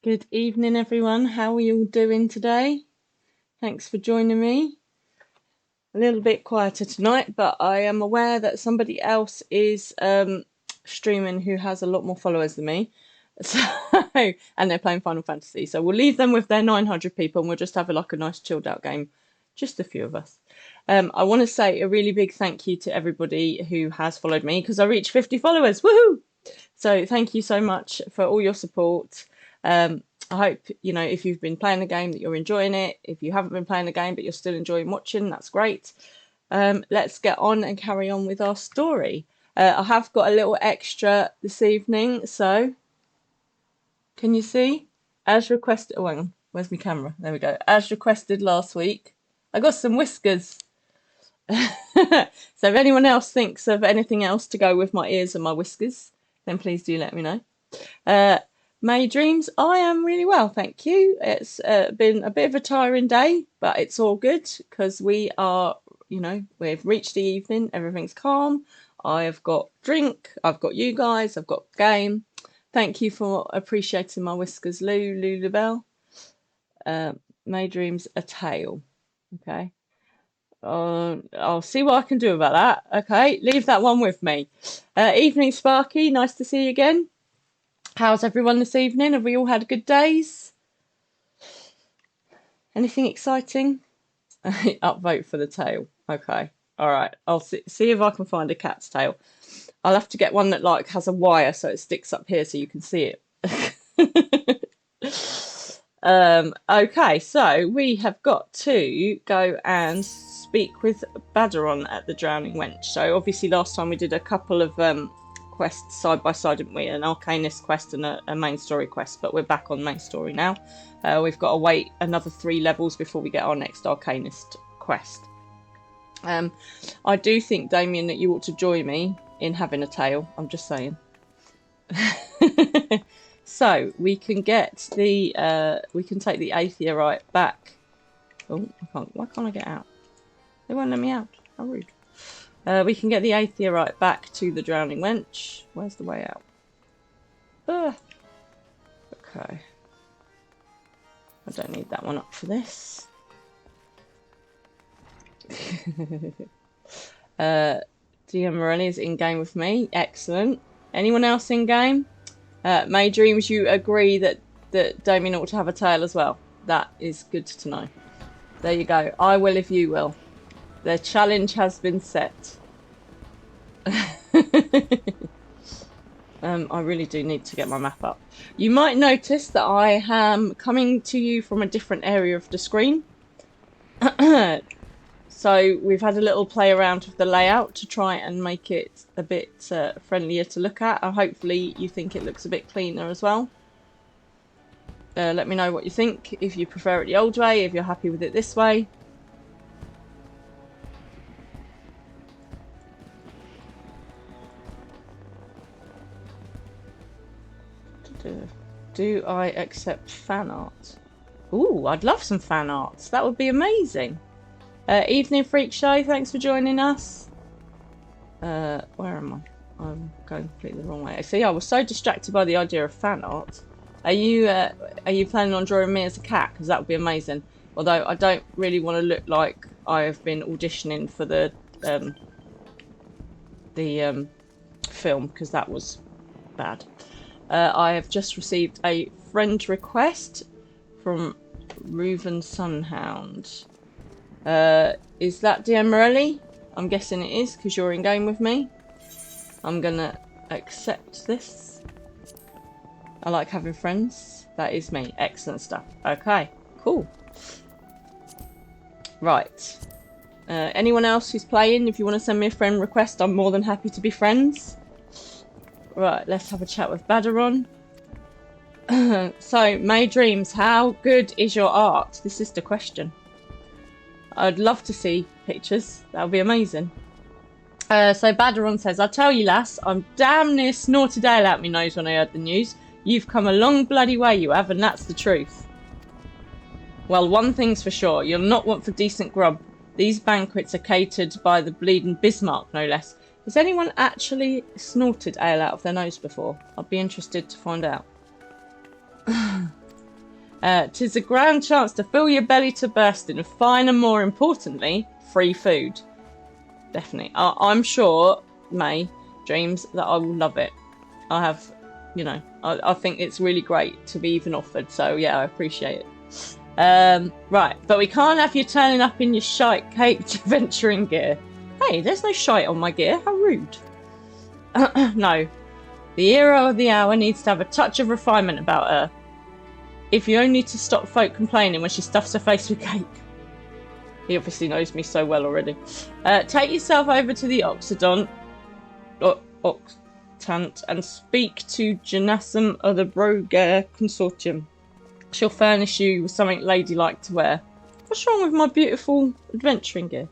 Good evening, everyone. How are you all doing today? Thanks for joining me. A little bit quieter tonight, but I am aware that somebody else is streaming who has a lot more followers than me. So, and they're playing Final Fantasy. So we'll leave them with their 900 people and we'll just have a nice chilled out game. Just a few of us. I want to say a really big thank you to everybody who has followed me because I reached 50 followers. Woohoo! So thank you so much for all your support. I hope, if you've been playing the game that you're enjoying it. If you haven't been playing the game but you're still enjoying watching, that's great. Let's get on and carry on with our story. I have got a little extra this evening, so can you see? As requested, oh hang on, where's my camera? There we go. As requested last week, I got some whiskers. So if anyone else thinks of anything else to go with my ears and my whiskers, then please do let me know. May Dreams, I am really well, thank you. It's been a bit of a tiring day, but it's all good because we are, we've reached the evening, everything's calm. I've got drink, I've got you guys, I've got game. Thank you for appreciating my whiskers, Lulu Bell. May Dreams, a tale. Okay. I'll see what I can do about that. Okay, leave that one with me. Evening, Sparky. Nice to see you again. How's everyone this evening? Have we all had good days? Anything exciting? Upvote for the tail. Okay. All right. I'll see if I can find a cat's tail. I'll have to get one that has a wire so it sticks up here so you can see it. Okay, so we have got to go and speak with Badaron at the Drowning Wench. So obviously last time we did a couple of quests side by side, didn't we? An Arcanist quest and a main story quest, but we're back on main story now. We've got to wait another 3 levels before we get our next Arcanist quest. I do think, Damien, that you ought to join me in having a tail. I'm just saying. So we can get we can take the Aetherite back. Oh, why can't I get out? They won't let me out. How rude. We can get the Aetherite back to the Drowning Wench. Where's the way out? Okay. I don't need that one up for this. DM Morelli is in game with me. Excellent. Anyone else in game? May Dreams, you agree that Damien ought to have a tail as well. That is good to know. There you go. I will if you will. The challenge has been set. I really do need to get my map up. You might notice that I am coming to you from a different area of the screen. So we've had a little play around with the layout to try and make it a bit friendlier to look at. And hopefully you think it looks a bit cleaner as well. Let me know what you think, if you prefer it the old way, if you're happy with it this way. Do I accept fan art? Ooh, I'd love some fan art. That would be amazing. Evening Freak Show, thanks for joining us. Where am I? I'm going completely the wrong way. See, I was so distracted by the idea of fan art. Are you planning on drawing me as a cat? Because that would be amazing. Although I don't really want to look like I have been auditioning for the film, because that was bad. I have just received a friend request from Reuven Sunhound. Is that DM Morelli? I'm guessing it is because you're in game with me. I'm gonna accept this. I like having friends. That is me. Excellent stuff. Okay, cool. Right. Anyone else who's playing, if you want to send me a friend request, I'm more than happy to be friends. Right, let's have a chat with Badaron. So, May Dreams, how good is your art? This is the question. I'd love to see pictures. That would be amazing. So Badaron says, I tell you, lass, I'm damn near snorted ale out my nose when I heard the news. You've come a long bloody way, you have, and that's the truth. Well, one thing's for sure. You'll not want for decent grub. These banquets are catered by the bleeding Bismarck, no less. Has anyone actually snorted ale out of their nose before? I'd be interested to find out. 'Tis a grand chance to fill your belly to bursting and fine and more importantly, free food. Definitely. I'm sure, May, Dreams, that I will love it. I have, you know, I think it's really great to be even offered. So yeah, I appreciate it. Right, but we can't have you turning up in your shite caked adventuring gear. Hey, there's no shite on my gear. How rude. No. The hero of the hour needs to have a touch of refinement about her. If you only to stop folk complaining when she stuffs her face with cake. He obviously knows me so well already. Take yourself over to the Octant and speak to Janasum of the Broger Consortium. She'll furnish you with something ladylike to wear. What's wrong with my beautiful adventuring gear?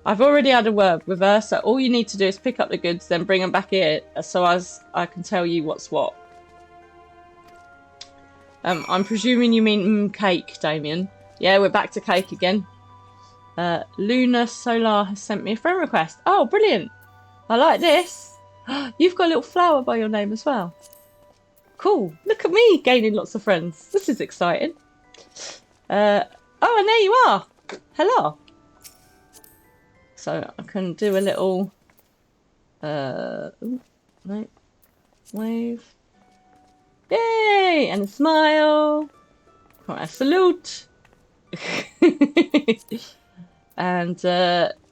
I've already had a word with her, so all you need to do is pick up the goods, then bring them back here, so as I can tell you what's what. I'm presuming you mean cake, Damien. Yeah, we're back to cake again. Luna Solar has sent me a friend request. Oh, brilliant. I like this. You've got a little flower by your name as well. Cool. Look at me gaining lots of friends. This is exciting. Oh, and there you are. Hello. So I can do a little right, wave. Yay! And a smile. Right, a salute. And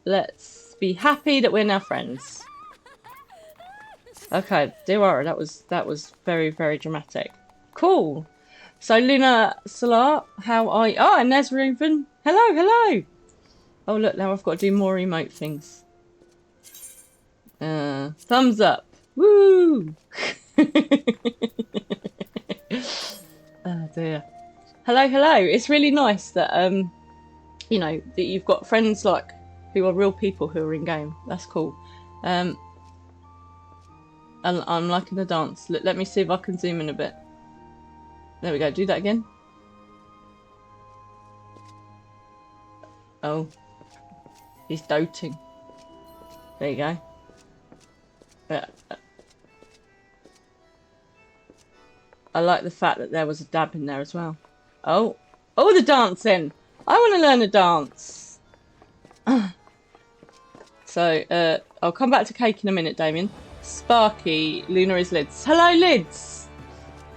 let's be happy that we're now friends. Okay, Dewara, that was very, very dramatic. Cool. So Luna Solar, how are you? Oh, and there's Reuben. Hello, hello. Oh look, now I've got to do more emote things. Thumbs up. Woo! Oh dear. Hello, hello. It's really nice that you know, that you've got friends like who are real people who are in game. That's cool. And I'm liking the dance. Let me see if I can zoom in a bit. There we go. Do that again. Oh, he's doting. There you go. I like the fact that there was a dab in there as well. Oh, oh, the dancing! I want to learn to dance. So, I'll come back to cake in a minute, Damien. Sparky, Luna is Lids. Hello, Lids!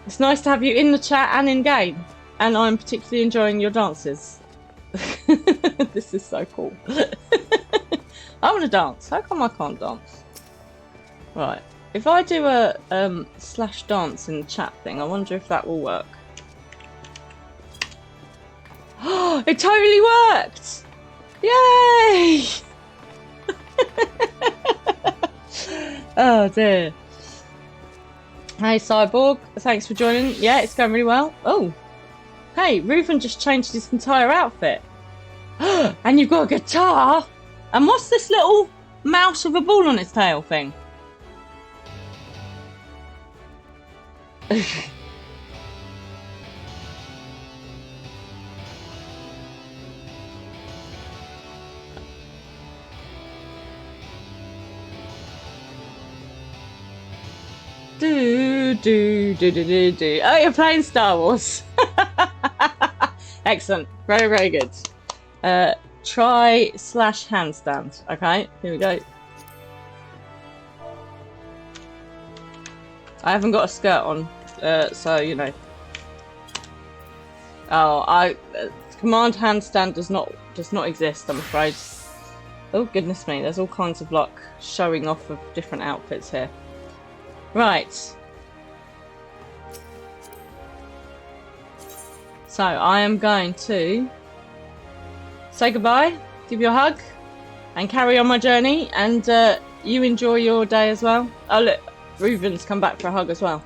It's nice to have you in the chat and in game. And I'm particularly enjoying your dances. This is so cool. I want to dance. How come I can't dance? Right. If I do a / dance in the chat thing, I wonder if that will work. Oh, it totally worked! Yay! Oh dear. Hey Cyborg, thanks for joining. Yeah, it's going really well. Oh, hey, Reuben just changed his entire outfit. And you've got a guitar? And what's this little mouse with a ball on its tail thing? Do. Oh, you're playing Star Wars. Excellent. Very, very good. Try / handstand. Okay, here we go. I haven't got a skirt on, so you know. Oh, command handstand does not exist, I'm afraid. Oh goodness me, there's all kinds of like showing off of different outfits here. Right. So I am going to say goodbye, give you a hug, and carry on my journey. And you enjoy your day as well. Oh look, Reuben's come back for a hug as well.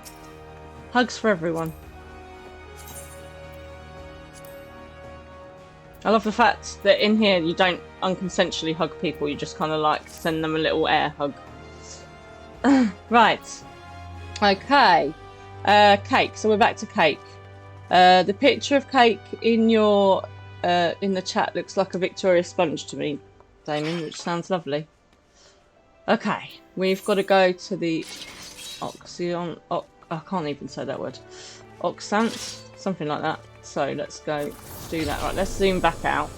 Hugs for everyone. I love the fact that in here you don't unconsensually hug people. You just kind of like send them a little air hug. Right. Okay. Cake. So we're back to cake. The picture of cake in your in the chat looks like a Victoria sponge to me, Damien, which sounds lovely. Okay, we've got to go to the I can't even say that word. Oxant, something like that. So let's go do that. Right, let's zoom back out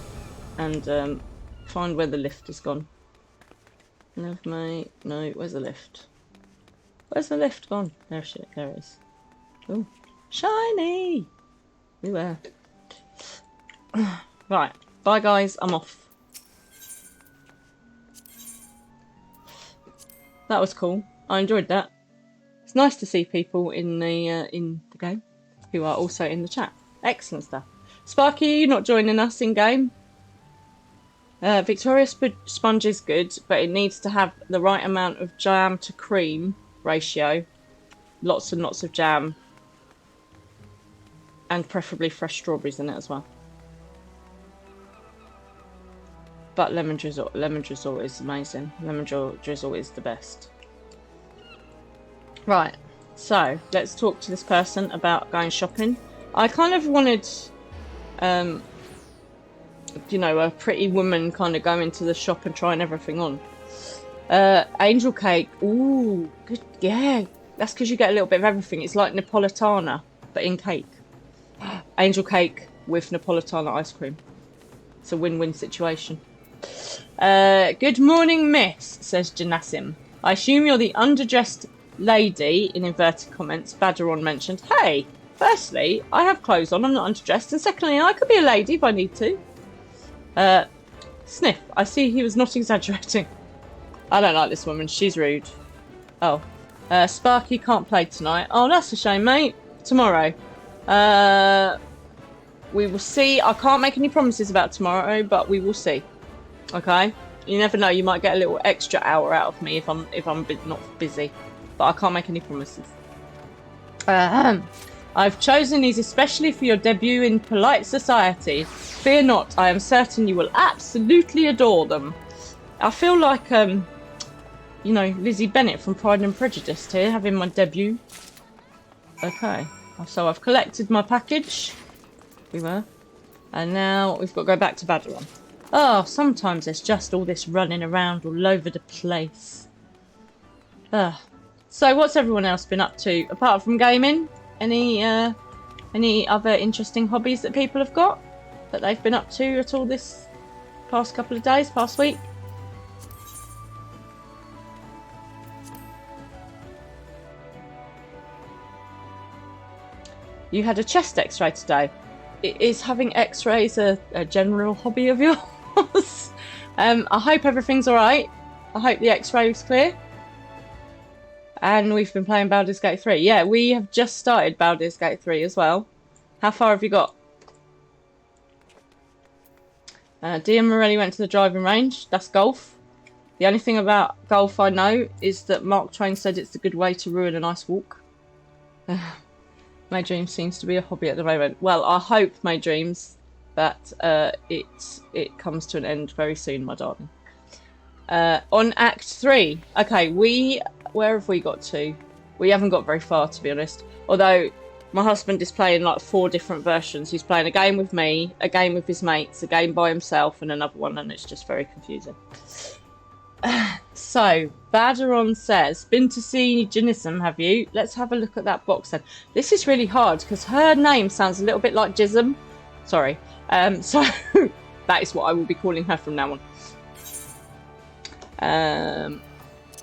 and find where the lift has gone. No, where's the lift? Where's the lift gone? There it is. Oh, shiny! We were. Right, bye guys, I'm off. That was cool. I enjoyed that. It's nice to see people in the game who are also in the chat. Excellent stuff. Sparky, you're not joining us in game. Victoria sponge is good, but it needs to have the right amount of jam to cream ratio. Lots and lots of jam. And preferably fresh strawberries in it as well. But lemon drizzle is amazing. Lemon drizzle is the best. Right, so let's talk to this person about going shopping. I kind of wanted, you know, a pretty woman kind of going to the shop and trying everything on. Angel cake, ooh, good, yeah. That's because you get a little bit of everything. It's like Napolitana, but in cake. Angel cake with Napolitana ice cream. It's a win-win situation. Good morning, miss, says Janasim. I assume you're the underdressed lady, in inverted comments, Badgeron mentioned. Hey, firstly, I have clothes on, I'm not underdressed, and secondly, I could be a lady if I need to. Sniff, I see he was not exaggerating. I don't like this woman, she's rude. Oh. Sparky can't play tonight. Oh, that's a shame, mate. Tomorrow. We will see. I can't make any promises about tomorrow, but we will see. Okay? You never know, you might get a little extra hour out of me if I'm not busy. But I can't make any promises. I've chosen these especially for your debut in polite society. Fear not, I am certain you will absolutely adore them. I feel like, you know, Lizzie Bennett from Pride and Prejudice here, having my debut. Okay, so I've collected my package. We were. And now we've got to go back to Badgeron. Oh, sometimes there's just all this running around all over the place. So what's everyone else been up to? Apart from gaming? Any other interesting hobbies that people have got? That they've been up to at all this past couple of days, past week? You had a chest x-ray today. Is having x-rays a general hobby of yours? I hope everything's alright. I hope the x-ray was clear. And we've been playing Baldur's Gate 3. Yeah, we have just started Baldur's Gate 3 as well. How far have you got? Dia Morelli went to the driving range. That's golf. The only thing about golf I know is that Mark Twain said it's a good way to ruin a nice walk. My Dream seems to be a hobby at the moment. Well, I hope, my dreams, that it comes to an end very soon, my darling. On Act 3. Okay, where have we got to? We haven't got very far, to be honest. Although, my husband is playing like 4 different versions. He's playing a game with me, a game with his mates, a game by himself, and another one, and it's just very confusing. So, Badgeron says, been to see Janisim, have you? Let's have a look at that box then. This is really hard, because her name sounds a little bit like Jism. Sorry. So, that is what I will be calling her from now on.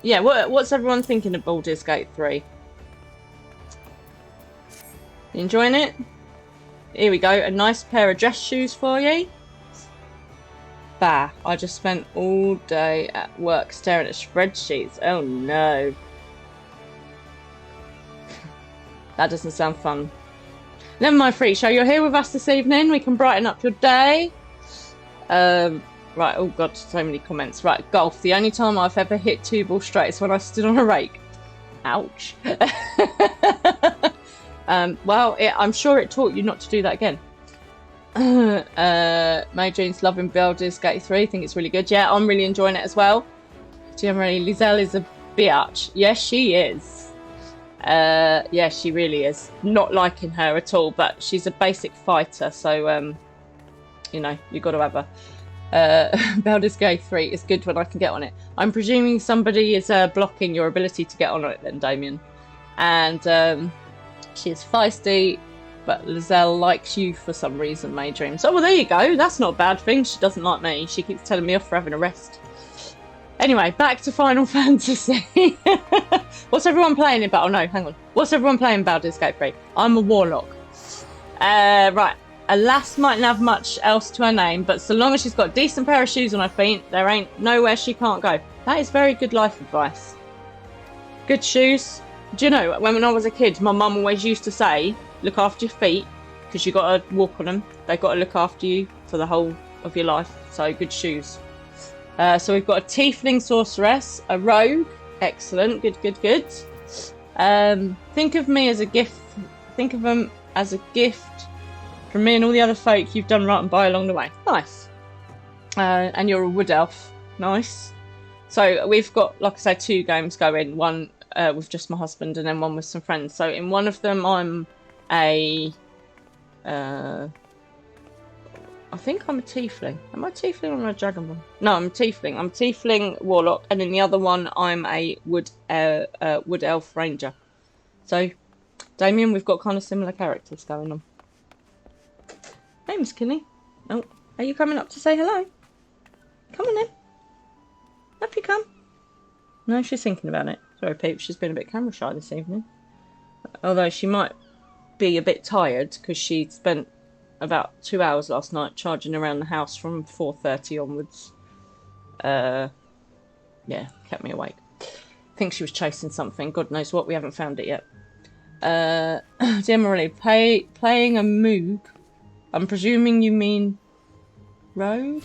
Yeah, what's everyone thinking of Baldur's Gate 3? You enjoying it? Here we go, a nice pair of dress shoes for you. Bah, I just spent all day at work staring at spreadsheets. Oh no. That doesn't sound fun. Never mind, Freak Show, you're here with us this evening. We can brighten up your day. Right, oh god, so many comments. Right, golf. The only time I've ever hit 2 balls straight is when I stood on a rake. Ouch. Well, I'm sure it taught you not to do that again. Madrine's loving Baldur's Gate 3. I think it's really good. Yeah, I'm really enjoying it as well. Generally, Lizelle is a biatch. Yes, she is. Yeah, she really is. Not liking her at all, but she's a basic fighter, so, you know, you got to have her. Baldur's Gate 3 is good when I can get on it. I'm presuming somebody is blocking your ability to get on it then, Damien. And she is feisty, but Lizelle likes you for some reason, Maydreams. Oh, well, there you go. That's not a bad thing. She doesn't like me. She keeps telling me off for having a rest. Anyway, back to Final Fantasy. What's everyone playing about? Oh, no, hang on. What's everyone playing about Escape 3? I'm a warlock. Right. A lass mightn't have much else to her name, but so long as she's got a decent pair of shoes on her feet, there ain't nowhere she can't go. That is very good life advice. Good shoes. Do you know, when I was a kid, my mum always used to say, look after your feet, because you got to walk on them. They've got to look after you for the whole of your life. So good shoes. So we've got a tiefling sorceress, a rogue. Excellent. Good, good, good. Think of me as a gift. Think of them as a gift from me and all the other folk you've done right and by along the way. Nice. And you're a wood elf. Nice. So we've got, like I said, 2 games going. One with just my husband and then one with some friends. So in one of them I'm a... I think I'm a tiefling. Am I a tiefling or am I a dragonborn? No, I'm a tiefling. I'm a tiefling warlock. And in the other one I'm a wood elf ranger. So, Damien, we've got kind of similar characters going on. Hey, Miss Kinney. Oh, are you coming up to say hello? Come on in. Up you come. No, she's thinking about it. Sorry, Peep, she's been a bit camera shy this evening. Although she might be a bit tired because she spent about 2 hours last night charging around the house from 4:30 onwards. Yeah, kept me awake. I think she was chasing something. God knows what. We haven't found it yet. Generally, playing a moog. I'm presuming you mean rogue?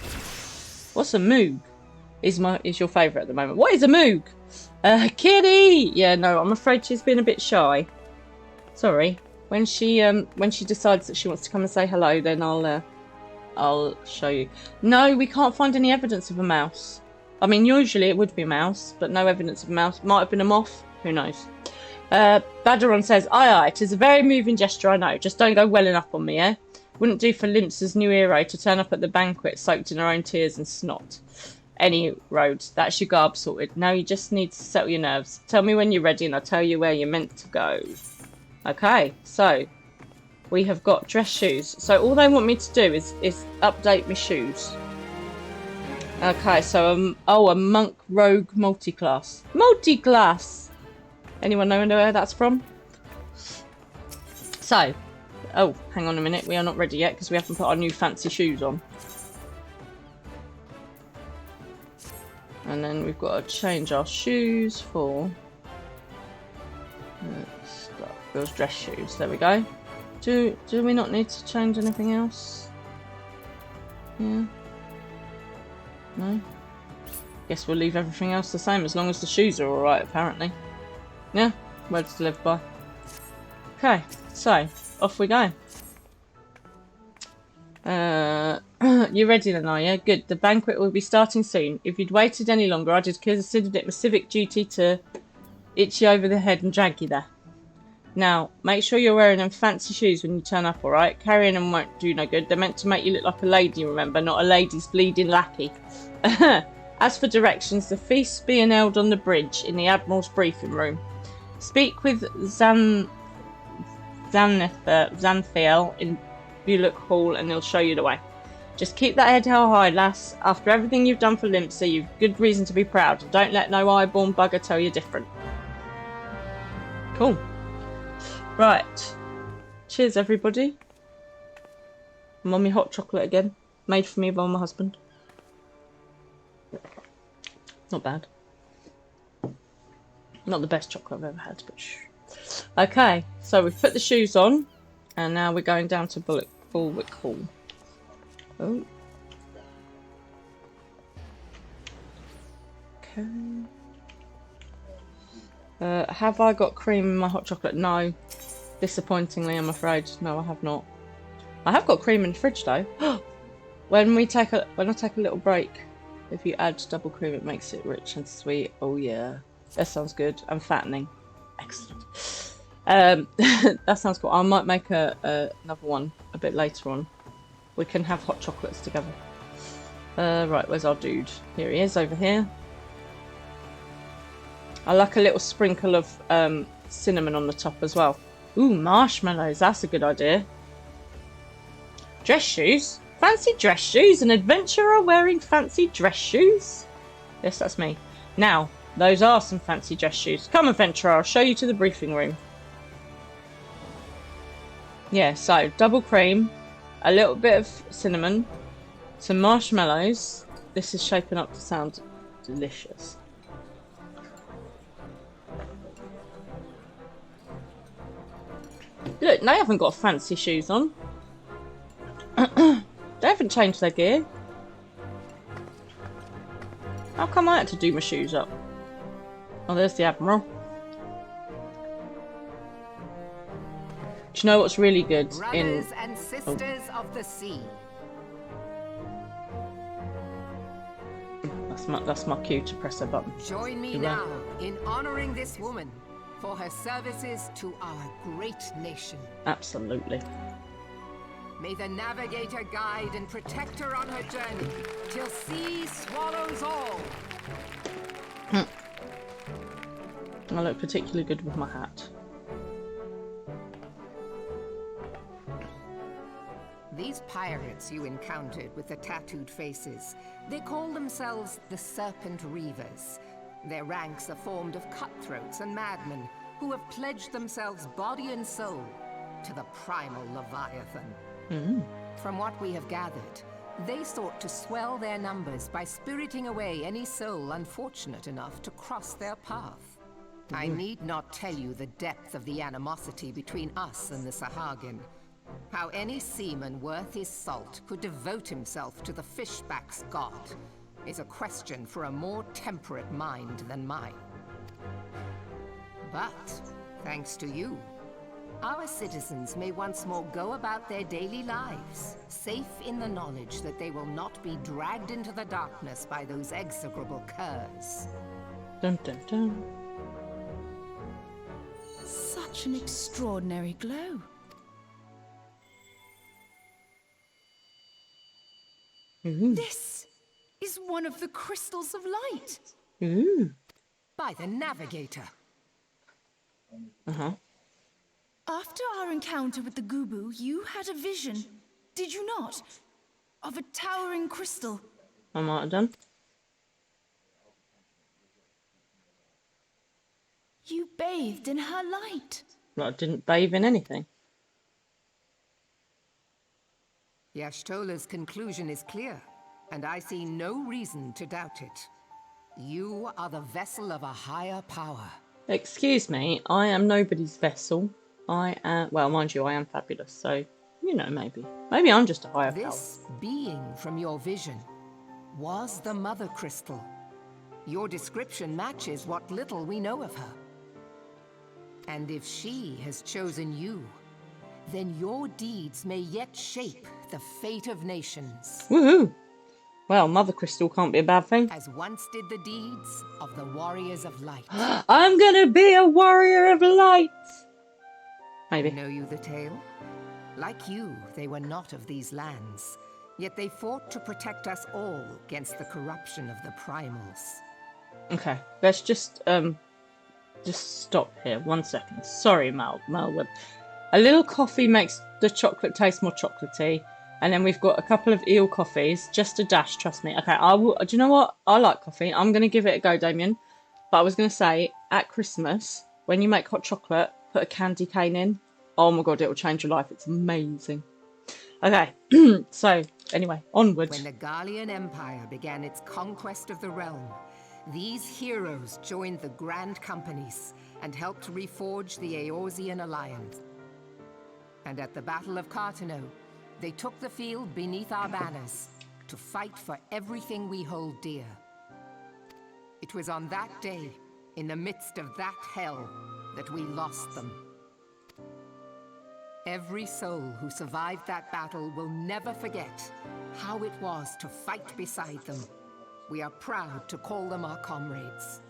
What's a moog? Is your favourite at the moment. What is a moog? Kitty! Yeah, no, I'm afraid she's been a bit shy. Sorry. When she decides that she wants to come and say hello, then I'll show you. No, we can't find any evidence of a mouse. I mean, usually it would be a mouse, but no evidence of a mouse. Might have been a moth. Who knows? Badaron says, aye, it is a very moving gesture, I know. Just don't go welling up on me, eh? Wouldn't do for Limsa's new hero to turn up at the banquet soaked in her own tears and snot. Any road, that's your garb sorted. Now you just need to settle your nerves. Tell me when you're ready and I'll tell you where you're meant to go. Okay, so we have got dress shoes. So all they want me to do is update my shoes. Okay, so a monk rogue multi-class. Multi-class! Anyone know where that's from? So, oh, hang on a minute. We are not ready yet because we haven't put our new fancy shoes on. And then we've got to change our shoes for... those dress shoes. There we go. Do we not need to change anything else? Yeah. No? Guess we'll leave everything else the same as long as the shoes are alright, apparently. Yeah, words to live by. Okay, so off we go. You ready then, are you? Good. The banquet will be starting soon. If you'd waited any longer, I'd have considered it my civic duty to itch you over the head and drag you there. Now, make sure you're wearing them fancy shoes when you turn up, alright? Carrying them won't do no good. They're meant to make you look like a lady, remember? Not a lady's bleeding lackey. As for directions, the feast's being held on the bridge in the Admiral's briefing room. Speak with Xanthiel in Bullock Hall and he'll show you the way. Just keep that head held high, lass. After everything you've done for Limsa, you've good reason to be proud. And don't let no eye-born bugger tell you different. Cool. Right. Cheers, everybody. I'm on my hot chocolate again. Made for me by my husband. Not bad. Not the best chocolate I've ever had, but shh. Okay, so we've put the shoes on. And now we're going down to Bullock Hall. Oh. Okay. Have I got cream in my hot chocolate? No. Disappointingly, I'm afraid. No, I have not. I have got cream in the fridge though. When I take a little break, if you add double cream, it makes it rich and sweet. Oh yeah, that sounds good. And fattening. Excellent. That sounds cool. I might make another one a bit later on. We can have hot chocolates together. Right, where's our dude? Here he is, over here. I like a little sprinkle of cinnamon on the top as well. Ooh, marshmallows. That's a good idea. Dress shoes? Fancy dress shoes? An adventurer wearing fancy dress shoes? Yes, that's me. Now, those are some fancy dress shoes. Come, adventurer, I'll show you to the briefing room. Yeah, so double cream, a little bit of cinnamon, some marshmallows. This is shaping up to sound delicious. Look, they haven't got fancy shoes on. They haven't changed their gear. How come I had to do my shoes up? Oh, there's the Admiral. Do you know what's really good Brothers and sisters of the sea. That's my cue to press a button. Join me now in honoring this woman for her services to our great nation. Absolutely. May the navigator guide and protect her on her journey till sea swallows all. I look particularly good with my hat. These pirates you encountered with the tattooed faces, they call themselves the Serpent Reavers. Their ranks are formed of cutthroats and madmen who have pledged themselves body and soul to the primal Leviathan. From what we have gathered, they sought to swell their numbers by spiriting away any soul unfortunate enough to cross their path. I need not tell you the depth of the animosity between us and the Sahagin. How any seaman worth his salt could devote himself to the fishback's god is a question for a more temperate mind than mine. But, thanks to you, our citizens may once more go about their daily lives, safe in the knowledge that they will not be dragged into the darkness by those execrable curs. Dun dun dun. Such an extraordinary glow. This is one of the crystals of light. By the navigator. After our encounter with the Gubu, you had a vision, did you not? Of a towering crystal. I might have done. You bathed in her light. But I didn't bathe in anything. Yashtola's conclusion is clear, and I see no reason to doubt it. You are the vessel of a higher power. Excuse me, I am nobody's vessel. I am, well, mind you, I am fabulous, so, you know, maybe. Maybe I'm just a higher power. This being from your vision was the Mother Crystal. Your description matches what little we know of her. And if she has chosen you, then your deeds may yet shape the fate of nations. Woohoo! Well, Mother Crystal can't be a bad thing. As once did the deeds of the Warriors of Light. I'm gonna be a warrior of light! Maybe. Know you the tale? Like you, they were not of these lands. Yet they fought to protect us all against the corruption of the primals. Okay, let's just stop here. 1 second. Sorry, Melwood. A little coffee makes the chocolate taste more chocolatey. And then we've got a couple of eel coffees. Just a dash, trust me. Okay, I will. Do you know what? I like coffee. I'm going to give it a go, Damien. But I was going to say, at Christmas, when you make hot chocolate, put a candy cane in. Oh my god, it will change your life. It's amazing. Okay, so, anyway, onward. When the Gallian Empire began its conquest of the realm, these heroes joined the Grand Companies and helped reforge the Eorzean Alliance. And at the Battle of Cartano, they took the field beneath our banners to fight for everything we hold dear. It was on that day, in the midst of that hell, that we lost them. Every soul who survived that battle will never forget how it was to fight beside them. We are proud to call them our comrades.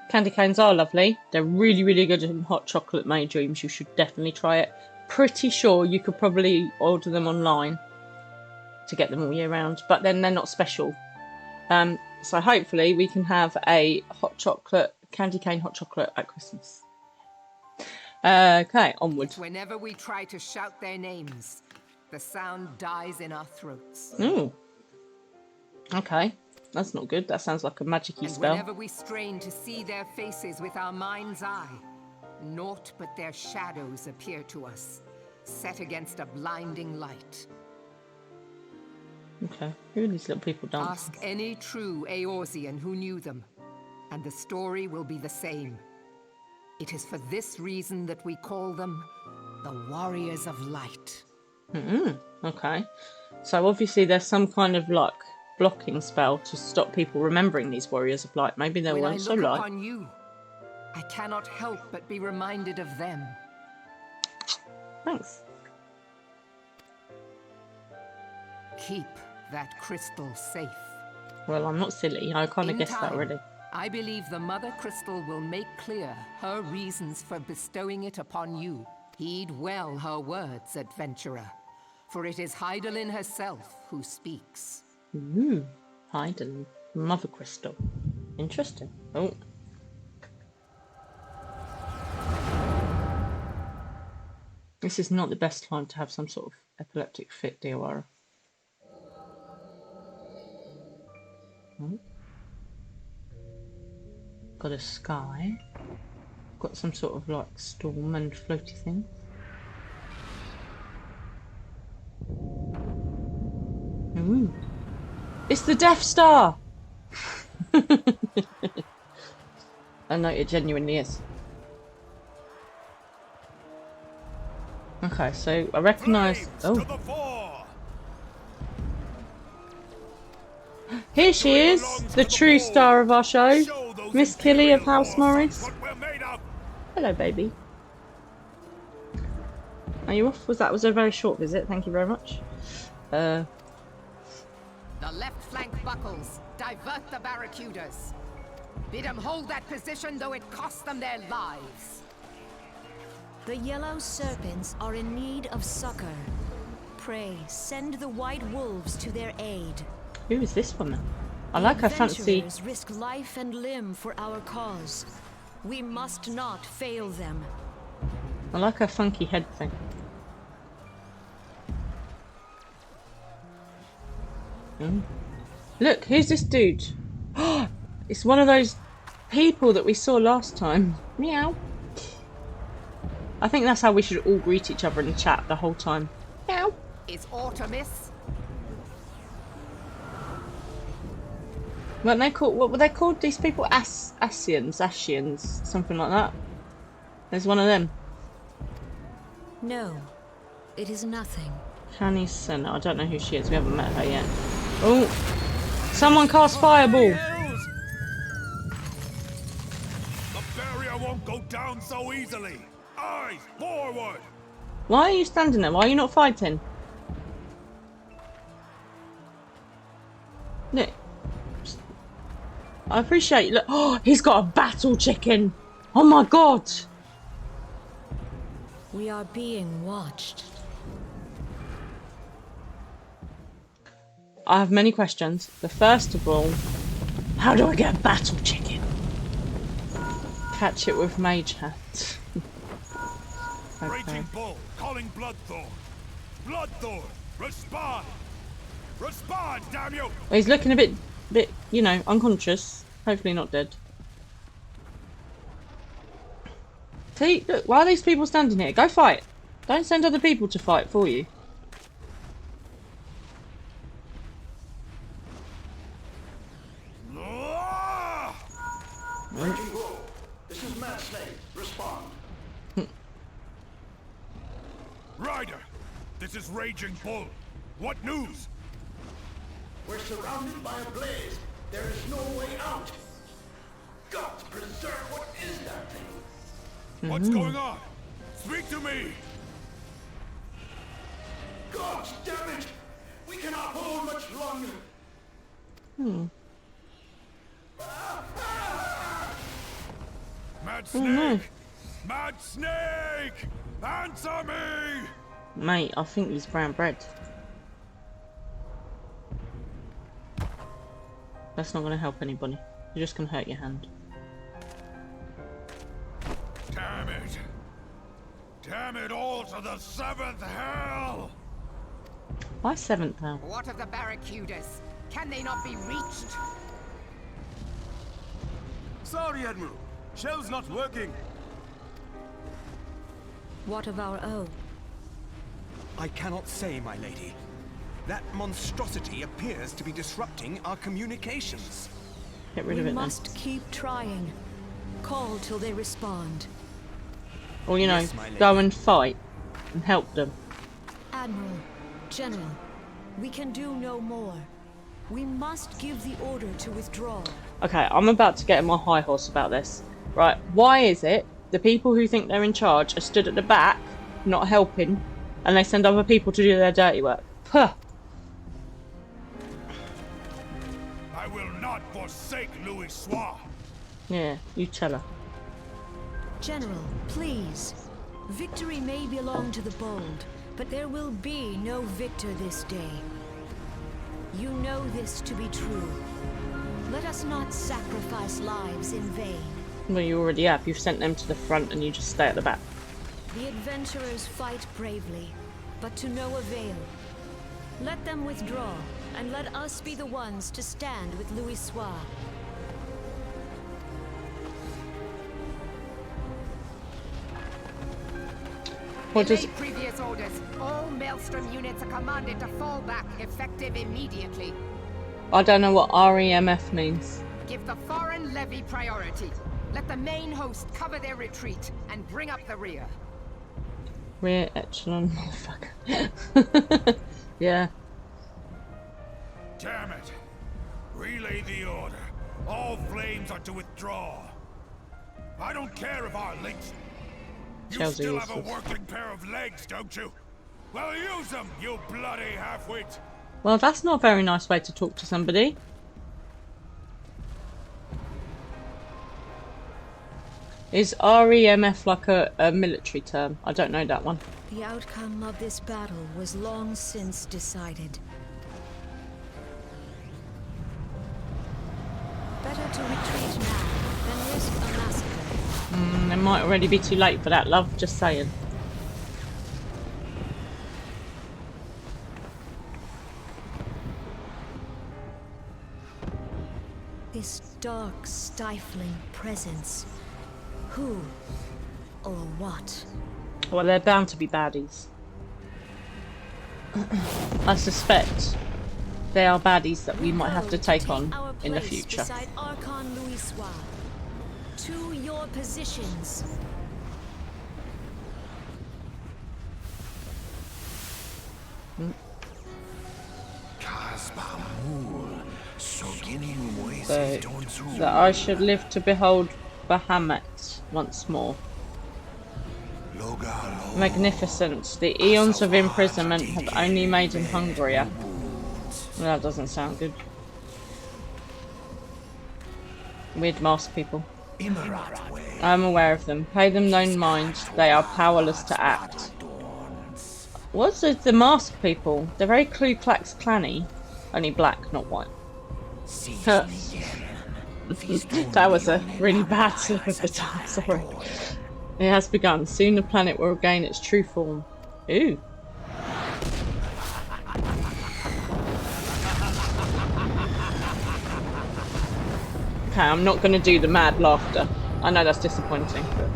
Candy canes are lovely. They're really, really good in hot chocolate May Dreams. You should definitely try it. Pretty sure you could probably order them online to get them all year round, but then they're not special. So hopefully we can have a hot chocolate, candy cane hot chocolate at Christmas. Okay, onward. Whenever we try to shout their names, the sound dies in our throats. Ooh. Okay. That's not good. That sounds like a magic-y And spell. whenever we strain to see their faces with our mind's eye, naught but their shadows appear to us, set against a blinding light. Okay. Who are these little people dancing? Ask any true Eorzean who knew them, and the story will be the same. It is for this reason that we call them the Warriors of Light. Okay. So obviously there's some kind of like blocking spell to stop people remembering these Warriors of Light. Maybe they When I weren't so look light. upon you, I cannot help but be reminded of them. Thanks. Keep that crystal safe. Well, I'm not silly. I kind of In guessed that time, already. I believe the Mother Crystal will make clear her reasons for bestowing it upon you. Heed well her words, adventurer, for it is Hydaelyn herself who speaks. Ooh. Hydaelyn. Mother Crystal. Interesting. Oh. This is not the best time to have some sort of epileptic fit, Diawara. Oh. Got a sky. Got some sort of like storm and floaty thing. Ooh. It's the Death Star! I know it genuinely is. Okay, so I recognise. Oh, here she is, the true star of our show, Miss Killy of House Morris. Hello, baby. Are you off? Was a very short visit. Thank you very much. The left flank buckles. Divert the barracudas. Bid them hold that position, though it cost them their lives. The yellow serpents are in need of succor. Pray, send the white wolves to their aid. Who is this woman? I like her fancy. Adventurers risk life and limb for our cause. We must not fail them. I like her funky head thing. Look, who's this dude? It's one of those people that we saw last time. Meow. I think that's how we should all greet each other in the chat the whole time. Meow. Is Artemis? Weren't they called? What were they called? These people, Ascians, something like that. There's one of them. No, it is nothing. Shani Senna. I don't know who she is. We haven't met her yet. Oh, someone cast fireball. The barrier won't go down so easily. Eyes forward. Why are you standing there? Why are you not fighting? Look. I appreciate. Look. Oh, he's got a battle chicken. Oh my god. We are being watched. I have many questions. The first of all, how do I get a battle chicken? Catch it with mage hat. Okay. Raging bull, calling Bloodthorn. Bloodthorn, respond! Respond, damn you! Well, he's looking a bit, you know, unconscious. Hopefully not dead. See, look, why are these people standing here? Go fight. Don't send other people to fight for you. Raging Bull, this is Mad Snake. Respond. Ryder, this is Raging Bull. What news? We're surrounded by a blaze. There is no way out. Gods preserve, what is that thing? What's going on? Speak to me! Gods damn it! We cannot hold much longer. Mad Snake! Mad Snake! Answer me! Mate, I think he's brown bread. That's not going to help anybody. You're just going to hurt your hand. Damn it! Damn it all to the seventh hell! Why 7th now? What of the barracudas? Can they not be reached? Sorry, Admiral. Shell's not working. What of our own? I cannot say, my lady. That monstrosity appears to be disrupting our communications. Get rid We of it must keep trying. Call till they respond. then. Or, you know, Yes, my lady. go and fight and help them. Admiral, General, we can do no more. We must give the order to withdraw. Okay, I'm about to get on my high horse about this. Right, why is it the people who think they're in charge are stood at the back, not helping, and they send other people to do their dirty work? Puh! I will not forsake Louis Soir. Yeah, you tell her. General, please. Victory may belong to the bold, but there will be no victor this day. You know this to be true. Let us not sacrifice lives in vain. Well, you already have. You've sent them to the front and you just stay at the back. The adventurers fight bravely, but to no avail. Let them withdraw, and let us be the ones to stand with Louis Soir. What does... Relay previous orders. All Maelstrom units are commanded to fall back, effective immediately. I don't know what REMF means. Give the foreign levy priority. Let the main host cover their retreat and bring up the rear. Rear echelon, motherfucker. Yeah. Damn it. Relay the order. All flames are to withdraw. I don't care if our links... You Chelsea still have a useless. working pair of legs, don't you? Well, use them, you bloody half-wit. Well, that's not a very nice way to talk to somebody. Is REMF like a military term? I don't know that one. The outcome of this battle was long since decided. Better to retreat now than risk a massacre. It might already be too late for that, love. Just saying. This dark, stifling presence. Who or what? Well, they're bound to be baddies. I suspect they are baddies that we might have to take on our in the place future. Beside Archon Louis Soir. To your positions. So, that I should live to behold Bahamut once more. Magnificent. The eons of imprisonment have only made him hungrier. Well, that doesn't sound good. Weird mask people. I am aware of them. Pay them no mind. They are powerless to act. What's with the mask people? They're very Ku Klux Klanny. Only black, not white. That was a really bad slip of the tongue, sorry. It has begun. Soon the planet will regain its true form. Ooh. Okay, I'm not going to do the mad laughter. I know that's disappointing, but...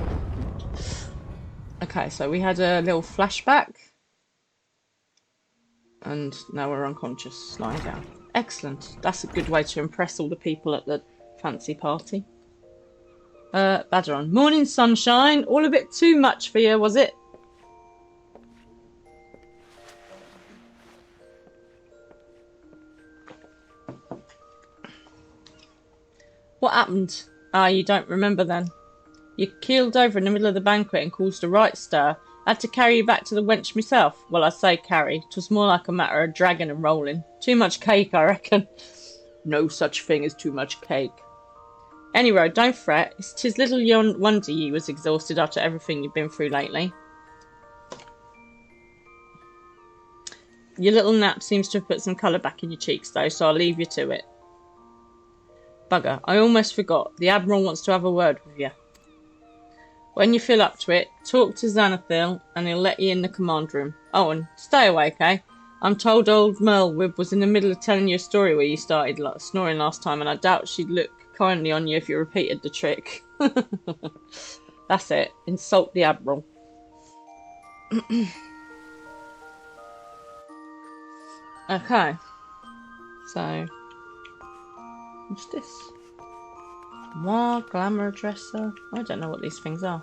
Okay, so we had a little flashback. And now we're unconscious, lying down. Excellent. That's a good way to impress all the people at the fancy party. Badgeron. Morning sunshine. All a bit too much for you, was it? What happened? Ah, you don't remember then. You keeled over in the middle of the banquet and caused a right stir. I had to carry you back to the wench myself. Well, I say carry. 'Twas more like a matter of dragging and rolling. Too much cake, I reckon. No such thing as too much cake. Anyway, don't fret. 'Tis little wonder you was exhausted after everything you've been through lately. Your little nap seems to have put some colour back in your cheeks, though, so I'll leave you to it. Bugger, I almost forgot. The Admiral wants to have a word with you. When you feel up to it, talk to Xanathil and he'll let you in the command room. Oh, and stay awake, eh? I'm told old Merlwib was in the middle of telling you a story where you started snoring last time, and I doubt she'd look kindly on you if you repeated the trick. That's it. Insult the Admiral. Okay. So, what's this? More glamour dresser. I don't know what these things are.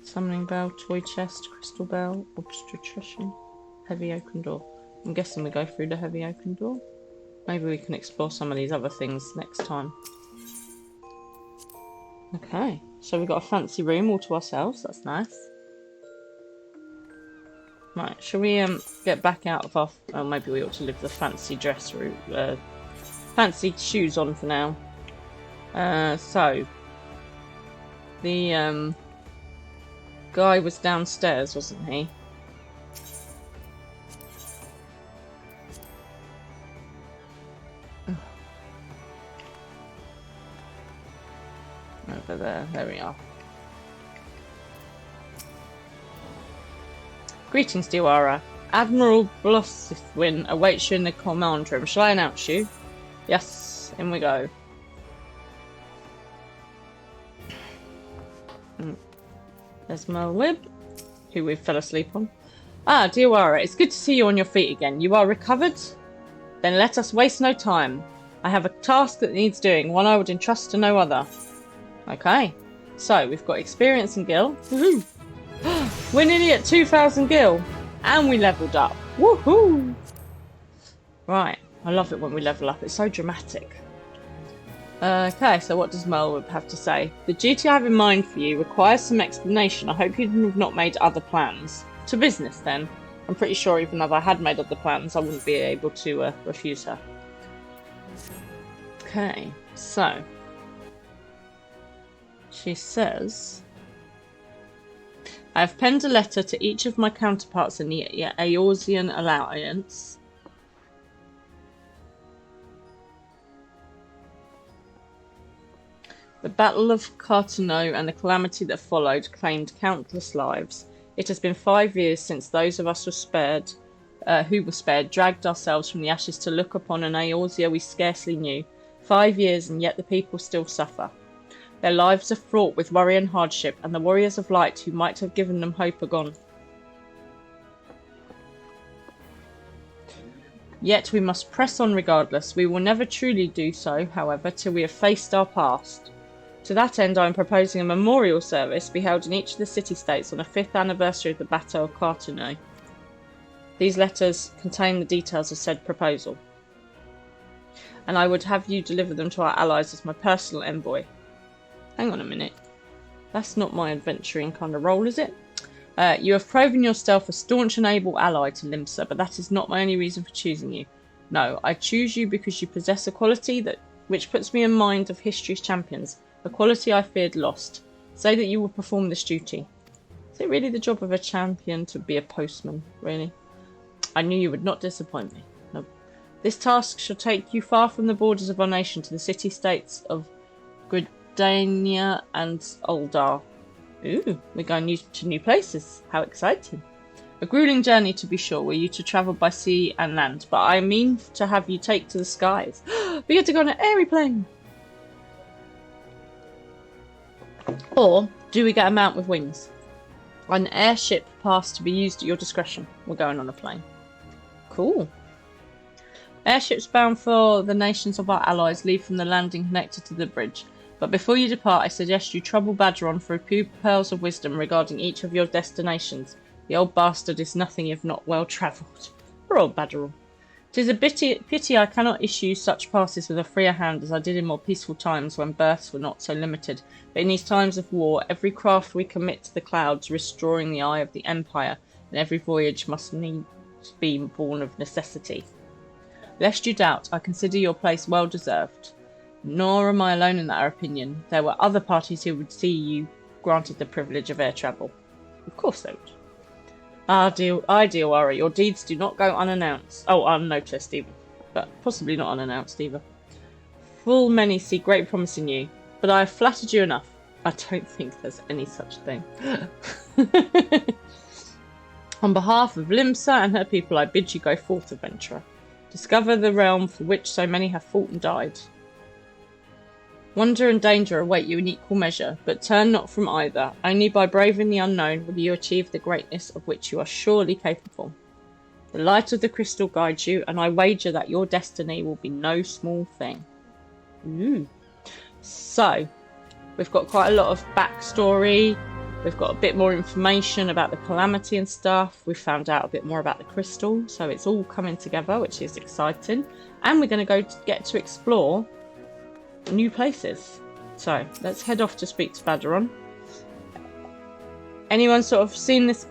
Summoning bell, toy chest, crystal bell, obstetrician, heavy oaken door. I'm guessing we go through the heavy oaken door. Maybe we can explore some of these other things next time. Okay, so we've got a fancy room all to ourselves. That's nice. Right, shall we get back out of our... Oh, maybe we ought to leave the fancy dress route. Fancy shoes on for now. So... The guy was downstairs, wasn't he? Over there we are. Greetings, Diwara. Admiral Blossithwin awaits you in the command room. Shall I announce you? Yes, in we go. There's Merlwib, who we fell asleep on. Ah, Diwara, it's good to see you on your feet again. You are recovered? Then let us waste no time. I have a task that needs doing, one I would entrust to no other. Okay, so we've got experience and gil. Woohoo! We're nearly at 2,000 gil, and we leveled up. Woohoo! Right, I love it when we level up. It's so dramatic. Okay, so what does Merlwib have to say? The duty I have in mind for you requires some explanation. I hope you have not made other plans. To business, then. I'm pretty sure even if I had made other plans, I wouldn't be able to refuse her. Okay, so... She says... I have penned a letter to each of my counterparts in the Eorzean Alliance. The Battle of Carteneau and the calamity that followed claimed countless lives. It has been 5 years since those of us who were spared, dragged ourselves from the ashes to look upon an Eorzea we scarcely knew. 5 years, and yet the people still suffer. Their lives are fraught with worry and hardship, and the warriors of light who might have given them hope are gone. Yet we must press on regardless. We will never truly do so, however, till we have faced our past. To that end, I am proposing a memorial service be held in each of the city-states on the 5th anniversary of the Battle of Carteneau. These letters contain the details of said proposal, and I would have you deliver them to our allies as my personal envoy. Hang on a minute. That's not my adventuring kind of role, is it? You have proven yourself a staunch and able ally to Limsa, but that is not my only reason for choosing you. No, I choose you because you possess a quality which puts me in mind of history's champions, a quality I feared lost. Say that you will perform this duty. Is it really the job of a champion to be a postman, really? I knew you would not disappoint me. No. This task shall take you far from the borders of our nation to the city-states of Gridania and Uldar. Ooh, we're going to new places. How exciting. A grueling journey, to be sure, were you to travel by sea and land, but I mean to have you take to the skies. We get to go on an airy plane. Or do we get a mount with wings? An airship pass to be used at your discretion. We're going on a plane. Cool. Airships bound for the nations of our allies leave from the landing connected to the bridge. But before you depart, I suggest you trouble Badgeron for a few pearls of wisdom regarding each of your destinations. The old bastard is nothing if not well travelled. Poor old Badgeron. 'Tis a pity I cannot issue such passes with a freer hand as I did in more peaceful times when berths were not so limited. But in these times of war, every craft we commit to the clouds risks drawing the eye of the Empire, and every voyage must needs be born of necessity. Lest you doubt, I consider your place well deserved. Nor am I alone in that opinion. There were other parties who would see you granted the privilege of air travel. Of course they would. Ideal worry. Your deeds do not go unannounced. Oh, unnoticed even. But possibly not unannounced either. Full many see great promise in you, but I have flattered you enough. I don't think there's any such thing. On behalf of Limsa and her people, I bid you go forth, adventurer. Discover the realm for which so many have fought and died. Wonder and danger await you in equal measure, but turn not from either. Only by braving the unknown will you achieve the greatness of which you are surely capable. The light of the crystal guides you, and I wager that your destiny will be no small thing. Ooh. So, we've got quite a lot of backstory. We've got a bit more information about the calamity and stuff. We've found out a bit more about the crystal, so it's all coming together, which is exciting. And we're going to get to explore new places. So let's head off to speak to Baderon. Anyone sort of seen this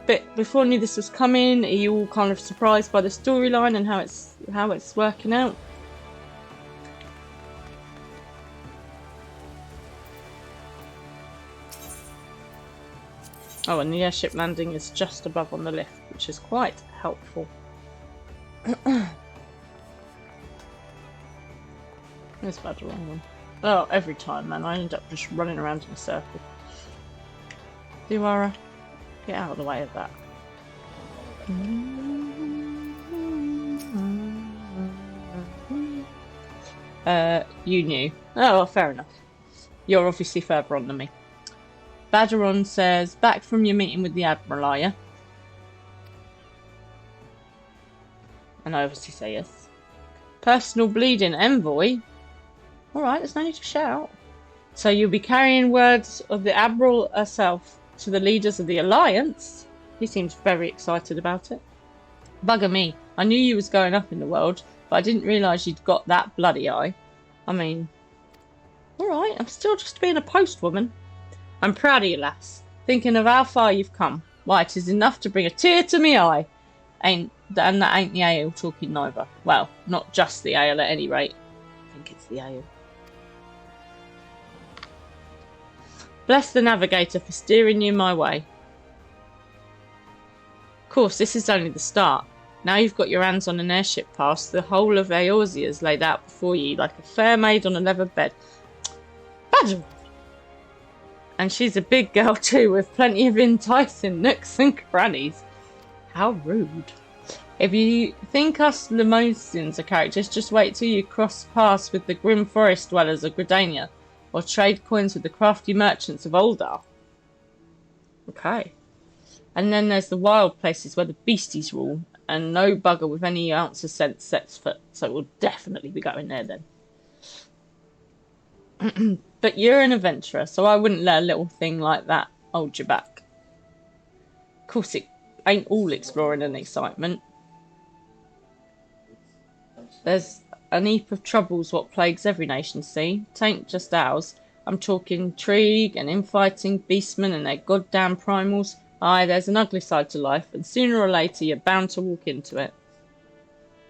bit before, knew this was coming? Are you all kind of surprised by the storyline and how it's working out? Oh, and the airship landing is just above on the lift, which is quite helpful. There's Baderon one. Oh, every time, man. I end up just running around in a circle. Duara, get out of the way of that. You knew. Oh, well, fair enough. You're obviously further on than me. Baderon says, back from your meeting with the Admiral, are you? And I obviously say yes. Personal bleeding envoy? Alright, there's no need to shout. So you'll be carrying words of the Admiral herself to the leaders of the Alliance? He seems very excited about it. Bugger me. I knew you was going up in the world, but I didn't realise you'd got that bloody eye. I mean... Alright, I'm still just being a postwoman. I'm proud of you, lass. Thinking of how far you've come. Why, it is enough to bring a tear to me eye. And that ain't the ale talking neither. Well, not just the ale at any rate. I think it's the ale. Bless the navigator for steering you my way. Of course, this is only the start. Now you've got your hands on an airship pass, the whole of Eorzea is laid out before you like a fair maid on a leather bed. Badger! And she's a big girl too, with plenty of enticing nooks and crannies. How rude. If you think us Lemosians are characters, just wait till you cross paths with the grim forest dwellers of Gridania, or trade coins with the crafty merchants of Oldar. Okay. And then there's the wild places where the beasties rule, and no bugger with any ounce of sense sets foot, so we'll definitely be going there then. But you're an adventurer, so I wouldn't let a little thing like that hold you back. Of course, it ain't all exploring and excitement. There's an heap of troubles what plagues every nation, see? T'ain't just ours. I'm talking intrigue and infighting, beastmen and their goddamn primals. Aye, there's an ugly side to life, and sooner or later you're bound to walk into it.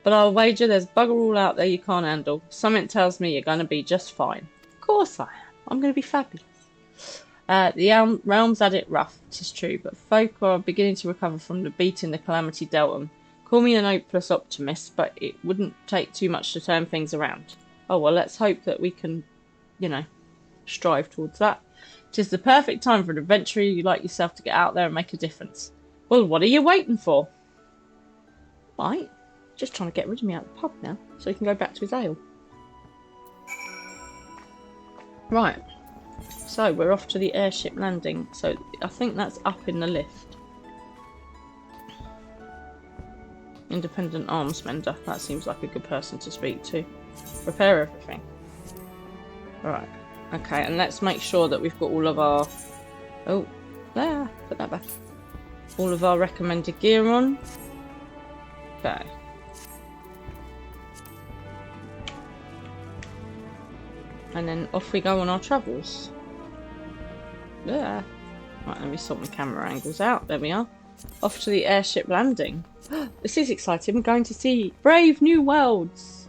But I'll wager there's bugger all out there you can't handle. Something tells me you're going to be just fine. Of course I am. I'm going to be fabulous. The realm's had it rough, 'tis true, but folk are beginning to recover from the beating the calamity dealt them. Call me an hopeless optimist, but it wouldn't take too much to turn things around. Oh, well, let's hope that we can, strive towards that. 'Tis the perfect time for an adventurer like yourself to get out there and make a difference. Well, what are you waiting for? Right, just trying to get rid of me out of the pub now, so he can go back to his ale. Right, so we're off to the airship landing, so I think that's up in the lift. Independent arms mender, that seems like a good person to speak to. Repair everything. Right, okay, and let's make sure that we've got all of our... Oh, there, put that back. All of our recommended gear on. Okay. And then off we go on our travels. Yeah. Right, let me sort my camera angles out. There we are. Off to the airship landing. This is exciting. We're going to see brave new worlds.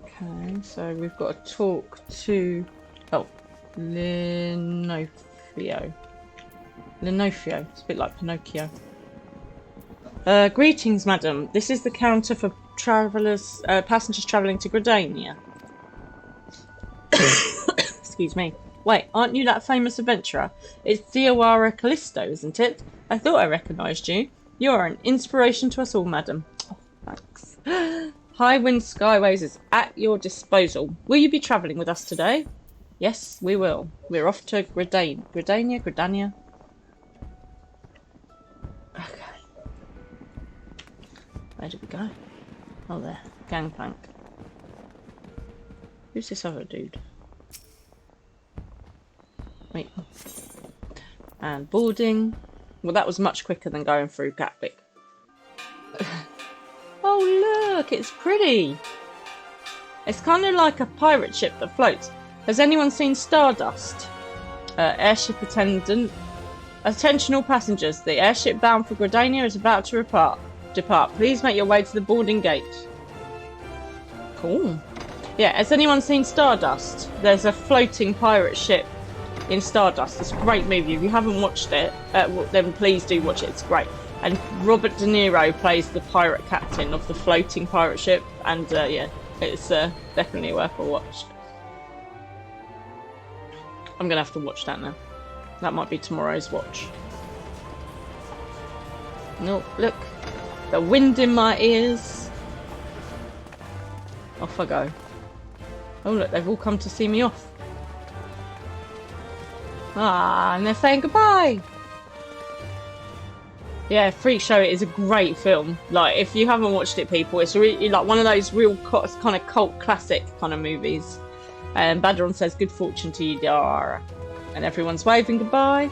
Okay, so we've got to talk to... Oh, Linofio. Linofio. It's a bit like Pinocchio. Greetings, madam. This is the counter for passengers travelling to Gridania. Excuse me. Wait, aren't you that famous adventurer? It's Diawara Callisto, isn't it? I thought I recognised you. You are an inspiration to us all, madam. Oh, thanks. High Wind Skyways is at your disposal. Will you be travelling with us today? Yes, we will. We're off to Gridania? Okay. Where did we go? Oh, there. Gangplank. Who's this other dude? Wait. And boarding. Well, that was much quicker than going through Gatwick. Oh, look, it's pretty. It's kind of like a pirate ship that floats. Has anyone seen Stardust? Airship attendant. Attention all passengers. The airship bound for Gridania is about to depart. Please make your way to the boarding gate. Cool. Yeah, has anyone seen Stardust? There's a floating pirate ship in Stardust. It's a great movie. If you haven't watched it, then please do watch it. It's great. And Robert De Niro plays the pirate captain of the floating pirate ship. And yeah, it's definitely worth a watch. I'm going to have to watch that now. That might be tomorrow's watch. No, look. The wind in my ears. Off I go. Oh look, they've all come to see me off. Ah, and they're saying goodbye. Yeah, Freak Show is a great film. Like, if you haven't watched it, people, it's really like one of those real kind of cult classic kind of movies. And Badron says, "Good fortune to you, Yara." And everyone's waving goodbye.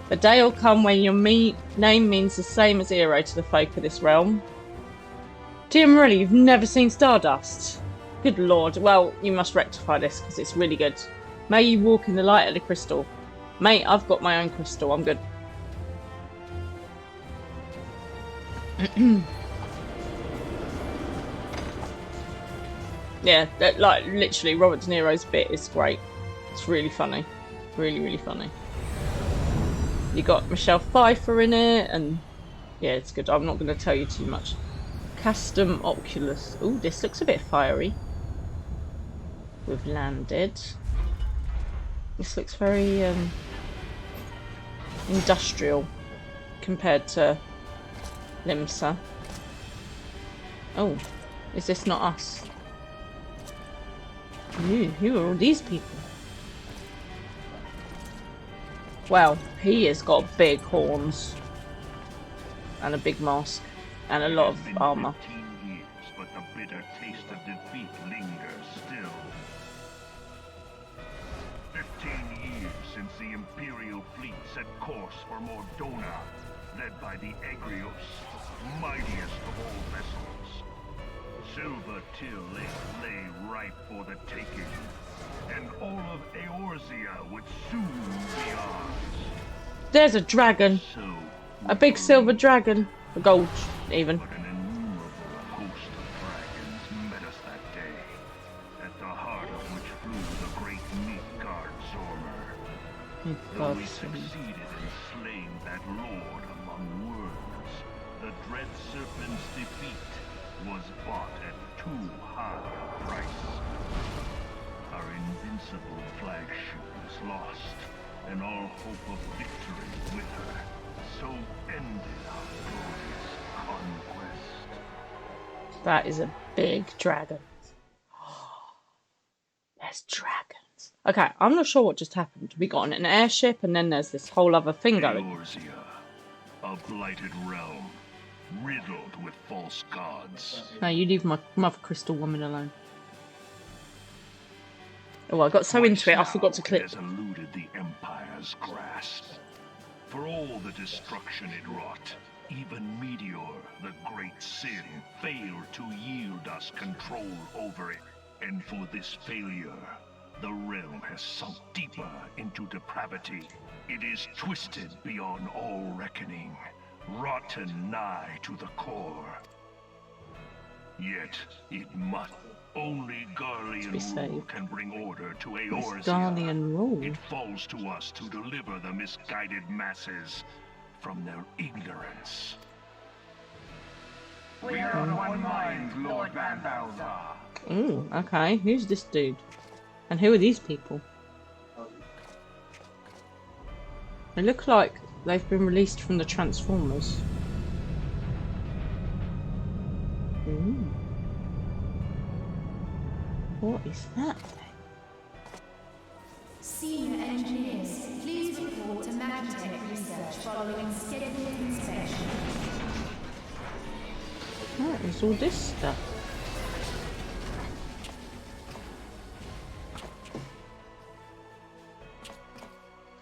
The day will come when your name means the same as hero to the folk of this realm. Dear Morelli, you've never seen Stardust? Good lord. Well, you must rectify this because it's really good. May you walk in the light of the crystal. Mate, I've got my own crystal. I'm good. Yeah, like literally Robert De Niro's bit is great. It's really funny. Really, really funny. You got Michelle Pfeiffer in it, and yeah, it's good. I'm not going to tell you too much. Custom Oculus. Ooh, this looks a bit fiery. We've landed. This looks very industrial compared to Limsa. Oh, is this not us? Who are all these people? Well, he has got big horns and a big mask and a lot of armor. 15 years, but the bitter taste of defeat lingers still. 15 years since the Imperial fleet set course for Mordona, led by the Egrios, mightiest of all vessels. Silver Till lay ripe for the taking, and all of Eorzea would soon be ours. There's a dragon. So, A big silver dragon. A gold, even. but an innumerable host of dragons met us that day, at the heart of which flew the great Midgard Zormer. Though we succeeded in slaying that lord among worlds, the dread serpent's defeat was bought at too high a price. Our invincible flagship was lost, and all hope of victory with her. So ended our glorious conquest. That is a big dragon. There's dragons. Okay, I'm not sure what just happened. We got on an airship and then there's this whole other thing going. Eorzea, a blighted realm, riddled with false gods. No, you leave my mother crystal woman alone. Oh, I got so into it, I forgot to It click. has eluded the Empire's grasp. For all the destruction it wrought, even Meteor, the great sin, failed to yield us control over it. And for this failure, the realm has sunk deeper into depravity. It is twisted beyond all reckoning, rotten nigh to the core. Yet it must. Only Garlean be rule saved. can bring order to This Eorzea. Garlean rule. It falls to us to deliver the misguided masses from their ignorance. We are of one mind, Lord Van Balthar. Ooh, okay. Who's this dude? And who are these people? They look like they've been released from the Transformers. Ooh. What is that thing? Senior engineers, please report to Magitech research following scheduled inspection. What is all this stuff?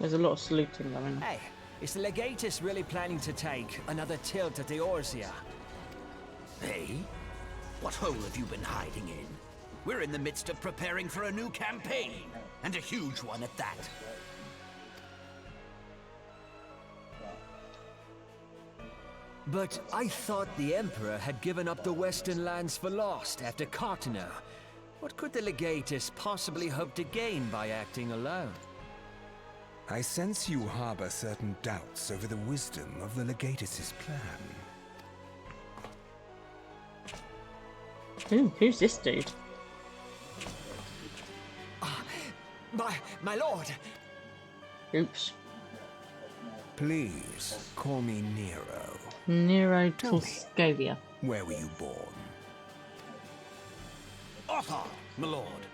There's a lot of saluting going on. Hey, is the Legatus really planning to take another tilt at the Eorzea? Hey? What hole have you been hiding in? We're in the midst of preparing for a new campaign, and a huge one at that. But I thought the Emperor had given up the Western lands for lost after Cartano. What could the Legatus possibly hope to gain by acting alone? I sense you harbor certain doubts over the wisdom of the Legatus' plan. Who's this dude? My lord! Oops. Please, call me Nero. Nero Tuscavia. Where were you born? Otho, my lord.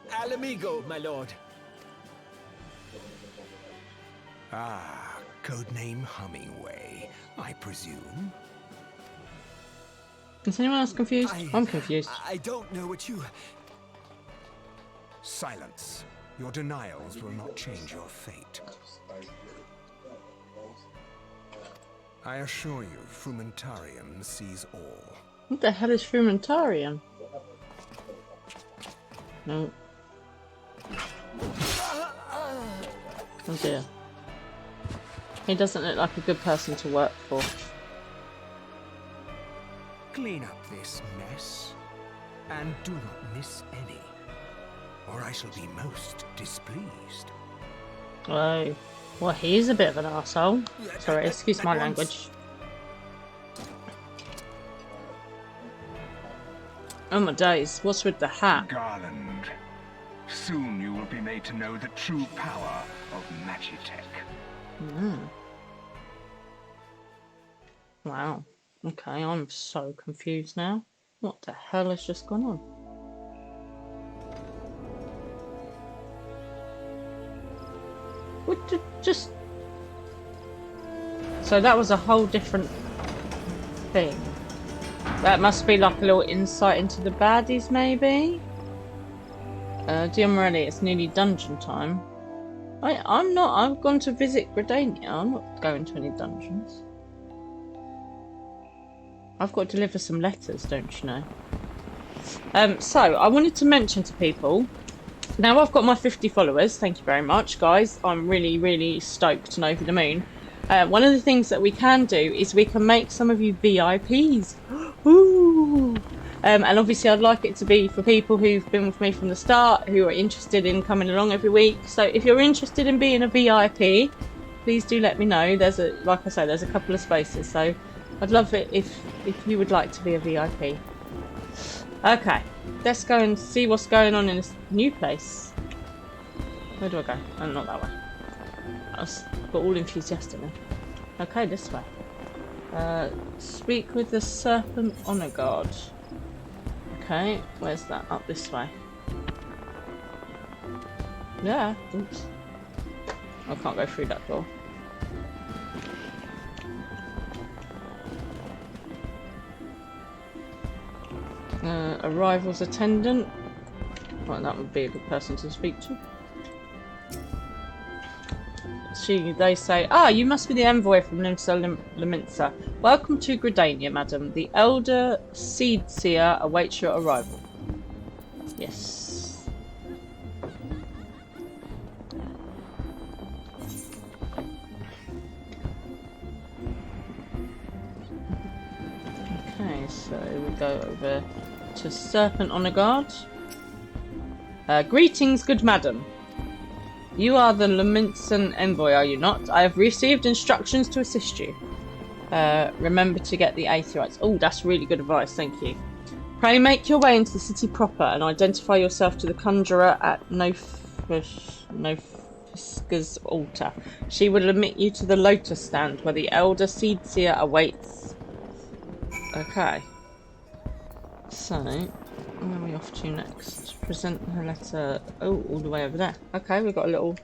Alamigo, my lord. Ah, codename Hummingway, I presume. Is anyone else confused? I'm confused. I don't know what you... Silence. Your denials will not change your fate. I assure you, Frumentarium sees all. What the hell is Frumentarium? No. Oh dear. He doesn't look like a good person to work for. Clean up this mess, and do not miss any, or I shall be most displeased. Oh. Well, he's a bit of an arsehole. Sorry, excuse my language. Oh my days, what's with the hat? Garland, soon you will be made to know the true power of Magitech. Wow. Okay, I'm so confused now. What the hell has just gone on? What did just... So that was a whole different thing. That must be like a little insight into the baddies, maybe? Dear Morelli, it's nearly dungeon time. I'm not. I've gone to visit Gridania. I'm not going to any dungeons. I've got to deliver some letters, don't you know? So, I wanted to mention to people... Now I've got my 50 followers, thank you very much guys, I'm really, really stoked and over the moon. One of the things that we can do is we can make some of you VIPs. Ooh. And obviously I'd like it to be for people who've been with me from the start, who are interested in coming along every week. So if you're interested in being a VIP, please do let me know. There's a, like I say, there's a couple of spaces, so I'd love it if you would like to be a VIP. Okay, let's go and see what's going on in this new place. Where do I go? Oh, not that way. I got all enthusiastic now. Okay, this way. Speak with the Serpent Honor Guard. Okay, where's that? Up this way. Yeah, oops. I can't go through that door. Arrivals attendant. Well, that would be a good person to speak to. They say, you must be the envoy from Limsa Liminsa. Welcome to Gridania, madam. The Elder Seed Seer awaits your arrival. Yes. Okay, so we go over to Serpent Honor Guard. Greetings, good madam. You are the Liminsan envoy, are you not? I have received instructions to assist you. Remember to get the aetherites. Oh, that's really good advice, thank you. Pray make your way into the city proper and identify yourself to the conjurer at Fiska's altar. She will admit you to the Lotus Stand, where the Elder Seedseer awaits. Okay. So, where are we off to next? Present her letter. Oh, all the way over there. Okay, we've got a little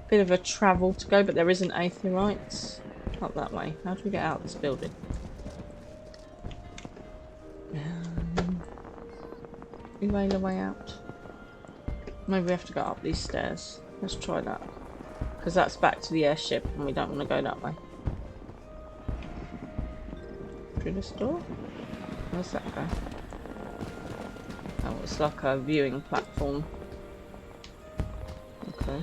bit of a travel to go, but there is an aetheryte. Up that way. How do we get out of this building? We whale a way out. Maybe we have to go up these stairs. Let's try that. Because that's back to the airship and we don't want to go that way. Through this door? Where's that go? Oh, it's like a viewing platform. Okay.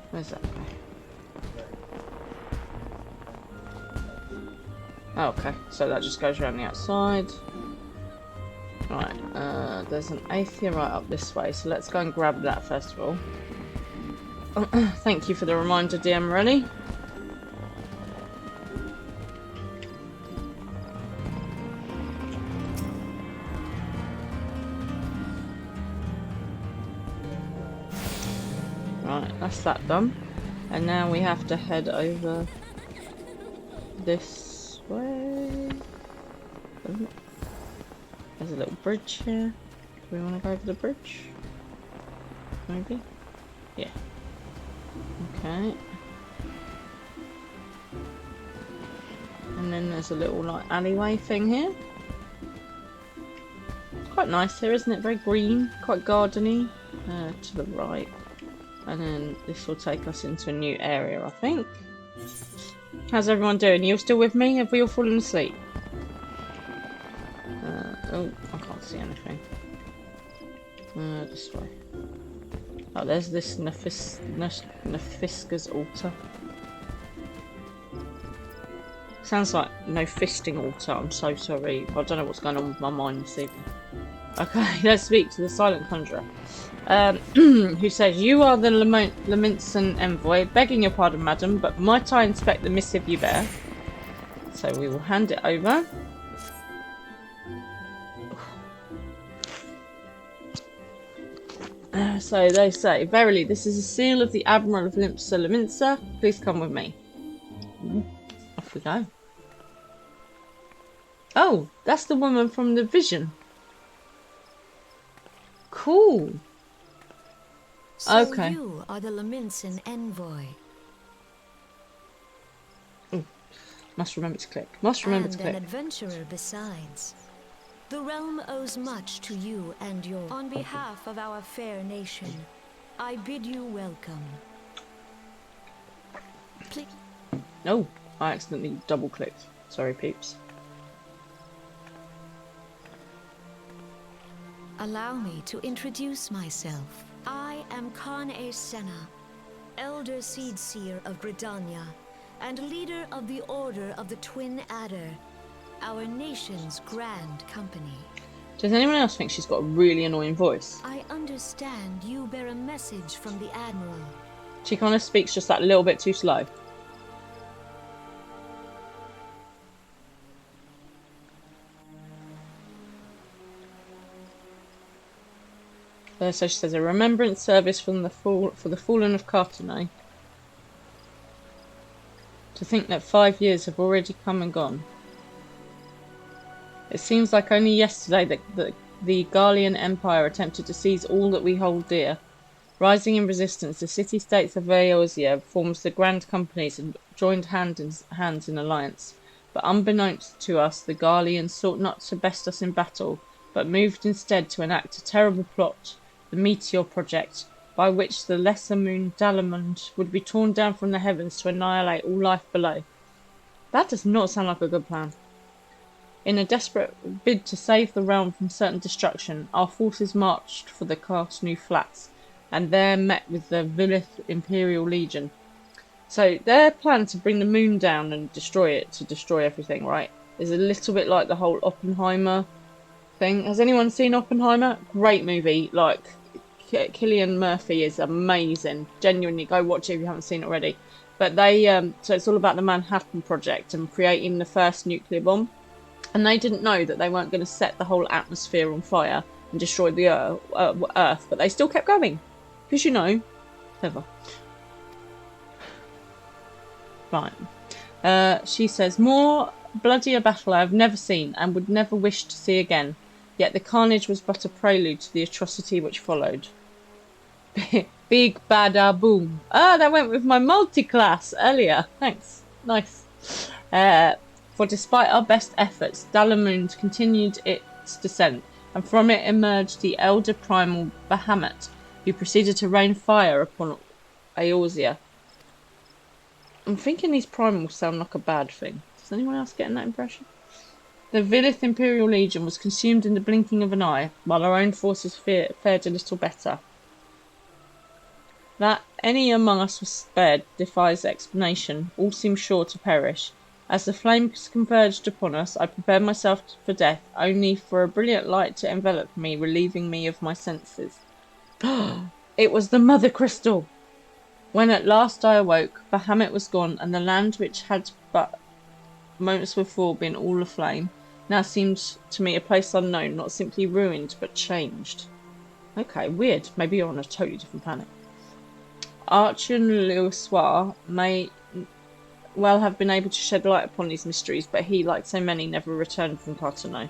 Where's that go? Oh, okay, so that just goes around the outside. Right, there's an aetheryte up this way, so let's go and grab that first of all. Thank you for the reminder, dear Morelli. Right, that's that done. And now we have to head over this way. Oh. There's a little bridge here. Do we want to go over the bridge? Maybe? Yeah. Okay. And then there's a little like alleyway thing here. It's quite nice here, isn't it? Very green, quite gardeny. To the right. And then this will take us into a new area, I think. How's everyone doing? You all still with me? Have we all fallen asleep? Oh, I can't see anything. This way. Oh, there's this Nefiska's altar. Sounds like no fisting altar. I'm so sorry. I don't know what's going on with my mind this evening. Okay, let's speak to the silent conjurer. Who says, "You are the Laminson envoy. Begging your pardon, madam, but might I inspect the missive you bear?" So we will hand it over. So they say, "Verily, this is a seal of the Admiral of Laminsa. Please come with me." Off we go. Oh, that's the woman from the vision. Cool. So okay. You are the Laminson envoy. Ooh. Must remember to click. Must remember to click. And an adventurer besides. The realm owes much to you and your... On behalf of our fair nation, I bid you welcome. Please. Oh, I accidentally double clicked. Sorry, peeps. Allow me to introduce myself. I am Khan-e Senna, Elder Seedseer of Gridania, and leader of the Order of the Twin Adder, our nation's grand company. Does anyone else think she's got a really annoying voice? I understand you bear a message from the Admiral. She kind of speaks just that little bit too slow. So she says, "A remembrance service from the for the fallen of Cartano. To think that 5 years have already come and gone. It seems like only yesterday that the Garlean Empire attempted to seize all that we hold dear. Rising in resistance, the city-states of Eosia forms the Grand Companies and joined hands in alliance. But unbeknownst to us, the Garleans sought not to best us in battle, but moved instead to enact a terrible plot, the Meteor Project, by which the lesser moon Dalamund would be torn down from the heavens to annihilate all life below. That does not sound like a good plan. In a desperate bid to save the realm from certain destruction, our forces marched for the Cartanu Flats, and there met with the Villith Imperial Legion." So their plan to bring the moon down and destroy it, to destroy everything, right, is a little bit like the whole Oppenheimer thing. Has anyone seen Oppenheimer? Great movie. Like, Cillian Murphy is amazing. Genuinely, go watch it if you haven't seen it already. But they, so it's all about the Manhattan Project and creating the first nuclear bomb. And they didn't know that they weren't going to set the whole atmosphere on fire, and destroyed the Earth, but they still kept going. Because, you know, clever. Right. She says, more bloodier battle I have never seen and would never wish to see again. Yet the carnage was but a prelude to the atrocity which followed. Big bada boom. Ah, that went with my multi-class earlier. Thanks. Nice. For despite our best efforts, Dalamund continued its descent, and from it emerged the elder primal Bahamut, who proceeded to rain fire upon Eorzea. I'm thinking these primals sound like a bad thing. Does anyone else getting that impression? The Villith Imperial Legion was consumed in the blinking of an eye, while our own forces fared a little better. That any among us was spared defies explanation. All seemed sure to perish. As the flames converged upon us, I prepared myself for death, only for a brilliant light to envelop me, relieving me of my senses. It was the Mother Crystal! When at last I awoke, Bahamut was gone, and the land which had but moments before been all aflame, now seemed to me a place unknown, not simply ruined, but changed. Okay, weird. Maybe you're on a totally different planet. Archon-le-Soir may well have been able to shed light upon these mysteries, but he, like so many, never returned from Carteneau.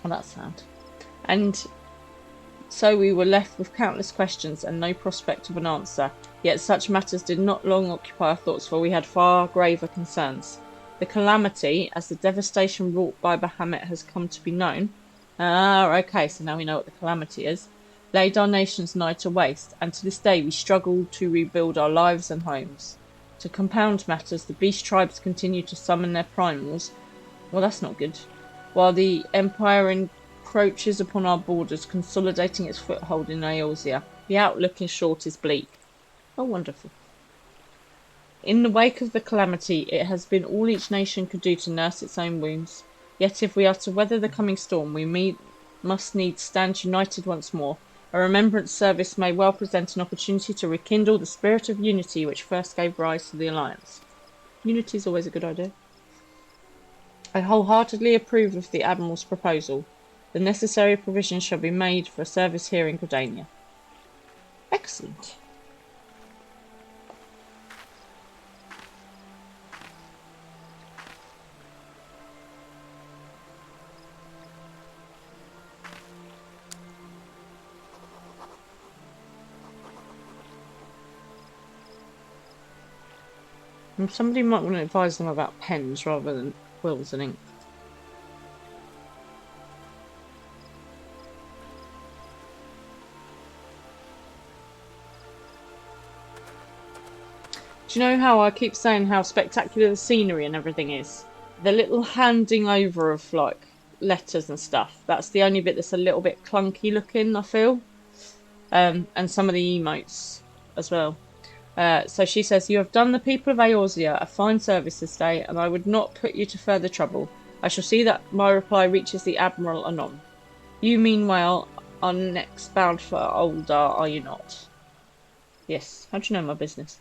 Well, that's sad. And so we were left with countless questions and no prospect of an answer. Yet such matters did not long occupy our thoughts, for we had far graver concerns. The calamity, as the devastation wrought by Bahamut has come to be known. Okay, so now we know what the calamity is. Laid our nations nigh to waste, and to this day we struggle to rebuild our lives and homes. To compound matters, the beast tribes continue to summon their primals. Well, that's not good. While the Empire encroaches upon our borders, consolidating its foothold in Eorzea. The outlook, in short, is bleak. Oh, wonderful. In the wake of the calamity, it has been all each nation could do to nurse its own wounds. Yet if we are to weather the coming storm, we must needs stand united once more. A remembrance service may well present an opportunity to rekindle the spirit of unity which first gave rise to the alliance. Unity is always a good idea. I wholeheartedly approve of the Admiral's proposal. The necessary provisions shall be made for a service here in Gridania. Excellent. Somebody might want to advise them about pens rather than quills and ink. Do you know how I keep saying how spectacular the scenery and everything is? The little handing over of like letters and stuff, that's the only bit that's a little bit clunky looking, I feel. And some of the emotes as well. So she says, you have done the people of Eorzea a fine service this day, and I would not put you to further trouble. I shall see that my reply reaches the Admiral anon. You, meanwhile, are next bound for Uldar, are you not? Yes. How do you know my business?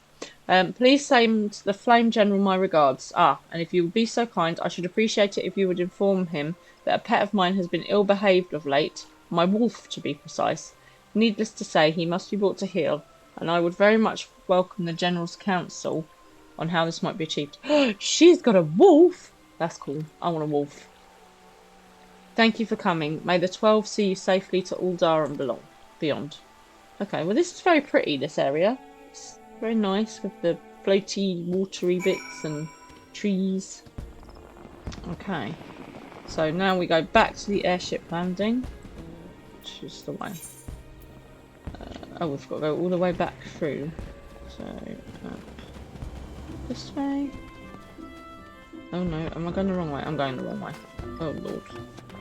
Please send the Flame General my regards. And if you would be so kind, I should appreciate it if you would inform him that a pet of mine has been ill-behaved of late, my wolf to be precise. Needless to say, he must be brought to heel, and I would very much welcome the General's counsel on how this might be achieved. She's got a wolf! That's cool. I want a wolf. Thank you for coming. May the 12 see you safely to Uldar and beyond. Okay, well this is very pretty, this area. It's very nice with the floaty, watery bits and trees. Okay. So now we go back to the airship landing. Which is the way. Oh, we've got to go all the way back through. So, up this way. Oh no, am I going the wrong way? I'm going the wrong way. Oh lord.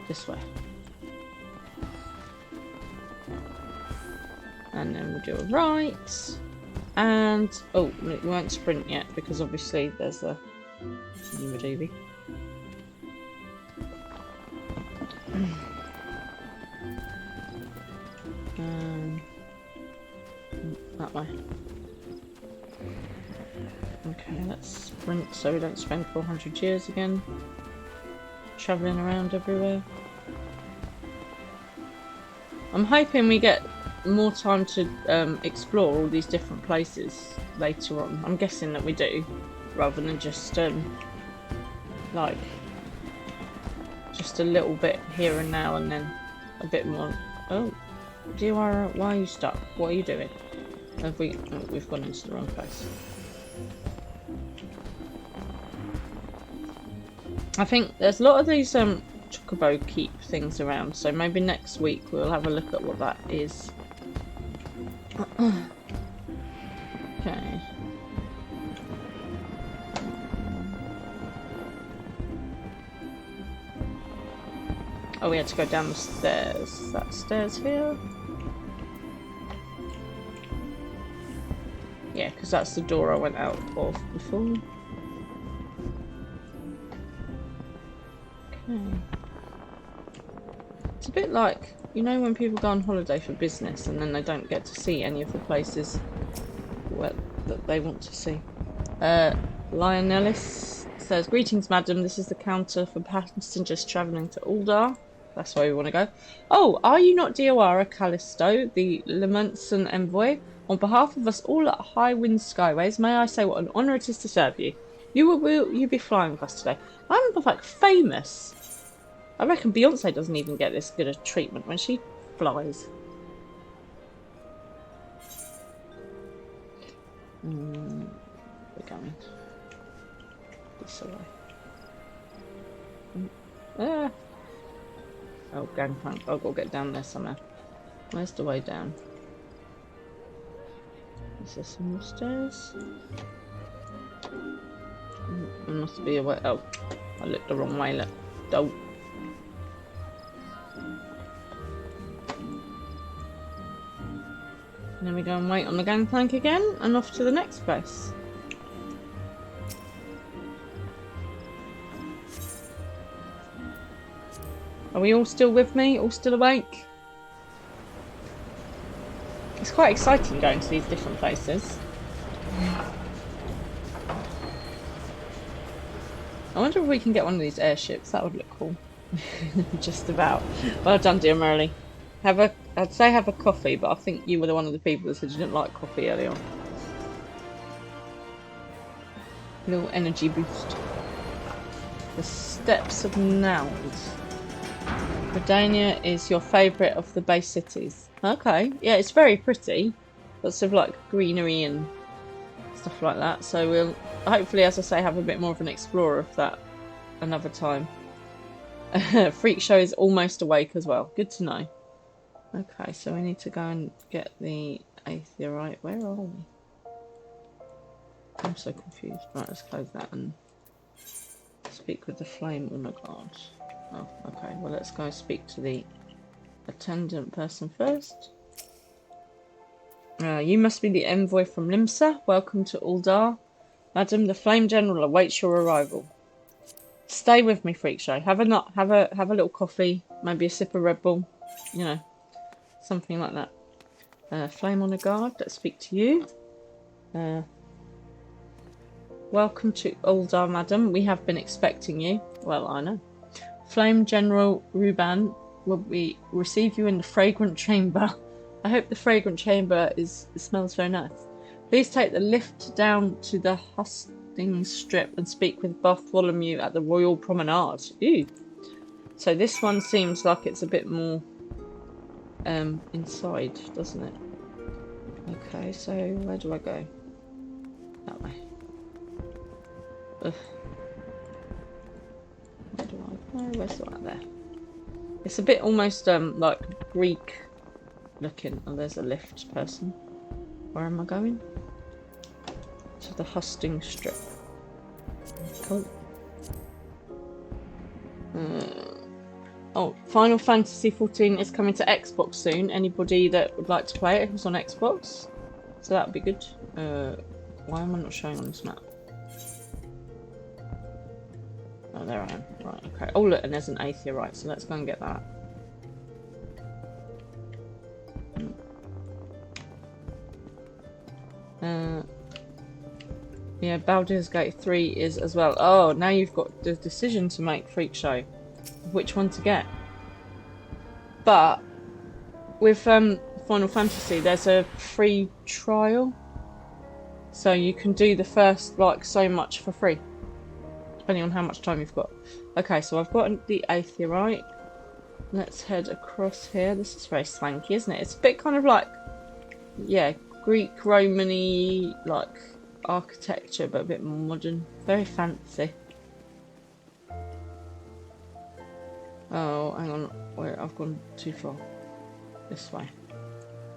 This way. And then we'll do a right. And, oh, we won't sprint yet because obviously there's a Nimadoobie. That way. Okay, let's sprint so we don't spend 400 years again travelling around everywhere. I'm hoping we get more time to explore all these different places later on. I'm guessing that we do, rather than just like just a little bit here and now and then a bit more. Oh, why are you stuck? What are you doing? Have we? Oh, we've gone into the wrong place. I think there's a lot of these Chocobo keep things around, so maybe next week we'll have a look at what that is. Okay. Oh, we had to go down the stairs. Is that stairs here? Yeah, because that's the door I went out of before. Okay. It's a bit like, you know, when people go on holiday for business and then they don't get to see any of the places that they want to see. Lionellis says, "Greetings, madam. This is the counter for passengers travelling to Uldar." That's where we want to go. "Oh, are you not Diawara Callisto, the Lemunson envoy? On behalf of us all at High Wind Skyways, may I say what an honour it is to serve you? Will you be flying with us today? I'm like famous. I reckon Beyonce doesn't even get this good a treatment when she flies." We're going this way. Oh, gangplank. I've got to get down there somehow. Where's the way down? Is there some more stairs? There must be a way. Oh, I looked the wrong way. Look. Don't. And then we go and wait on the gangplank again, and off to the next place. Are we all still with me? All still awake? It's quite exciting going to these different places. I wonder if we can get one of these airships. That would look cool. Just about. Well done, dear Merrily. I'd say have a coffee, but I think you were one of the people that said you didn't like coffee early on. A little energy boost. The Steps of Nouns. Redania is your favourite of the base cities. Okay, yeah, it's very pretty. Lots of like greenery and stuff like that. So we'll hopefully, as I say, have a bit more of an explorer of that another time. Freak Show is almost awake as well. Good to know. Okay, so we need to go and get the Aetheorite. Where are we? I'm so confused. Right, let's close that and speak with the Flame on the guard. Oh, okay. Well, let's go speak to the attendant person first. You must be the envoy from Limsa. Welcome to Uldar. Madam, the Flame General awaits your arrival. Stay with me, Freak Show. Have a nut. Have a little coffee. Maybe a sip of Red Bull. You know, something like that. Flame on the guard. Let's speak to you. Welcome to Uldar, madam. We have been expecting you. Well, I know. Flame General Ruban will receive you in the fragrant chamber. I hope the fragrant chamber smells very nice. Please take the lift down to the hustings strip and speak with Bartholomew at the Royal Promenade. Ooh. So this one seems like it's a bit more inside, doesn't it? Okay, so where do I go? That way. Ugh. Where do I go? Where's that there? It's a bit almost like Greek looking. Oh, there's a lift person. Where am I going? To the hustings strip. Cool. Oh, Final Fantasy XIV is coming to Xbox soon. Anybody that would like to play it who's on Xbox? So that would be good. Why am I not showing on this map? Oh, there I am. Right, okay. Oh, look, and there's an Aetheorite, so let's go and get that. Yeah, Baldur's Gate 3 is as well. Oh, now you've got the decision to make, Freak Show. Which one to get. But with Final Fantasy, there's a free trial, so you can do the first like so much for free, depending on how much time you've got. Okay, so I've got the Aetheryte. Let's head across here. This is very swanky, isn't it? It's a bit kind of like, yeah, Greek Roman-y like architecture, but a bit more modern. Very fancy. Oh, hang on. Wait, I've gone too far. This way.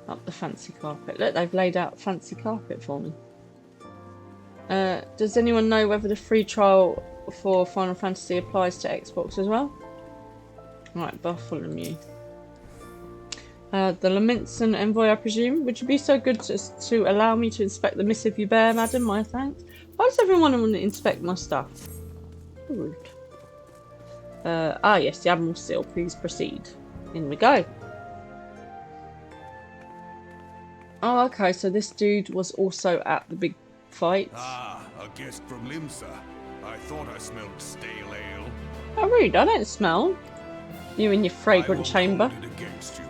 Up the fancy carpet. Look, they've laid out fancy carpet for me. Does anyone know whether the free trial for Final Fantasy applies to Xbox as well? Right, Bartholomew. The Laminson envoy, I presume. Would you be so good as to allow me to inspect the missive you bear, madam? My thanks. Why does everyone want to inspect my stuff? Rude. Yes, the Admiral's seal. Please proceed. In we go. Oh, okay, so this dude was also at the big fight. Ah, a guest from Limsa. I thought I smelled stale ale. How rude, I don't smell. You in your fragrant chamber. I will hold it against you.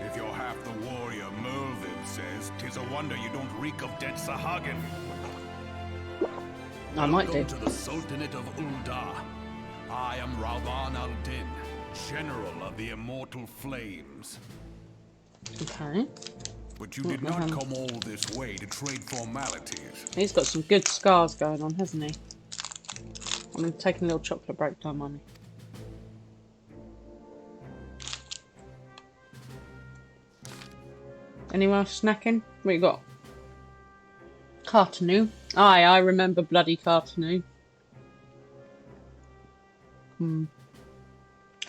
If you're half the warrior Merlin says, 'tis a wonder you don't reek of dead Sahagin. I might do. Welcome to the Sultanate of Ul'dah. I am Ravan al-Din, General of the Immortal Flames. Okay. But you did not come all this way to trade formalities. He's got some good scars going on, hasn't he? I'm going to take a little chocolate break, don't mind me. Anyone else snacking? What you got? Cartanu. Aye, I remember bloody Cartanu.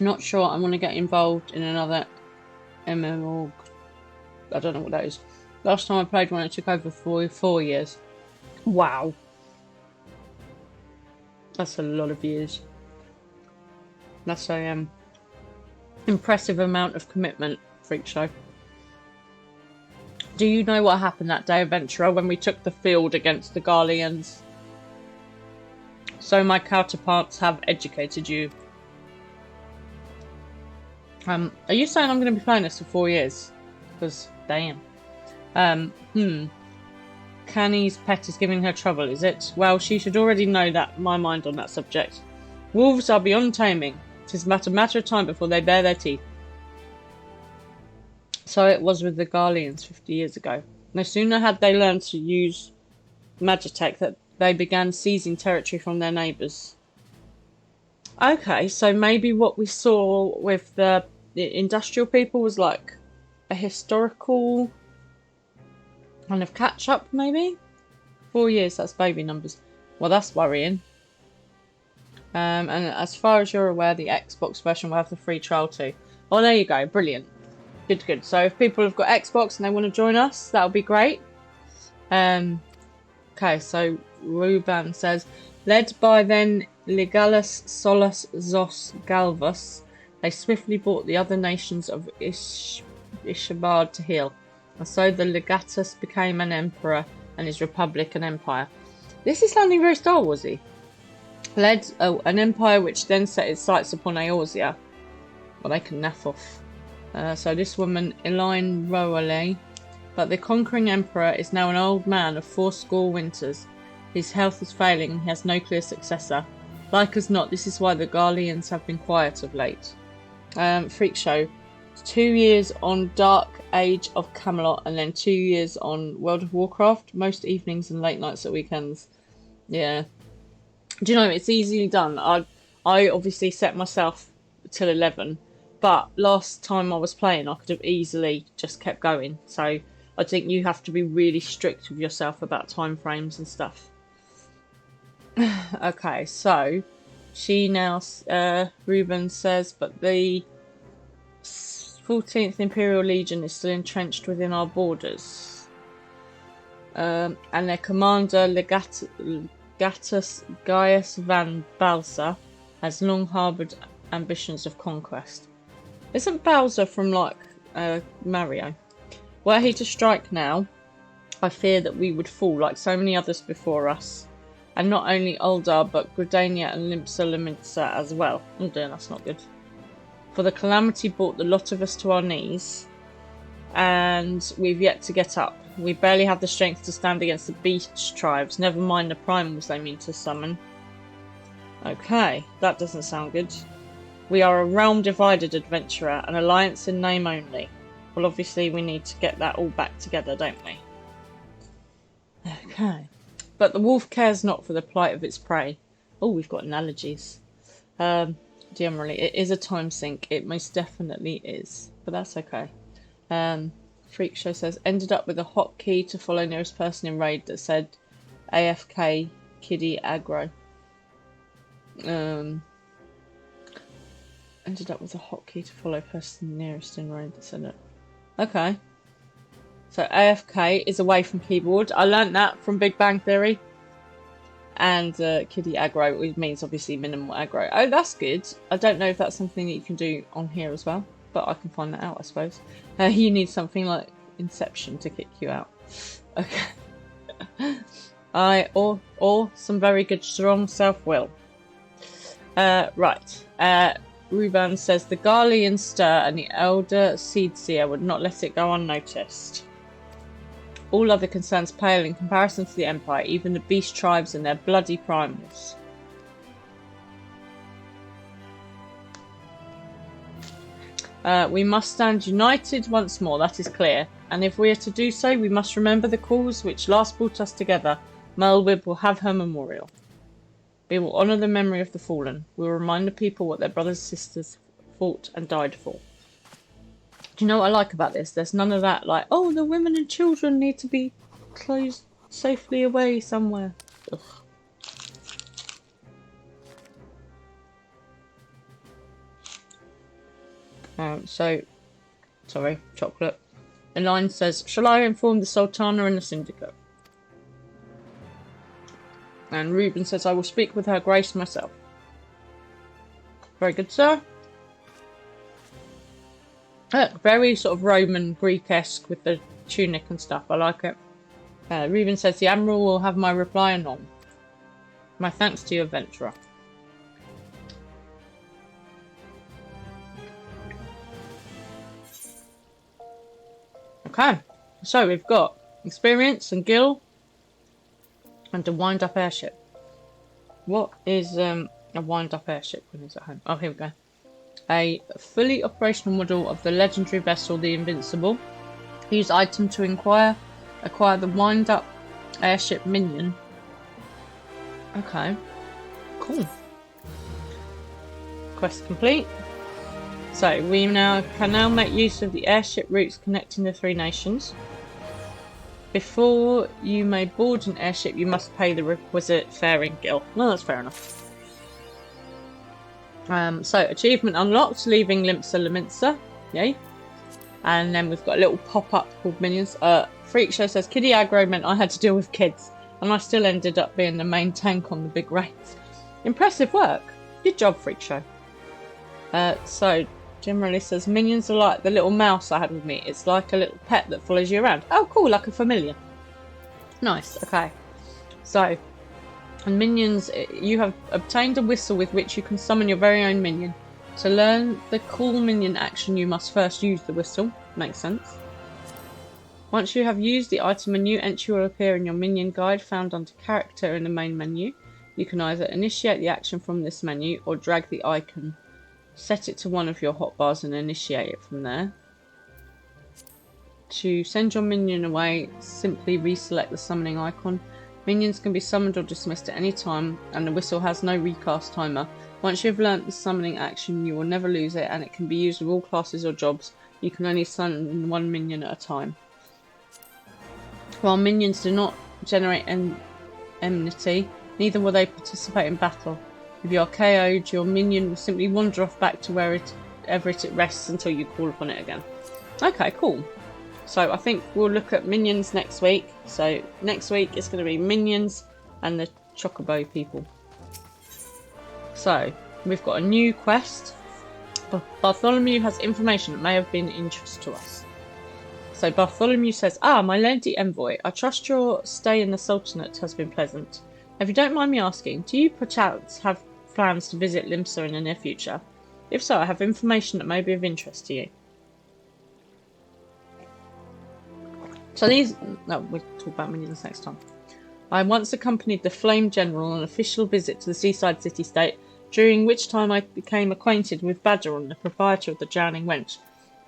Not sure I want to get involved in another MMO. I don't know what that is. Last time I played one, it took over 4 years. Wow. That's a lot of years. That's a impressive amount of commitment, Freak Show. Do you know what happened that day, Adventurer, when we took the field against the Garleans? So my counterparts have educated you. Are you saying I'm going to be playing this for 4 years? Because, damn. Canny's pet is giving her trouble, is it? Well, she should already know that my mind on that subject. Wolves are beyond taming. It is but a matter of time before they bare their teeth. So it was with the Garleans 50 years ago. No sooner had they learned to use Magitech that they began seizing territory from their neighbours. Okay, so maybe what we saw with the industrial people was like a historical kind of catch up, maybe? 4 years, that's baby numbers. Well, that's worrying. And as far as you're aware, the Xbox version will have the free trial too. Oh, there you go, brilliant. Good, good. So if people have got Xbox and they want to join us, that'll be great. Okay, so Ruban says, led by then Legalis Solus Zos Galvus, they swiftly brought the other nations of Ishabard to heel. And so the Legatus became an emperor and his republic an empire. This is sounding very Star Warsy. Led an empire which then set its sights upon Eorzea. Well, they can naff off. So this woman, Elaine Rowley, but the conquering emperor is now an old man of 80 winters. His health is failing and he has no clear successor. Like as not, this is why the Garleans have been quiet of late. Freak Show. 2 years on Dark Age of Camelot and then 2 years on World of Warcraft. Most evenings and late nights at weekends. Yeah. Do you know, it's easily done. I obviously set myself till 11. But last time I was playing, I could have easily just kept going. So I think you have to be really strict with yourself about time frames and stuff. Okay, so she now, Ruben says, but the 14th Imperial Legion is still entrenched within our borders. And their commander, Legatus Gaius van Balsa, has long harboured ambitions of conquest. Isn't Bowser from, like, Mario? Were he to strike now, I fear that we would fall like so many others before us. And not only Ul'dah, but Gridania and Limsa as well. Oh dear, that's not good. For the calamity brought the lot of us to our knees. and we've yet to get up. We barely have the strength to stand against the beast tribes, never mind the primals they mean to summon. Okay, that doesn't sound good. We are a realm-divided adventurer, an alliance in name only. Well, obviously we need to get that all back together, don't we? Okay. But the wolf cares not for the plight of its prey. Oh, we've got analogies. Generally, it is a time sink. It most definitely is. But that's okay. Freak Show says, ended up with a hotkey to follow nearest person in raid that said AFK kiddie aggro. Ended up with a hotkey to follow person nearest in raid that said it. Okay. So AFK is away from keyboard. I learnt that from Big Bang Theory. And kiddie aggro means obviously minimal aggro. Oh, that's good. I don't know if that's something that you can do on here as well, but I can find that out, I suppose. You need something like Inception to kick you out. Okay. Or some very good strong self-will. Right. Ruban says the Garlean stir and the Elder Seed Seer would not let it go unnoticed. All other concerns pale in comparison to the Empire, even the beast tribes and their bloody primals. We must stand united once more, that is clear. And if we are to do so, we must remember the cause which last brought us together. Merlwyb will have her memorial. We will honour the memory of the fallen. We will remind the people what their brothers and sisters fought and died for. Do you know what I like about this? There's none of that like, oh, the women and children need to be closed safely away somewhere. Sorry, chocolate. Elaine says, shall I inform the Sultana and the Syndicate? And Reuben says, I will speak with her grace myself. Very good, sir. Very sort of Roman Greek-esque with the tunic and stuff. I like it. Reuben says, the Admiral will have my reply anon. My thanks to you, adventurer. Okay, so we've got experience and Gil and a wind-up airship. What is a wind-up airship when it's at home? Oh, here we go. A fully operational model of the legendary vessel, the Invincible. Use item to acquire the wind-up airship minion. Okay, cool. Quest complete. So we can now make use of the airship routes connecting the three nations. Before you may board an airship, you must pay the requisite faring Gil. No, that's fair enough. So achievement unlocked, leaving Limsa Leminsa. Yay. And then we've got a little pop-up called Minions. Freak Show says, kiddie aggro meant I had to deal with kids, and I still ended up being the main tank on the big raids. Impressive work. Good job, Freak Show. So generally says, minions are like the little mouse I had with me. It's like a little pet that follows you around. Oh, cool, like a familiar. Nice, okay. So, and minions, you have obtained a whistle with which you can summon your very own minion. To learn the call minion action, you must first use the whistle. Makes sense. Once you have used the item, a new entry will appear in your minion guide found under character in the main menu. You can either initiate the action from this menu or drag the icon. Set it to one of your hotbars and initiate it from there. To send your minion away, simply reselect the summoning icon. Minions can be summoned or dismissed at any time, and the whistle has no recast timer. Once you've learnt the summoning action, you will never lose it, and it can be used with all classes or jobs. You can only summon one minion at a time. While minions do not generate enmity, neither will they participate in battle. If you are KO'd, your minion will simply wander off back to wherever it rests until you call upon it again. Okay, cool. So I think we'll look at minions next week. So next week it's going to be minions and the Chocobo people. So we've got a new quest. Bartholomew has information that may have been of interest to us. So Bartholomew says, my lady envoy, I trust your stay in the Sultanate has been pleasant. If you don't mind me asking, do you perchance have plans to visit Limsa in the near future? If so, I have information that may be of interest to you. So these... No, we'll talk about minions next time. I once accompanied the Flame General on an official visit to the seaside city-state, during which time I became acquainted with Badgeron, the proprietor of the Drowning Wench.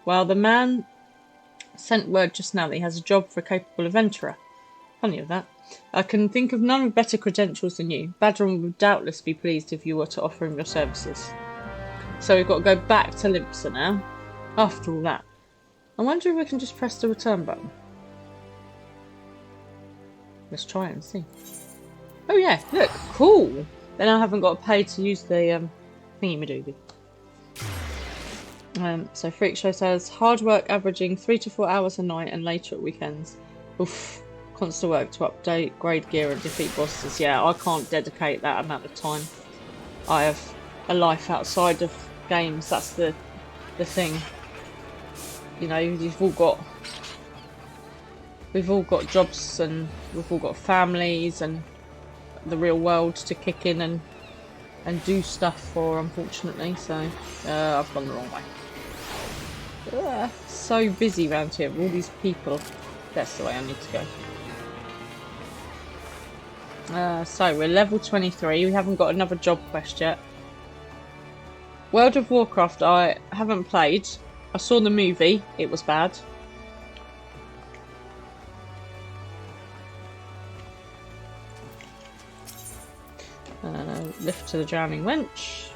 Well, the man sent word just now that he has a job for a capable adventurer. Funny of that. I can think of none with better credentials than you. Badgeron would doubtless be pleased if you were to offer him your services. So we've got to go back to Limpsa now, after all that. I wonder if we can just press the return button. Let's try it and see. Oh yeah, look, cool! Then I haven't got to pay to use the thingy-madoogie. So Freak Show says, hard work averaging 3 to 4 hours a night and later at weekends. Oof, constant work to update, grade gear and defeat bosses. Yeah, I can't dedicate that amount of time. I have a life outside of games, that's the thing. You know, we've all got jobs and we've all got families and the real world to kick in and do stuff for, unfortunately. So I've gone the wrong way. So busy around here with all these people. That's the way I need to go. So we're level 23. We haven't got another job quest yet. World of Warcraft I haven't played. I saw the movie. It was bad. Lift to the Drowning Wench.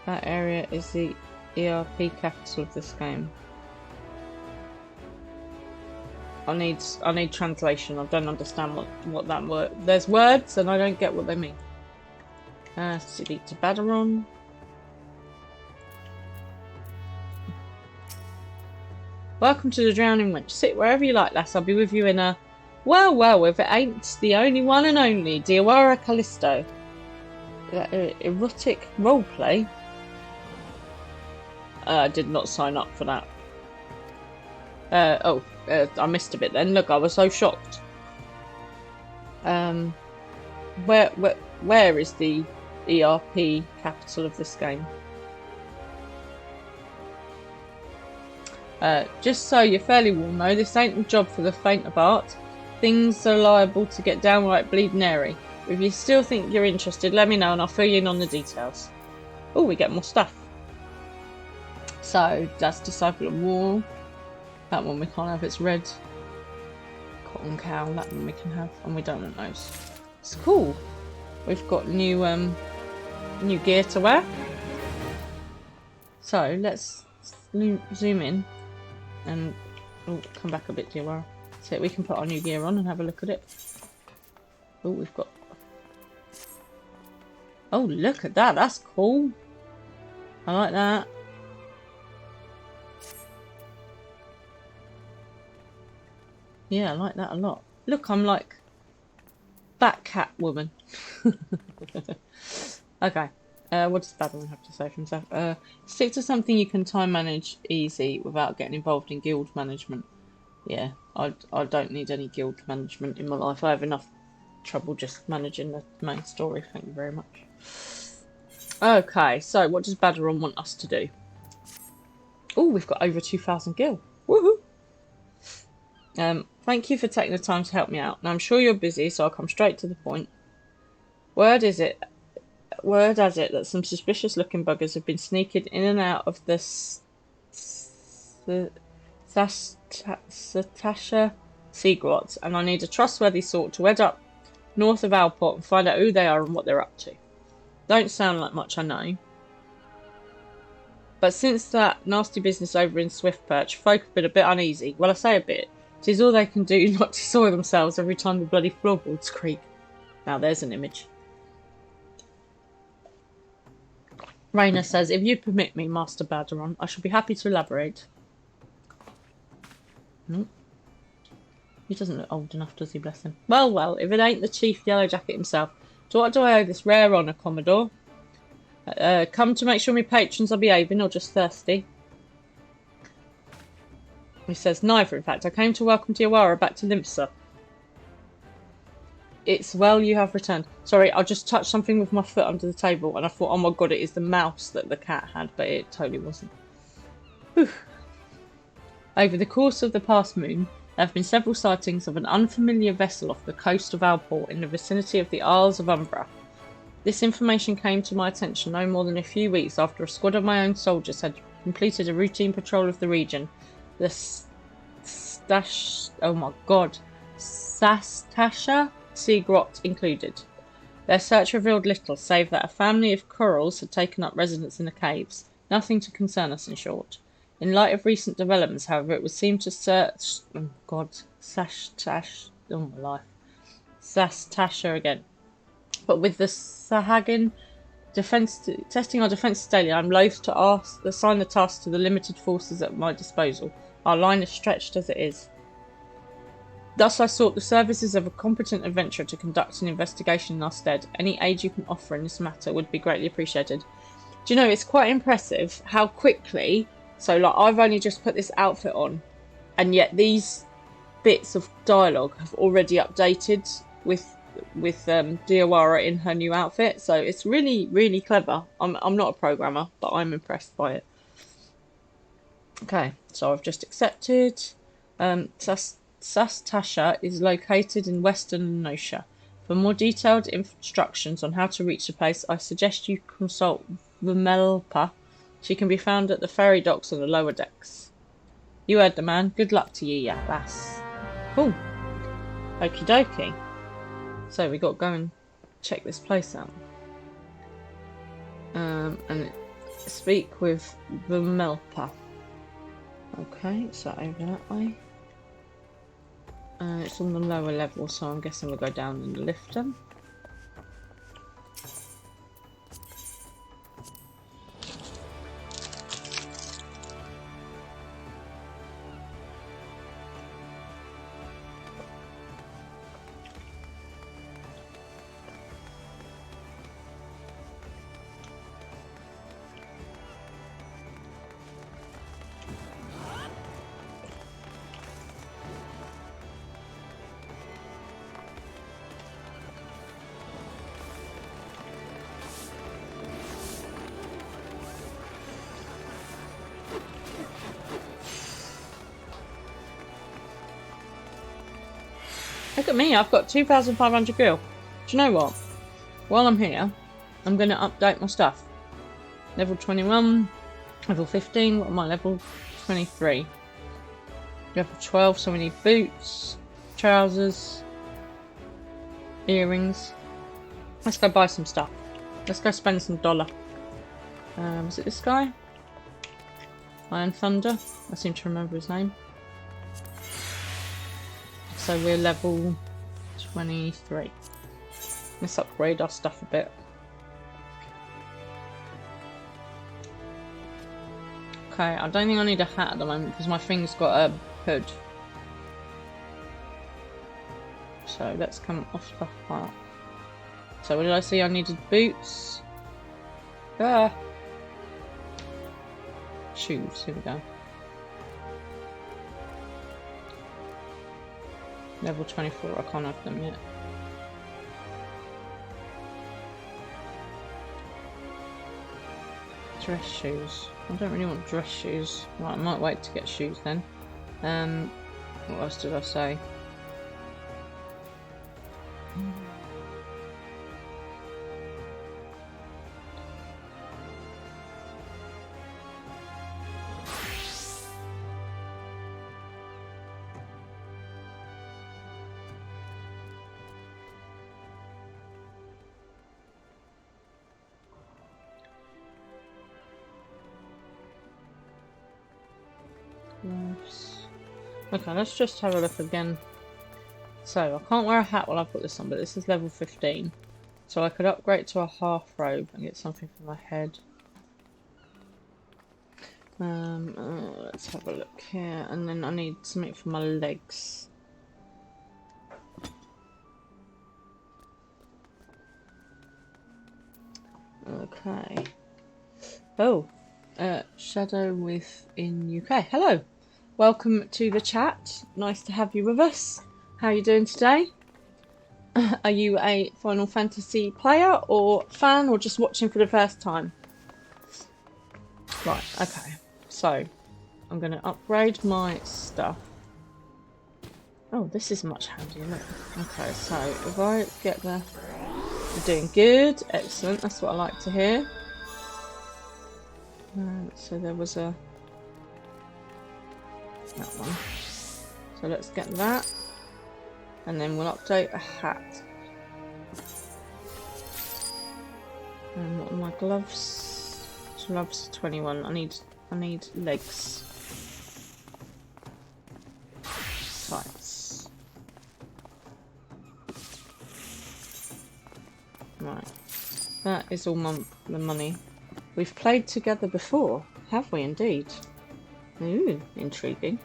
That area is the ERP capital of this game. I need translation. I don't understand what that word. There's words and I don't get what they mean. City to Badgeron. Welcome to the Drowning Wench. Sit wherever you like, lass. I'll be with you in a... Well, if it ain't the only one and only, Diawara Callisto. Erotic roleplay? I did not sign up for that. I missed a bit then. Look, I was so shocked. Where is the ERP capital of this game? Just so you're fairly well know, this ain't a job for the faint of heart. Things are liable to get downright bleeding airy. If you still think you're interested, let me know and I'll fill you in on the details. Oh, we get more stuff. So, that's Disciple of War. That one we can't have, it's red. Cotton Cow, that one we can have, and we don't want those. It's cool. We've got new gear to wear. So, let's zoom in and come back a bit, Diawara. So we can put our new gear on and have a look at it. Oh, we've got... Oh, look at that. That's cool. I like that. Yeah, I like that a lot. Look, I'm like Batcat woman. Okay. What does Badgeron have to say for himself? Stick to something you can time manage easy without getting involved in guild management. Yeah, I don't need any guild management in my life. I have enough trouble just managing the main story. Thank you very much. Okay, so what does Badgeron want us to do? Oh, we've got over 2,000 gil. Woohoo! Thank you for taking the time to help me out. Now I'm sure you're busy, so I'll come straight to the point. Word has it that some suspicious-looking buggers have been sneaking in and out of the Satasha Sea Grot, and I need a trustworthy sort to head up north of Alport and find out who they are and what they're up to. Don't sound like much, I know. But since that nasty business over in Swiftperch, folk have been a bit uneasy. Well, I say a bit. It is all they can do not to soil themselves every time the bloody floorboards creak. Now there's an image. Raina says, if you permit me, Master Badgeron, I shall be happy to elaborate. Nope. He doesn't look old enough, does he, bless him? Well, if it ain't the Chief Yellowjacket himself. To what do I owe this rare honour, Commodore? Come to make sure my patrons are behaving or just thirsty? He says, neither, in fact. I came to welcome Diawara back to Limpsa. It's well you have returned. Sorry, I just touched something with my foot under the table and I thought, oh my god, it is the mouse that the cat had, but it totally wasn't. Whew. Over the course of the past moon, there have been several sightings of an unfamiliar vessel off the coast of Alport in the vicinity of the Isles of Umbra. This information came to my attention no more than a few weeks after a squad of my own soldiers had completed a routine patrol of the region. The Sastasha Sea Grot included. Their search revealed little, save that a family of corals had taken up residence in the caves. Nothing to concern us, in short. In light of recent developments, however, it would seem to search... Oh, God. Sastasha... Oh, my life. Sastasha again. But with the Sahagin testing our defences daily, I'm loath to assign the task to the limited forces at my disposal. Our line is stretched as it is. Thus I sought the services of a competent adventurer to conduct an investigation in our stead. Any aid you can offer in this matter would be greatly appreciated. Do you know, it's quite impressive how quickly... So, like, I've only just put this outfit on, and yet these bits of dialogue have already updated with Diawara in her new outfit. So it's really, really clever. I'm not a programmer, but I'm impressed by it. Okay, so I've just accepted. Sastasha is located in western Nosha. For more detailed instructions on how to reach the place, I suggest you consult Vumelpa. She can be found at the ferry docks on the lower decks. You heard the man. Good luck to you, lass. Cool. Okie dokie. So we got to go and check this place out. And speak with Vumelpa. Okay, so over that way. It's on the lower level, so I'm guessing we'll go down in the lift then. Look at me, I've got 2,500 gil. Do you know what? While I'm here, I'm going to update my stuff. Level 21, level 15, what am I? Level 23. Level 12, so we need boots, trousers, earrings. Let's go buy some stuff. Let's go spend some dollar. Was it this guy? Iron Thunder? I seem to remember his name. So we're level 23. Let's upgrade our stuff a bit. Okay, I don't think I need a hat at the moment because my thing's got a hood. So let's come off the hat. So what did I say? I needed boots. Shoes, here we go. Level 24, I can't have them yet. Dress shoes. I don't really want dress shoes. Right, I might wait to get shoes then. What else did I say? Okay, let's just have a look again. So, I can't wear a hat while I've got this on, but this is level 15. So I could upgrade to a half robe and get something for my head. Let's have a look here. And then I need something for my legs. Okay. Oh, Shadow within UK. Hello. Welcome to the chat. Nice to have you with us. How are you doing today? Are you a Final Fantasy player or fan or just watching for the first time? Right, okay. So, I'm going to upgrade my stuff. Oh, this is much handier. Look. Okay, so if I get the... We're doing good. Excellent. That's what I like to hear. So there was a... That one. So let's get that. And then we'll update a hat. And what are my gloves? Gloves 21. I need legs. Tights. Right. That is all the money. We've played together before, have we indeed? Ooh, intriguing.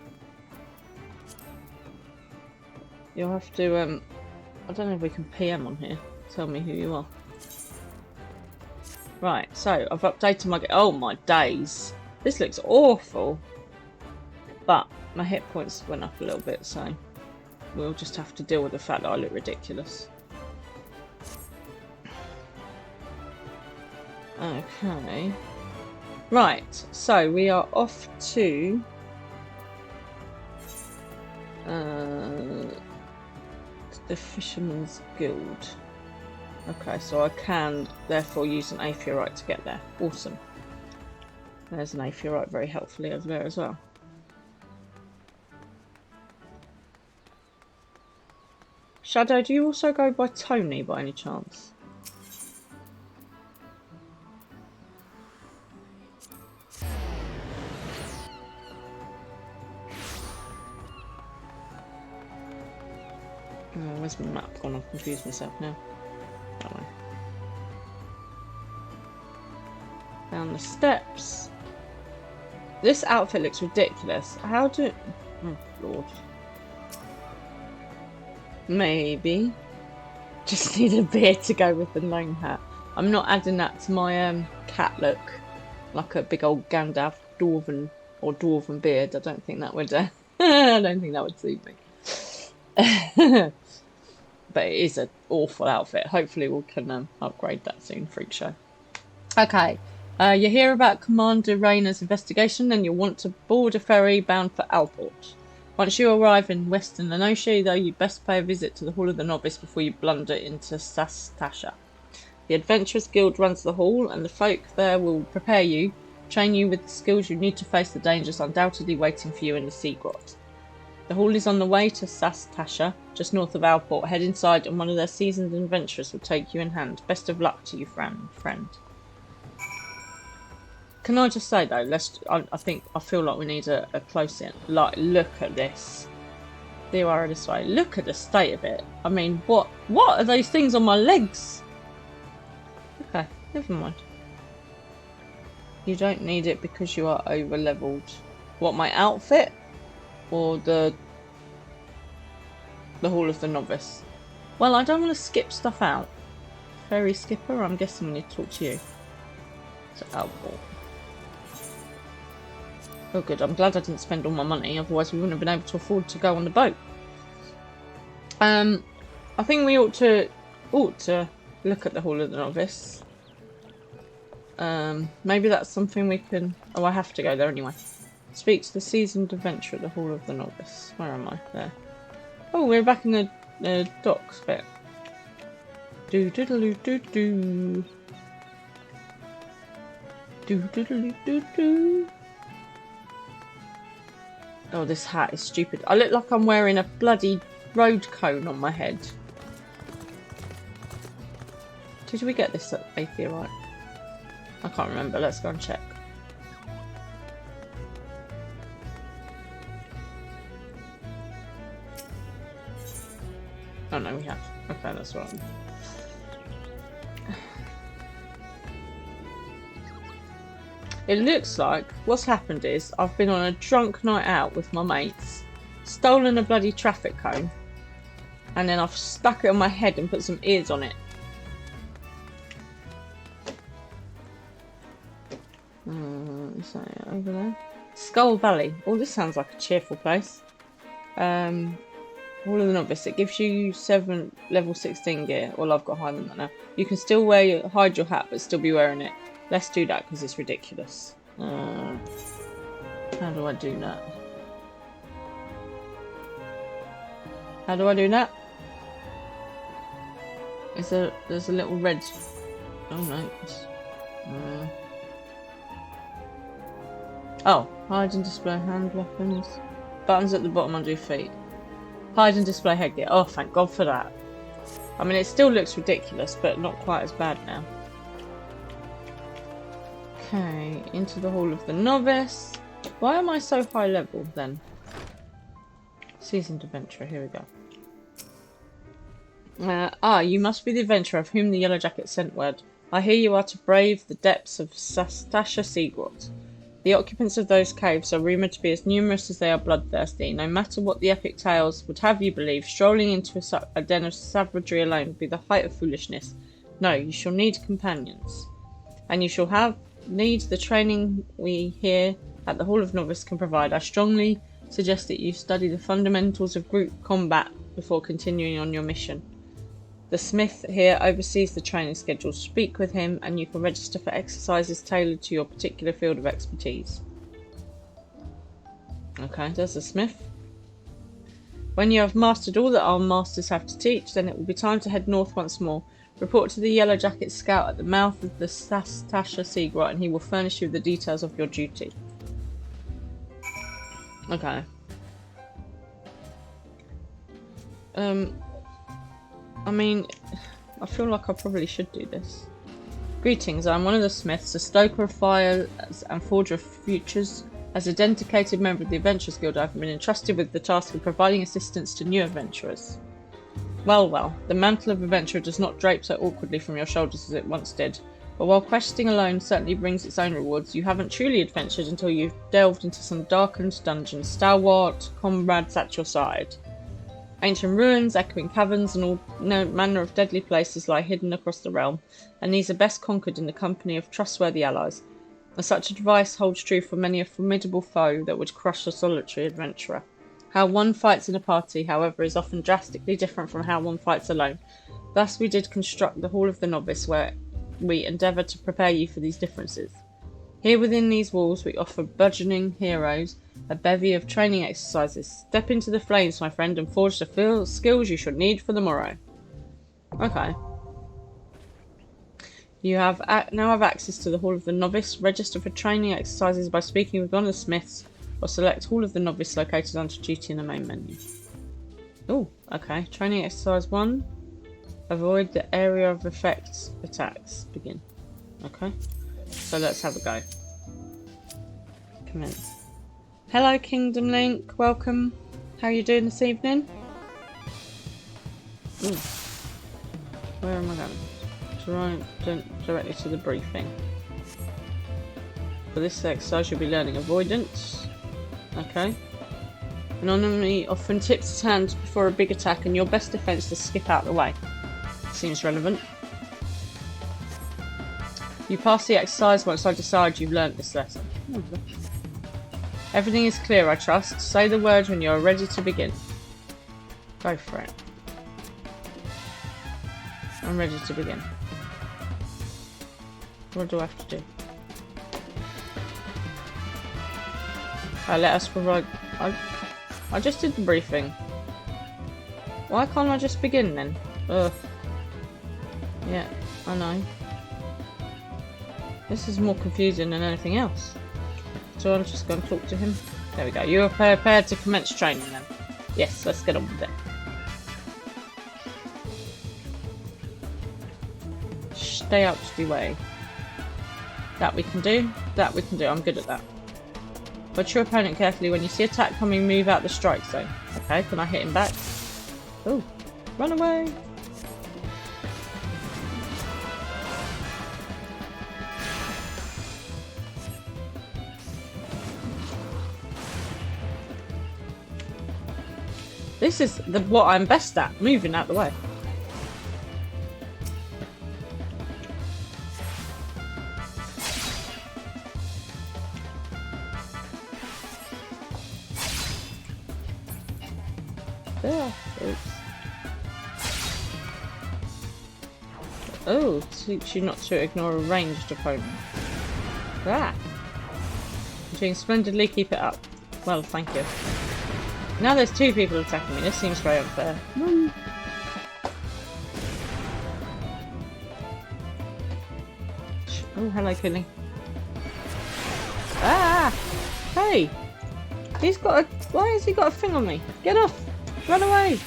You'll have to, I don't know if we can PM on here. Tell me who you are. Right, so I've updated my... Oh my days. This looks awful. But my hit points went up a little bit, so we'll just have to deal with the fact that I look ridiculous. Okay. Right, so we are off to... the Fisherman's Guild. Okay, so I can therefore use an aetherite to get there. Awesome. There's an aetherite very helpfully over there as well. Shadow, do you also go by Tony by any chance? Oh, where's my map gone? I've confused myself now. That way. Down the steps. This outfit looks ridiculous. How do... Oh, Lord. Maybe. Just need a beard to go with the gnome hat. I'm not adding that to my cat look. Like a big old Gandalf dwarven beard. I don't think that would... I don't think that would suit me. But it is an awful outfit. Hopefully we can upgrade that soon. Freak show. Okay. You hear about Commander Rayner's investigation, then you'll want to board a ferry bound for Alport. Once you arrive in Western Lenosia, though, you'd best pay a visit to the Hall of the Novice before you blunder into Sastasha. The Adventurers Guild runs the hall, and the folk there will prepare you, train you with the skills you need to face the dangers undoubtedly waiting for you in the Sea Grot. The hall is on the way to Sastasha, just north of Alport. Head inside and one of their seasoned adventurers will take you in hand. Best of luck to you, friend. Can I just say though, I feel like we need a close in. Like, look at this. There you are this way. Look at the state of it. I mean, what are those things on my legs? Okay, never mind. You don't need it because you are over leveled. What, my outfit? Or the Hall of the Novice? Well, I don't want to skip stuff out. Ferry skipper, I'm guessing we need to talk to you. To Alport. Oh good, I'm glad I didn't spend all my money, otherwise we wouldn't have been able to afford to go on the boat. I think we ought to look at the Hall of the Novice. Maybe that's something we can... Oh, I have to go there anyway. Speak to the seasoned adventurer at the Hall of the Novice. Where am I? There. Oh, we're back in the docks bit. Do-do-do-do-do-do. Do-do-do-do-do-do. Oh, this hat is stupid. I look like I'm wearing a bloody road cone on my head. Did we get this at Aetherite? I can't remember. Let's go and check. Oh no, we have. Okay, that's right. It looks like what's happened is I've been on a drunk night out with my mates, stolen a bloody traffic cone, and then I've stuck it on my head and put some ears on it. Is that it over there? Skull Valley. Oh, this sounds like a cheerful place. Hall of the Novice. It gives you level 16 gear. Well, I've got higher than that now. You can still hide your hat, but still be wearing it. Let's do that because it's ridiculous. How do I do that? How do I do that? There's a little red... Oh no. Oh, hide and display hand weapons. Buttons at the bottom under your feet. Hide and display headgear. Oh, thank God for that. I mean, it still looks ridiculous, but not quite as bad now. Okay, into the Hall of the Novice. Why am I so high level then? Seasoned adventurer, here we go. You must be the adventurer of whom the Yellow Jacket sent word. I hear you are to brave the depths of Sastasha Seagrot. The occupants of those caves are rumoured to be as numerous as they are bloodthirsty. No matter what the epic tales would have you believe, strolling into a den of savagery alone would be the height of foolishness. No, you shall need companions. And you shall need the training we here at the Hall of Novice can provide. I strongly suggest that you study the fundamentals of group combat before continuing on your mission. The smith here oversees the training schedule. Speak with him and you can register for exercises tailored to your particular field of expertise. Okay, there's the smith. When you have mastered all that our masters have to teach, then it will be time to head north once more. Report to the Yellow Jacket scout at the mouth of the Sastasha Seagrot and he will furnish you with the details of your duty. Okay. I mean, I feel like I probably should do this. Greetings, I'm one of the smiths, a stoker of fires and forger of futures. As a dedicated member of the Adventurers Guild, I've been entrusted with the task of providing assistance to new adventurers. Well, the mantle of adventurer does not drape so awkwardly from your shoulders as it once did. But while questing alone certainly brings its own rewards, you haven't truly adventured until you've delved into some darkened dungeons, stalwart comrades at your side. Ancient ruins, echoing caverns, and all manner of deadly places lie hidden across the realm, and these are best conquered in the company of trustworthy allies. And such advice holds true for many a formidable foe that would crush a solitary adventurer. How one fights in a party, however, is often drastically different from how one fights alone. Thus we did construct the Hall of the Novice, where we endeavour to prepare you for these differences. Here within these walls we offer burgeoning heroes a bevy of training exercises. Step into the flames, my friend, and forge the skills you should need for the morrow. Okay. You now have access to the Hall of the Novice. Register for training exercises by speaking with one of the smiths, or select Hall of the Novice located under duty in the main menu. Oh, okay. Training exercise 1. Avoid the area of effect attacks. Begin. Okay. So let's have a go. Commence. Hello, Kingdom Link. Welcome. How are you doing this evening? Ooh. Where am I going? Directly to the briefing. For this exercise, you'll be learning avoidance. Okay. An enemy often tips his hand before a big attack, and your best defense is to skip out the way. Seems relevant. You pass the exercise once I decide you've learnt this lesson. Everything is clear, I trust. Say the word when you are ready to begin. Go for it. I'm ready to begin. What do I have to do? Let us provide... I just did the briefing. Why can't I just begin then? Ugh. Yeah, I know. This is more confusing than anything else. So I'll just go and talk to him. There we go. You are prepared to commence training then. Yes, let's get on with it. Stay out of the way. That we can do. That we can do. I'm good at that. Watch your opponent carefully. When you see attack coming, move out the strike zone. Okay, can I hit him back? Oh, run away. This is what I'm best at, moving out the way. There. Oops. Oh, teach you not to ignore a ranged opponent. Ah. You're doing splendidly, keep it up. Well, thank you. Now there's 2 people attacking me, this seems very unfair. Oh, hello, Killing. Ah! Hey! He's got a... Why has he got a thing on me? Get off! Run away!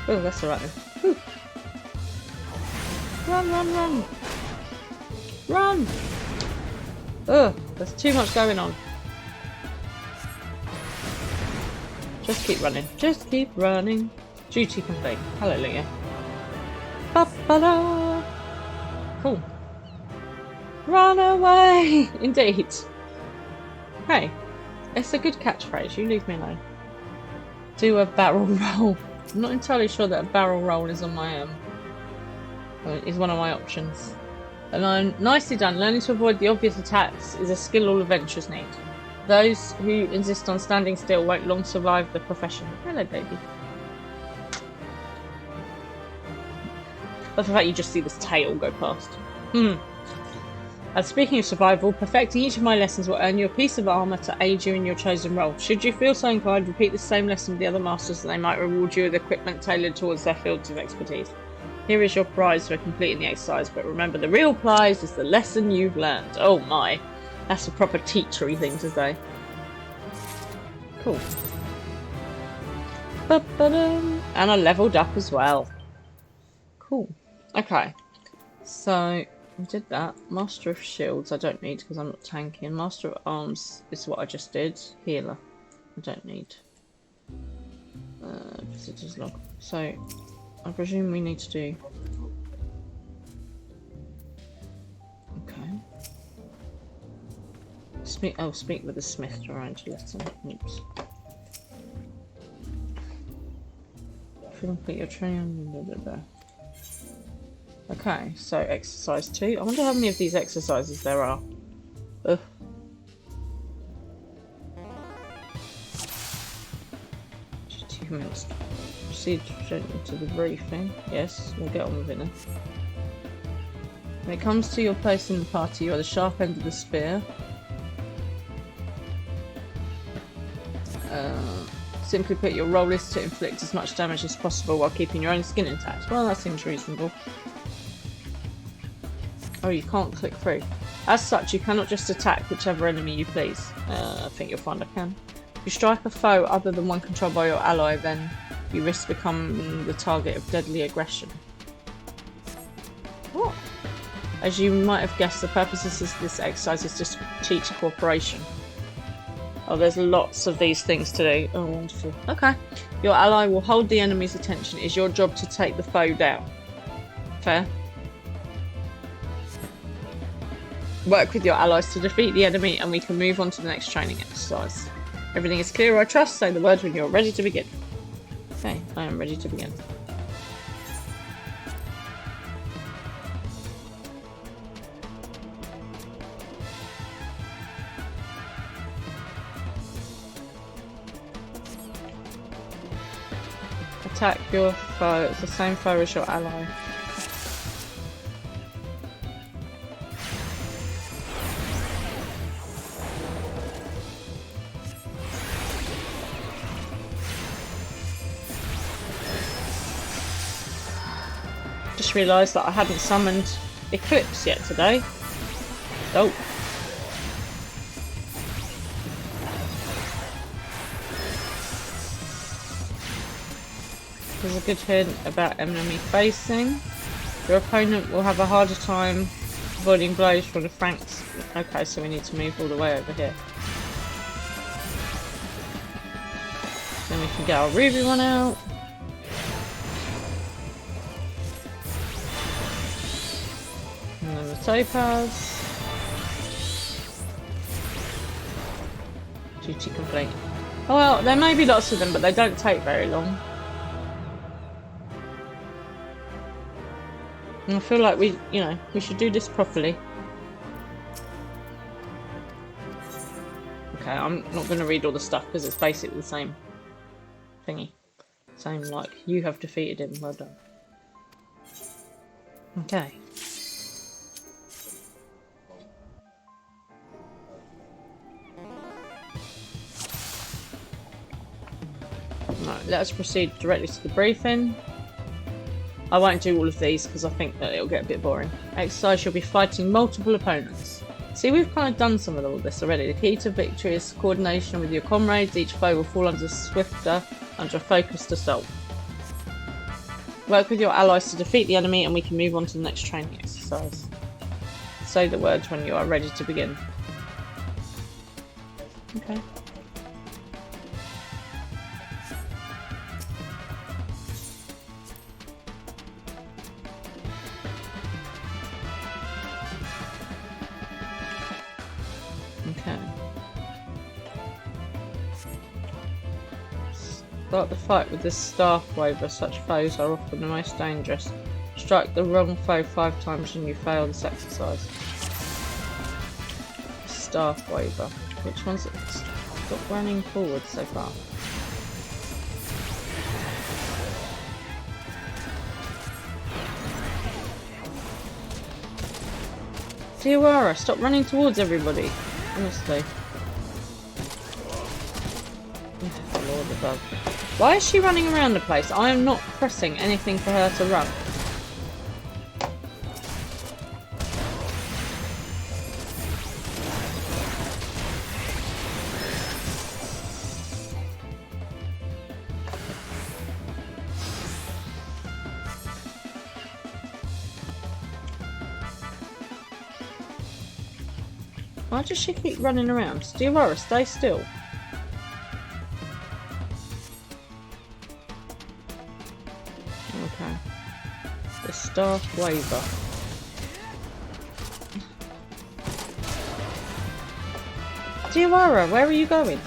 Oh, that's alright then. Whew. Run, run, run! Run! Ugh, there's too much going on. Just keep running. Just keep running. Duty complete. Hallelujah. Ba-ba-da! Cool. Run away! Indeed. Hey, it's a good catchphrase. You leave me alone. Do a barrel roll. I'm not entirely sure that a barrel roll is on my is one of my options. And nicely done. Learning to avoid the obvious attacks is a skill all adventurers need. Those who insist on standing still won't long survive the profession. Hello, baby. That's the fact you just see this tail go past. And speaking of survival, perfecting each of my lessons will earn you a piece of armour to aid you in your chosen role. Should you feel so inclined, repeat the same lesson with the other masters and they might reward you with equipment tailored towards their fields of expertise. Here is your prize for completing the exercise, but remember the real prize is the lesson you've learned. Oh my, that's a proper teachery thing to say. Cool. Ba-ba-dum. And I leveled up as well. Cool. Okay, so we did that. Master of Shields I don't need because I'm not tanking. Master of Arms is what I just did. Healer I don't need. Visitors log. So I presume we need to do... Okay. Speak with the smith to arrange a lesson. Oops. Complete your training. Blah, blah, blah. Okay, so exercise 2. I wonder how many of these exercises there are. Ugh. Achievements. Proceed gently to the briefing. Yes, we'll get on with it then. When it comes to your place in the party, you are the sharp end of the spear. Simply put, your role is to inflict as much damage as possible while keeping your own skin intact. Well, that seems reasonable. Oh, you can't click through. As such, you cannot just attack whichever enemy you please. I think you'll find I can. If you strike a foe other than one controlled by your ally, then you risk becoming the target of deadly aggression. What? As you might have guessed, the purpose of this exercise is to teach cooperation. Oh, there's lots of these things to do. Oh, wonderful. Okay. Your ally will hold the enemy's attention. It is your job to take the foe down. Fair. Work with your allies to defeat the enemy and we can move on to the next training exercise. Everything is clear, I trust. Say the word when you're ready to begin. Okay, I am ready to begin. Attack your foe. It's the same foe as your ally. Just realised that I hadn't summoned Eclipse yet today. Oh. There's a good hint about enemy facing. Your opponent will have a harder time avoiding blows from the Franks. Okay, so we need to move all the way over here. Then we can get our Ruby one out. And then the Topaz. Duty complete. Oh well, there may be lots of them, but they don't take very long. And I feel like we should do this properly. Okay, I'm not going to read all the stuff because it's basically the same thingy. Same like, you have defeated him, well done. Okay. let us proceed directly to the briefing. I won't do all of these because I think that it'll get a bit boring. Exercise, you'll be fighting multiple opponents. See, we've kind of done some of all this already. The key to victory is coordination with your comrades. Each foe will fall under a focused assault. Work with your allies to defeat the enemy and we can move on to the next training exercise. Say the words when you are ready to begin. Okay. Okay. Start the fight with this staff waver. Such foes are often the most dangerous. Strike the wrong foe 5 times and you fail this exercise. Staff waver. Which one's it? Stop running forward so far. Tiawara, stop running towards everybody. Honestly. Oh, Lord above. Why is she running around the place? I am not pressing anything for her to run. Why does she keep running around? Tiawara, stay still. Okay. The staff waver. Tiawara, where are you going?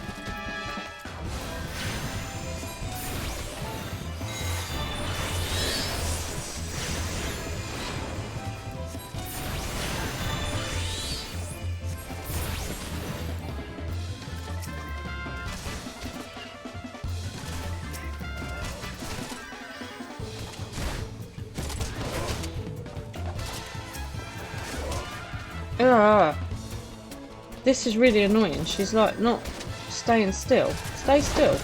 This is really annoying. She's like not staying still. Stay still.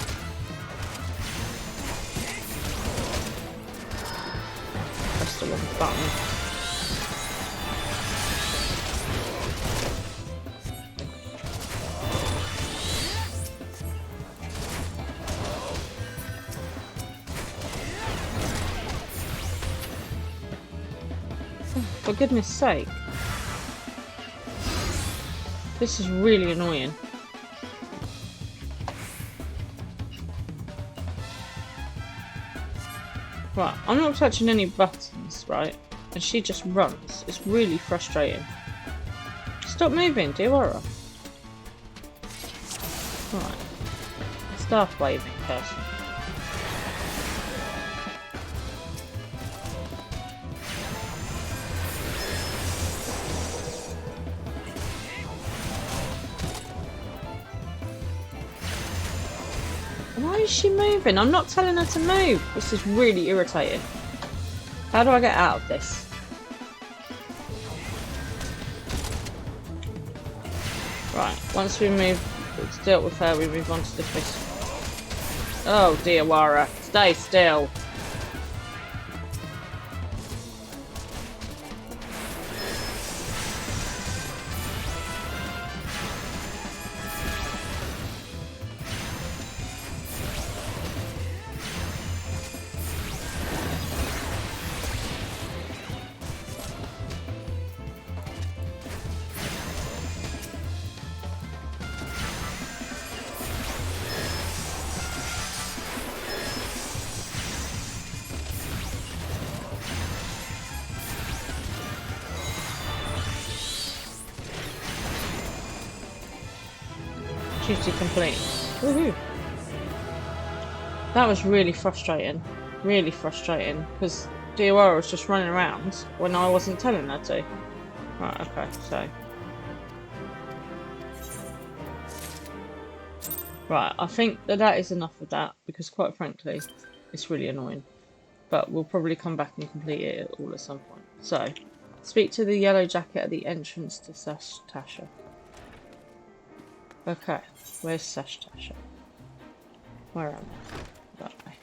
Press the wrong button. Oh, for goodness sake. This is really annoying. Right, I'm not touching any buttons, right? And she just runs. It's really frustrating. Stop moving, Tiawara. Right. Staff waving person. Why is she moving? I'm not telling her to move. This is really irritating. How do I get out of this? Right, once we move, it's dealt with her, we move on to the fish. Oh dear, Wara, stay still. Duty complete. Woohoo! That was really frustrating. Really frustrating. Because Tiawara was just running around when I wasn't telling her to. Right, okay, so. Right, I think that is enough of that. Because quite frankly, it's really annoying. But we'll probably come back and complete it all at some point. So, speak to the yellow jacket at the entrance to Tasha. Okay, where's Tasha? Where am I? That way.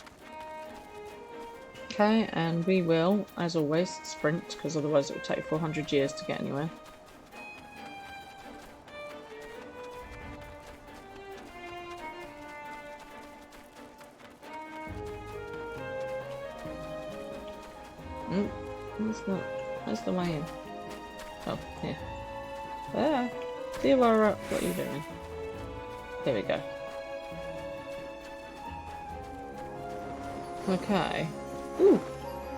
Okay, and we will, as always, sprint, because otherwise it will take 400 years to get anywhere. Where's the way in? Oh, here. Ah, Theodora, what are you doing? There we go. Okay. Ooh,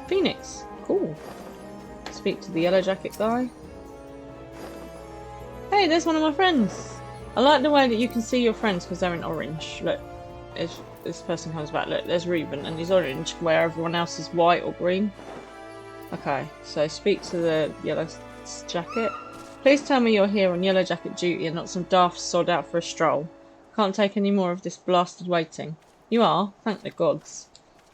Phoenix. Cool. Speak to the yellow jacket guy. Hey, there's one of my friends. I like the way that you can see your friends because they're in orange. Look, if this person comes back, look, there's Reuben and he's orange where everyone else is white or green. Okay, so speak to the yellow jacket. Please tell me you're here on yellow jacket duty and not some daft sod out for a stroll. Can't take any more of this blasted waiting. You are? Thank the gods.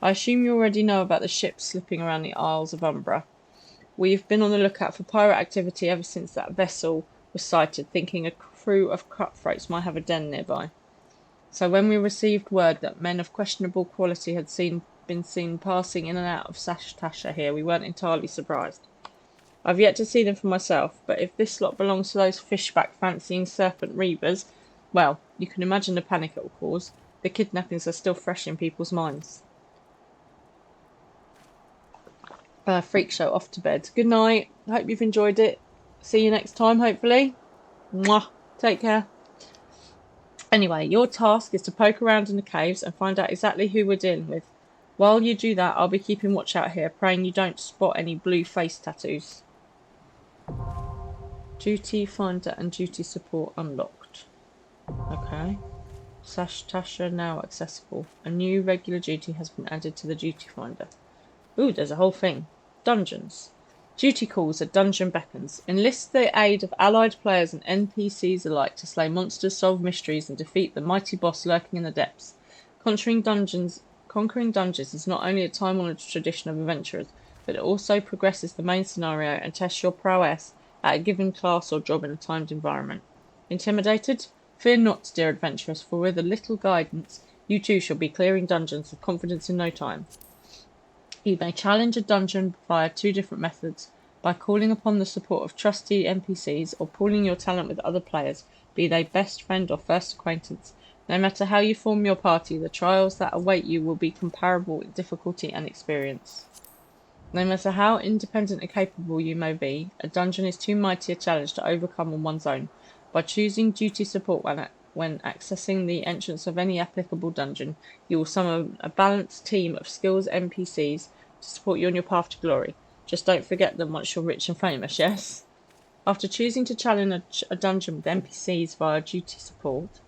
I assume you already know about the ships slipping around the Isles of Umbra. We've been on the lookout for pirate activity ever since that vessel was sighted, thinking a crew of cutthroats might have a den nearby. So when we received word that men of questionable quality had been seen passing in and out of Tasha here, we weren't entirely surprised. I've yet to see them for myself, but if this lot belongs to those fishback fancying serpent reavers, well, you can imagine the panic it will cause. The kidnappings are still fresh in people's minds. Freak show, off to bed. Good night. Hope you've enjoyed it. See you next time, hopefully. Mwah. Take care. Anyway, your task is to poke around in the caves and find out exactly who we're dealing with. While you do that, I'll be keeping watch out here, praying you don't spot any blue face tattoos. Duty finder and duty support unlocked. Okay. Tasha now accessible. A new regular duty has been added to the duty finder. Ooh, there's a whole thing. Dungeons. Duty calls at dungeon beckons. Enlist the aid of allied players and NPCs alike to slay monsters, solve mysteries, and defeat the mighty boss lurking in the depths. Conquering dungeons is not only a time-honoured tradition of adventurers, but it also progresses the main scenario and tests your prowess at a given class or job in a timed environment. Intimidated? Fear not, dear adventurers, for with a little guidance, you too shall be clearing dungeons with confidence in no time. You may challenge a dungeon via two different methods, by calling upon the support of trusty NPCs or pooling your talent with other players, be they best friend or first acquaintance. No matter how you form your party, the trials that await you will be comparable in difficulty and experience. No matter how independent and capable you may be, a dungeon is too mighty a challenge to overcome on one's own. By choosing duty support when accessing the entrance of any applicable dungeon, you will summon a balanced team of skills NPCs to support you on your path to glory. Just don't forget them once you're rich and famous, yes? After choosing to challenge a dungeon with NPCs via duty support,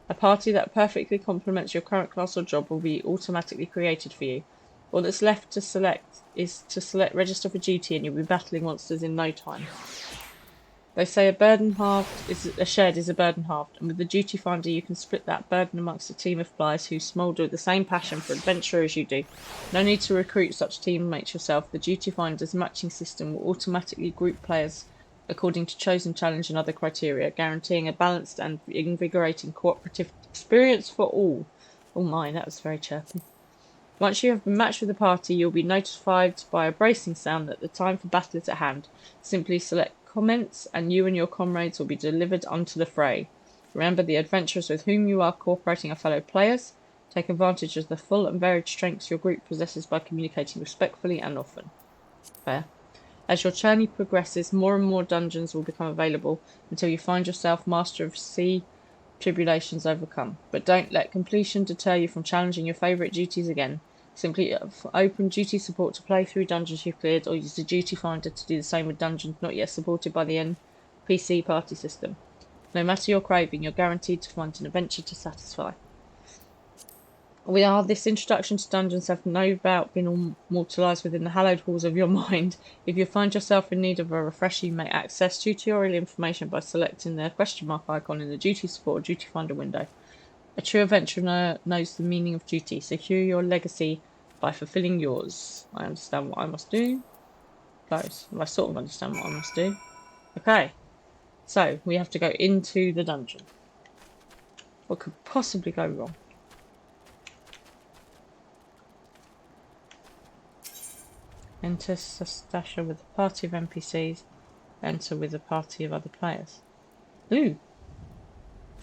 a party that perfectly complements your current class or job will be automatically created for you. All that's left to select is to select register for duty and you'll be battling monsters in no time. They say a burden shared is a burden halved, and with the duty finder you can split that burden amongst a team of players who smoulder with the same passion for adventure as you do. No need to recruit such teammates yourself. The duty finder's matching system will automatically group players according to chosen challenge and other criteria, guaranteeing a balanced and invigorating cooperative experience for all. Oh my, that was very chirpy. Once you have been matched with the party, you'll be notified by a bracing sound that the time for battle is at hand. Simply select commence, and you and your comrades will be delivered unto the fray. Remember, the adventurers with whom you are cooperating are fellow players. Take advantage of the full and varied strengths your group possesses by communicating respectfully and often. Fair. As your journey progresses, more and more dungeons will become available until you find yourself master of sea tribulations overcome. But don't let completion deter you from challenging your favourite duties again. Simply open duty support to play through dungeons you've cleared, or use the duty finder to do the same with dungeons not yet supported by the NPC party system. No matter your craving, you're guaranteed to find an adventure to satisfy. This introduction to dungeons have no doubt been immortalised within the hallowed halls of your mind. If you find yourself in need of a refresher, you may access tutorial information by selecting the question mark icon in the duty support or duty finder window. A true adventurer knows the meaning of duty. Secure your legacy by fulfilling yours. I understand what I must do. Close. Well, I sort of understand what I must do. Okay. So, we have to go into the dungeon. What could possibly go wrong? Enter Stasha with a party of NPCs. Enter with a party of other players. Ooh.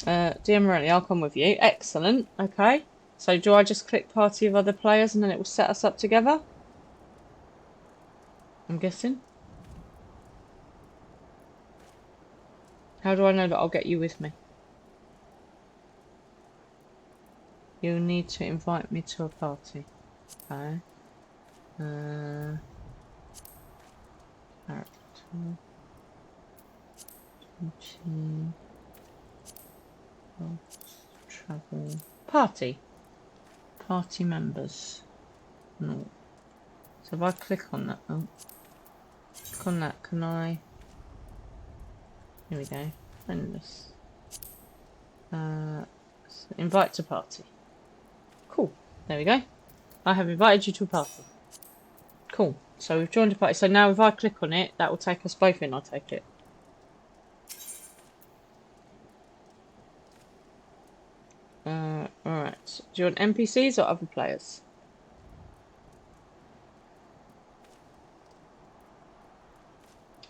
DM Morelli, I'll come with you. Excellent. Okay. So do I just click party of other players and then it will set us up together? I'm guessing. How do I know that I'll get you with me? You'll need to invite me to a party. Okay. Character. Duty. Travel. Party. Party members. No. So if I click on that, click on that, can I? Here we go. Endless. So invite to party. Cool. There we go. I have invited you to a party. Cool. So we've joined a party. So now if I click on it, that will take us both in, I take it. Alright. Do you want NPCs or other players?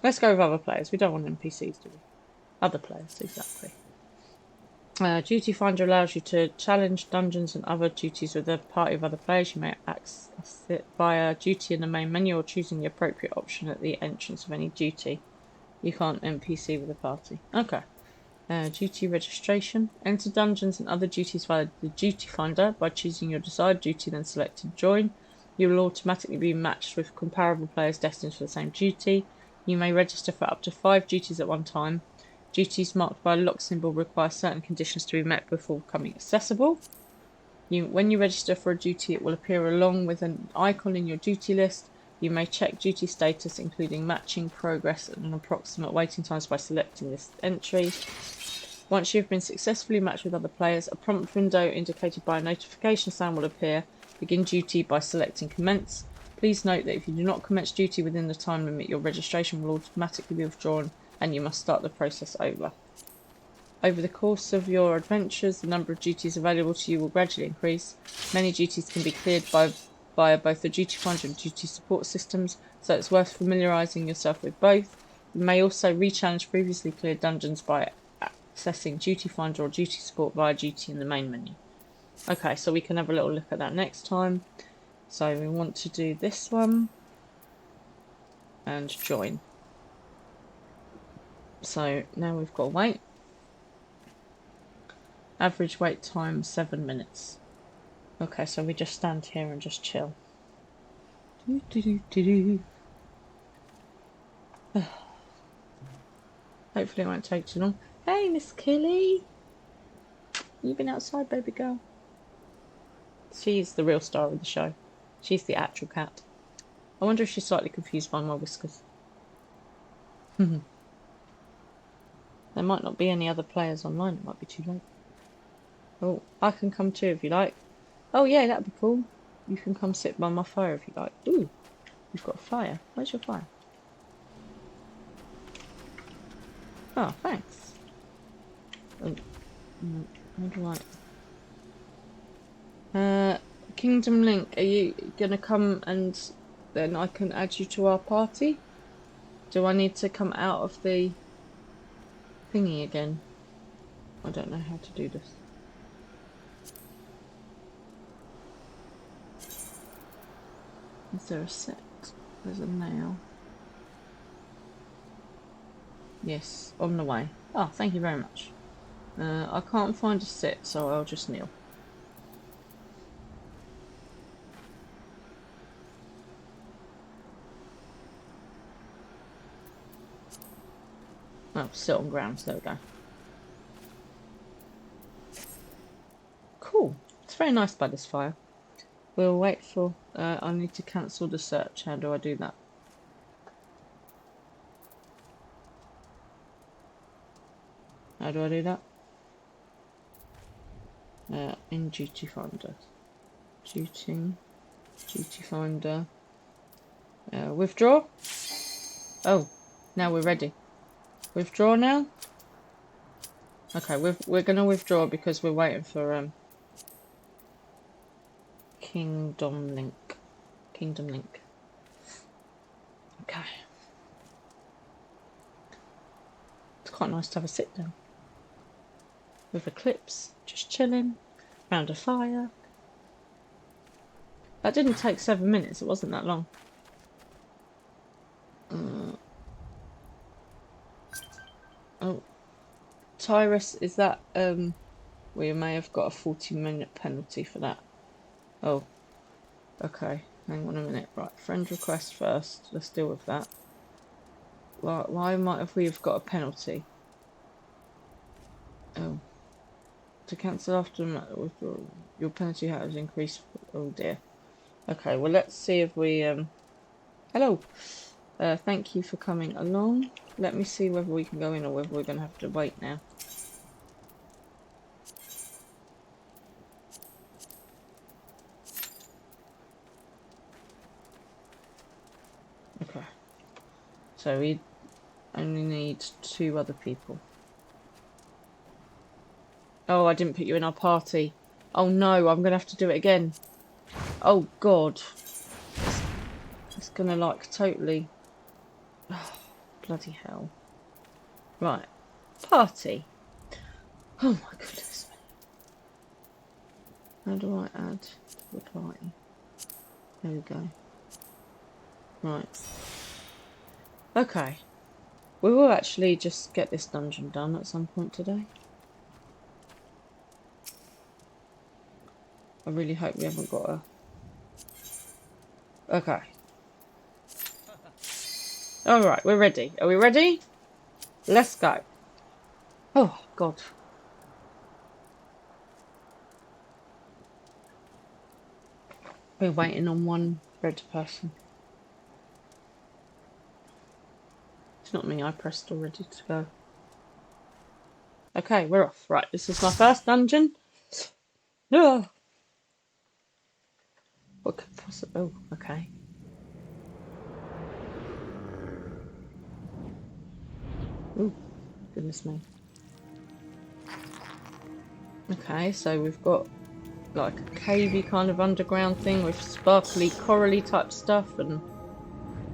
Let's go with other players. We don't want NPCs, do we? Other players, exactly. Duty Finder allows you to challenge dungeons and other duties with a party of other players. You may access it via duty in the main menu or choosing the appropriate option at the entrance of any duty. You can't NPC with a party. Okay. Duty registration. Enter dungeons and other duties via the Duty Finder by choosing your desired duty, then selecting Join. You will automatically be matched with comparable players destined for the same duty. You may register for up to 5 duties at one time. Duties marked by a lock symbol require certain conditions to be met before becoming accessible. When you register for a duty, it will appear along with an icon in your duty list. You may check duty status, including matching, progress, and approximate waiting times by selecting this entry. Once you have been successfully matched with other players, a prompt window indicated by a notification sound will appear. Begin duty by selecting Commence. Please note that if you do not commence duty within the time limit, your registration will automatically be withdrawn and you must start the process over. Over the course of your adventures, the number of duties available to you will gradually increase. Many duties can be cleared via both the Duty Finder and Duty Support systems, so it's worth familiarising yourself with both. You may also re-challenge previously cleared dungeons by accessing Duty Finder or Duty Support via Duty in the main menu. Okay, so we can have a little look at that next time. So we want to do this one and join. So now we've got to wait. Average wait time 7 minutes. Okay, so we just stand here and just chill. Hopefully it won't take too long. Hey, Miss Killy! You've been outside, baby girl. She's the real star of the show. She's the actual cat. I wonder if she's slightly confused by my whiskers. There might not be any other players online. It might be too late. Oh, I can come too if you like. Oh yeah, that'd be cool. You can come sit by my fire if you like. Ooh, you've got a fire. Where's your fire? Oh, thanks. How do I... Kingdom Link, are you gonna come and then I can add you to our party? Do I need to come out of the thingy again? I don't know how to do this. Is there a set? There's a nail. Yes, on the way. Oh, thank you very much. I can't find a sit, so I'll just kneel. Oh, sit on grounds, there we go. Cool. It's very nice by this fire. We'll wait for... I need to cancel the search. How do I do that? How do I do that? In Duty Finder. Duty Finder. Withdraw? Oh, now we're ready. Withdraw now? Okay, we're going to withdraw because we're waiting for Kingdom Link. Okay. It's quite nice to have a sit down. With Eclipse, just chilling, around a fire. That didn't take 7 minutes, it wasn't that long. Oh. Tyrus, is that, we may have got a 40-minute penalty for that. Oh. Okay, hang on a minute. Right, friend request first. Let's deal with that. Why might have we have got a penalty? Oh. To cancel after withdrawal, your penalty has increased. Oh dear. Okay, well let's see if we hello. Thank you for coming along. Let me see whether we can go in or whether we're gonna have to wait now. Okay. So we only need 2 other people. Oh, I didn't put you in our party. Oh no, I'm gonna have to do it again. Oh god. It's gonna like totally... Oh, bloody hell. Right. Party. Oh my goodness. How do I add the party? There we go. Right. Okay. We will actually just get this dungeon done at some point today. I really hope we haven't got a... Okay. Alright, we're ready. Are we ready? Let's go. Oh, God. We're waiting on one red person. It's not me, I pressed already to go. Okay, we're off. Right, this is my first dungeon. Oh. What could possibly... Oh, okay. Ooh, goodness me. Okay, so we've got like a cavey kind of underground thing with sparkly corally type stuff and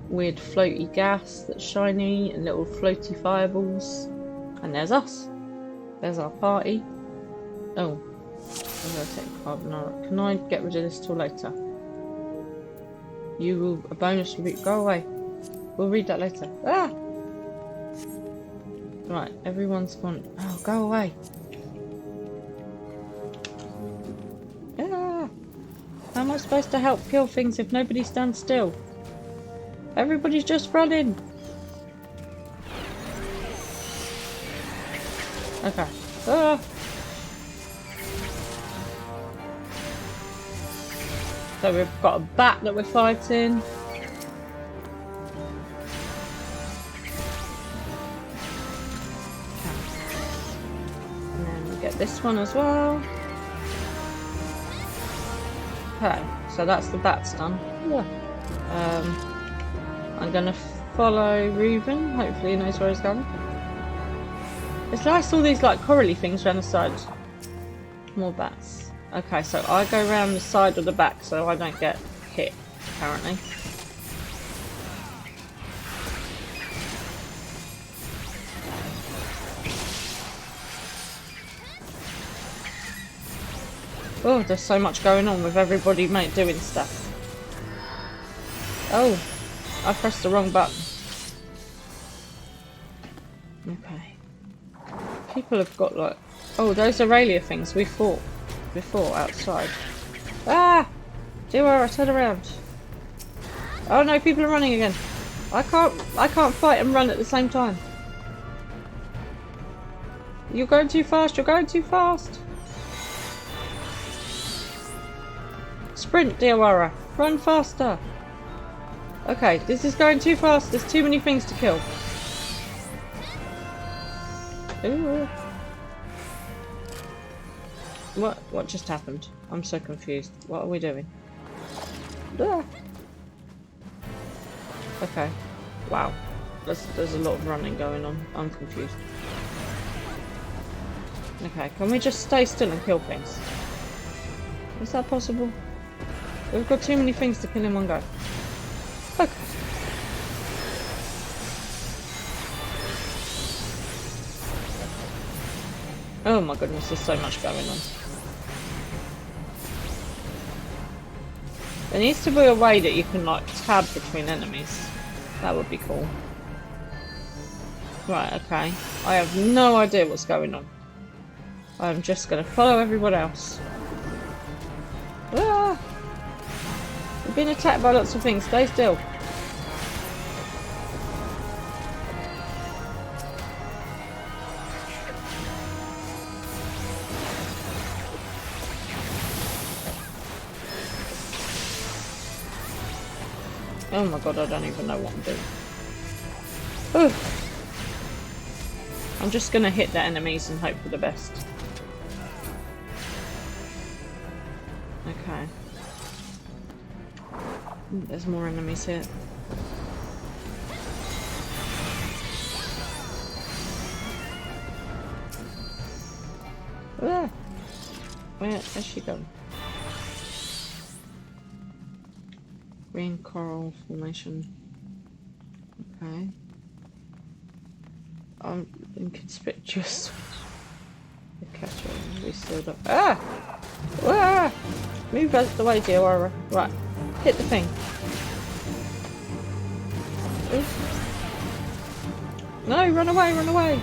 weird floaty gas that's shiny and little floaty fireballs. And there's us. There's our party. Oh, I'm gonna take carbonara. Can I get rid of this till later? You will... A bonus will be... Go away. We'll read that later. Ah! Right, everyone's gone... Oh, go away. Ah! How am I supposed to help kill things if nobody stands still? Everybody's just running. Okay. Ah! So we've got a bat that we're fighting. And then we get this one as well. Okay, so that's the bat's done. Yeah. I'm gonna follow Reuben. Hopefully he knows where he's going. It's nice all these like corally things around the side. More bats. Okay, so I go around the side or the back so I don't get hit, apparently. Oh, there's so much going on with everybody doing stuff. Oh, I pressed the wrong button. Okay. People have got like... Oh, those Aurelia things we fought before outside. Ah! Diawara, turn around. Oh no, people are running again. I can't fight and run at the same time. You're going too fast, you're going too fast. Sprint, Diawara. Run faster. Okay, this is going too fast. There's too many things to kill. Ooh. What just happened? I'm so confused. What are we doing? Ah. Okay. Wow. There's a lot of running going on. I'm confused. Okay, can we just stay still and kill things? Is that possible? We've got too many things to kill in one go. Okay. Oh my goodness, there's so much going on. There needs to be a way that you can like tab between enemies. That would be cool. Right, okay. I have no idea what's going on. I'm just going to follow everyone else. Ah! We've been attacked by lots of things. Stay still. Oh my god, I don't even know what I'm doing. Ooh. I'm just gonna hit the enemies and hope for the best. Okay. Ooh, there's more enemies here. Ah. Where's she going? Green coral formation. Okay. I'm inconspicuous. The catcher we sealed up. Ah! Ah! Move out the way, Diora. Right. Hit the thing. Ooh. No, run away, run away!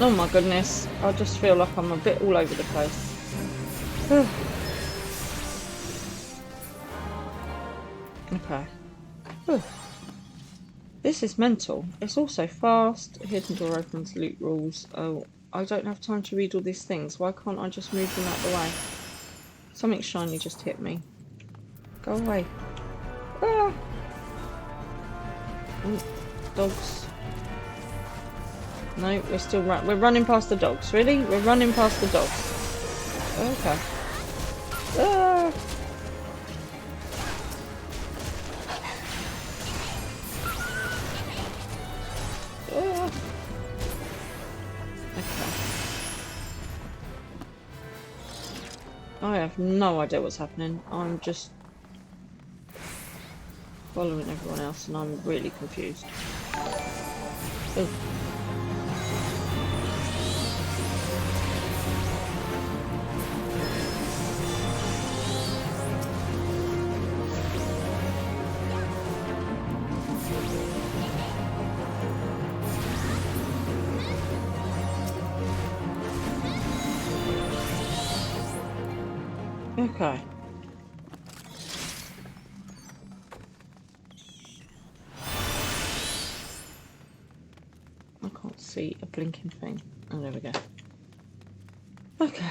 Oh my goodness. I just feel like I'm a bit all over the place. Okay. Whew. This is mental. It's also fast. Hidden door opens, loot rules. Oh, I don't have time to read all these things. Why can't I just move them out the way? Something shiny just hit me. Go away. Ah! Ooh, dogs. No, we're still we're running past the dogs. Really? We're running past the dogs. Okay. Ah! Ah! Okay. I have no idea what's happening. I'm just following everyone else and I'm really confused. Ooh. Okay. I can't see a blinking thing. Oh, there we go. Okay.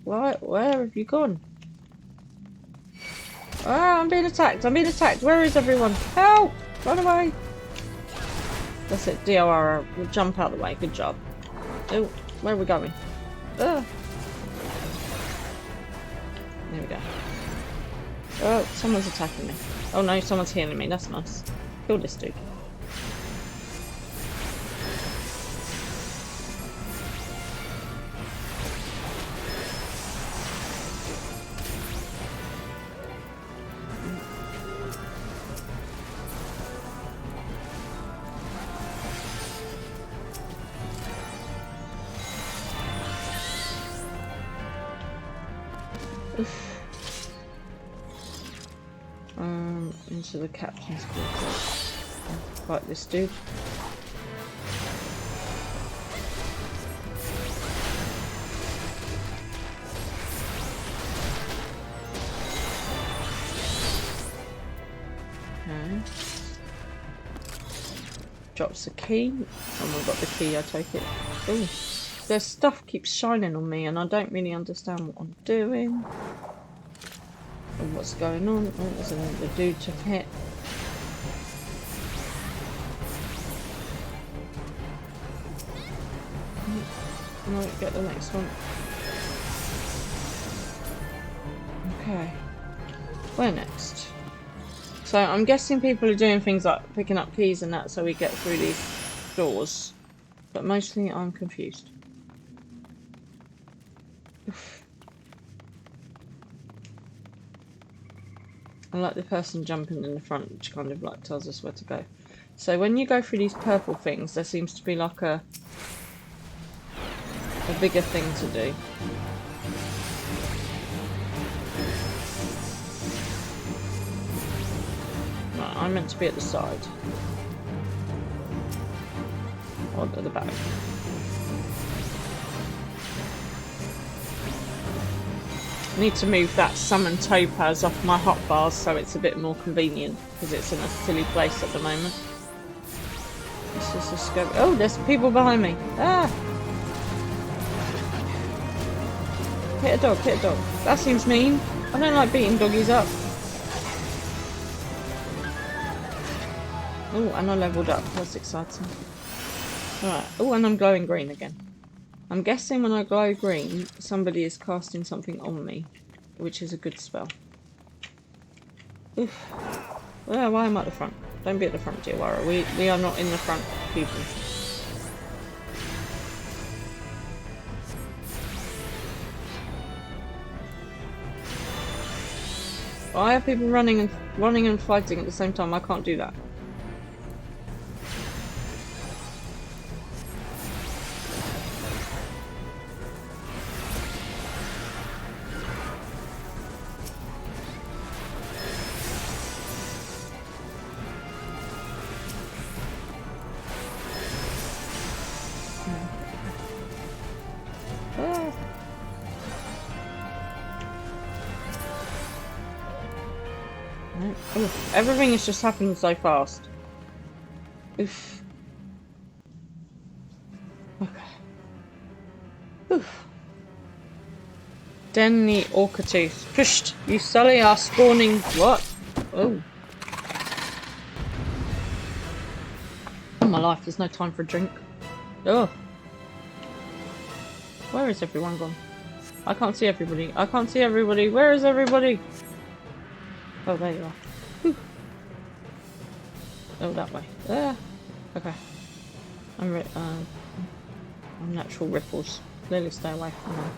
Where have you gone? Ah, I'm being attacked. I'm being attacked. Where is everyone? Help! Run away! That's it. DOR will jump out the way. Good job. Oh, where are we going? Ah. There we go. Oh, someone's attacking me. Oh no, someone's healing me. That's nice. Kill this dude. Into the captain's quarters. Fight this dude. Okay. Drops the key. Someone got the key, I take it. Ooh. Their stuff keeps shining on me and I don't really understand what I'm doing. And what's going on? Oh, there's another dude to hit. No, get the next one. Okay. Where next? So I'm guessing people are doing things like picking up keys and that so we get through these doors. But mostly I'm confused. Oof. I like the person jumping in the front, which kind of like tells us where to go. So when you go through these purple things, there seems to be like a bigger thing to do. Right, I'm meant to be at the side. Or at the back. I need to move that summon topaz off my hotbars so it's a bit more convenient, because it's in a silly place at the moment. Let's just go. Oh, there's people behind me. Ah! Hit a dog, hit a dog. That seems mean. I don't like beating doggies up. Oh, and I leveled up. That's exciting. Alright. Oh, and I'm glowing green again. I'm guessing when I glow green, somebody is casting something on me, which is a good spell. Oof. Well, why am I at the front? Don't be at the front, dear Wara. We are not in the front, people. Why are people running and fighting at the same time? I can't do that. Oof. Everything is just happening so fast. Oof. Okay. Oof. Denny Orcatooth. Pushed. You Sully are spawning. What? Oh. Oh my life, there's no time for a drink. Oh. Where is everyone gone? I can't see everybody. I can't see everybody. Where is everybody? Oh, there you are. Whew. Oh, that way. Ah. Okay. I'm natural ripples. Clearly stay away from them.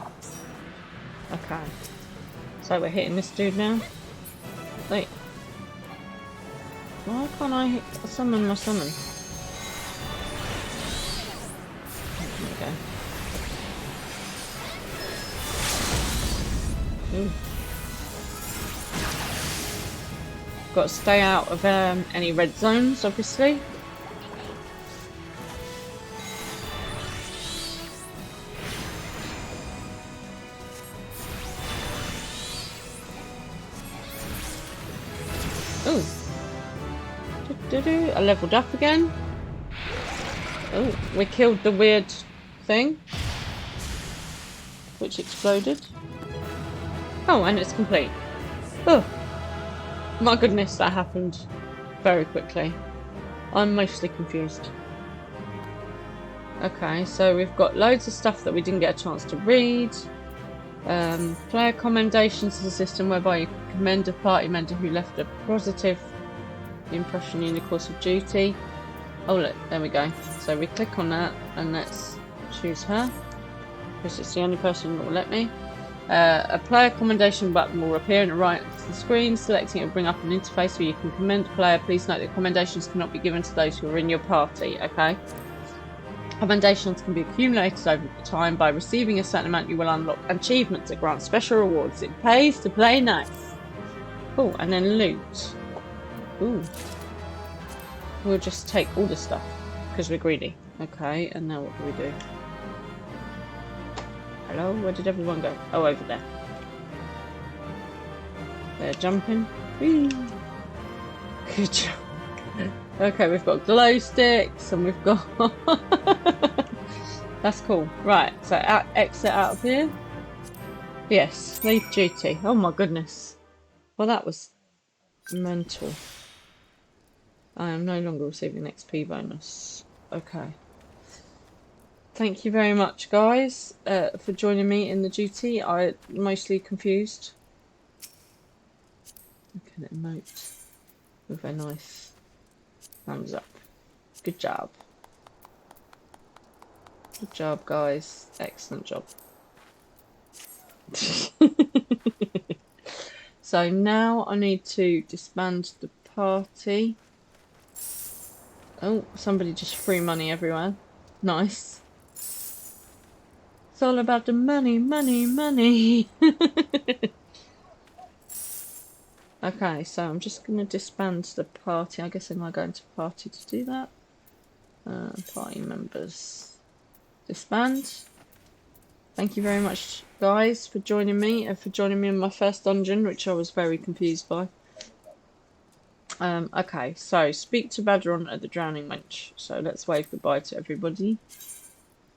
Okay. So we're hitting this dude now. Wait. Why can't I summon my summon? There we go. Ooh. Got to stay out of any red zones, obviously. Ooh. I leveled up again. Oh, we killed the weird thing, which exploded. Oh, and it's complete. Oh. My goodness, that happened very quickly. I'm mostly confused. Okay, so we've got loads of stuff that we didn't get a chance to read. Player commendations is a system whereby you can commend a party member who left a positive impression in the course of duty. Oh look, there we go. So we click on that and let's choose her, because it's the only person that will let me. A player commendation button will appear in the right of the screen. Selecting it will bring up an interface where you can commend a player. Please note that commendations cannot be given to those who are in your party. Okay. Commendations can be accumulated over time. By receiving a certain amount, you will unlock achievements that grant special rewards. It pays to play nice. Oh, and then loot. Ooh. We'll just take all the stuff because we're greedy. Okay, and now what do we do? Hello? Where did everyone go? Oh, over there. They're jumping. Whee! Good job. Okay, we've got glow sticks and we've got... That's cool. Right, so exit out of here. Yes, leave duty. Oh my goodness. Well, that was mental. I am no longer receiving an XP bonus. Okay. Thank you very much, guys, for joining me in the duty. I'm mostly confused. Look at it, emote with a nice thumbs up. Good job. Good job, guys. Excellent job. So now I need to disband the party. Oh, somebody just threw money everywhere. Nice. It's all about the money, money, money. Okay, so I'm just going to disband the party. I guess I'm going to party to do that. Party members. Disband. Thank you very much, guys, for joining me and for joining me in my first dungeon, which I was very confused by. Okay, so speak to Badron at the Drowning Wench. So let's wave goodbye to everybody.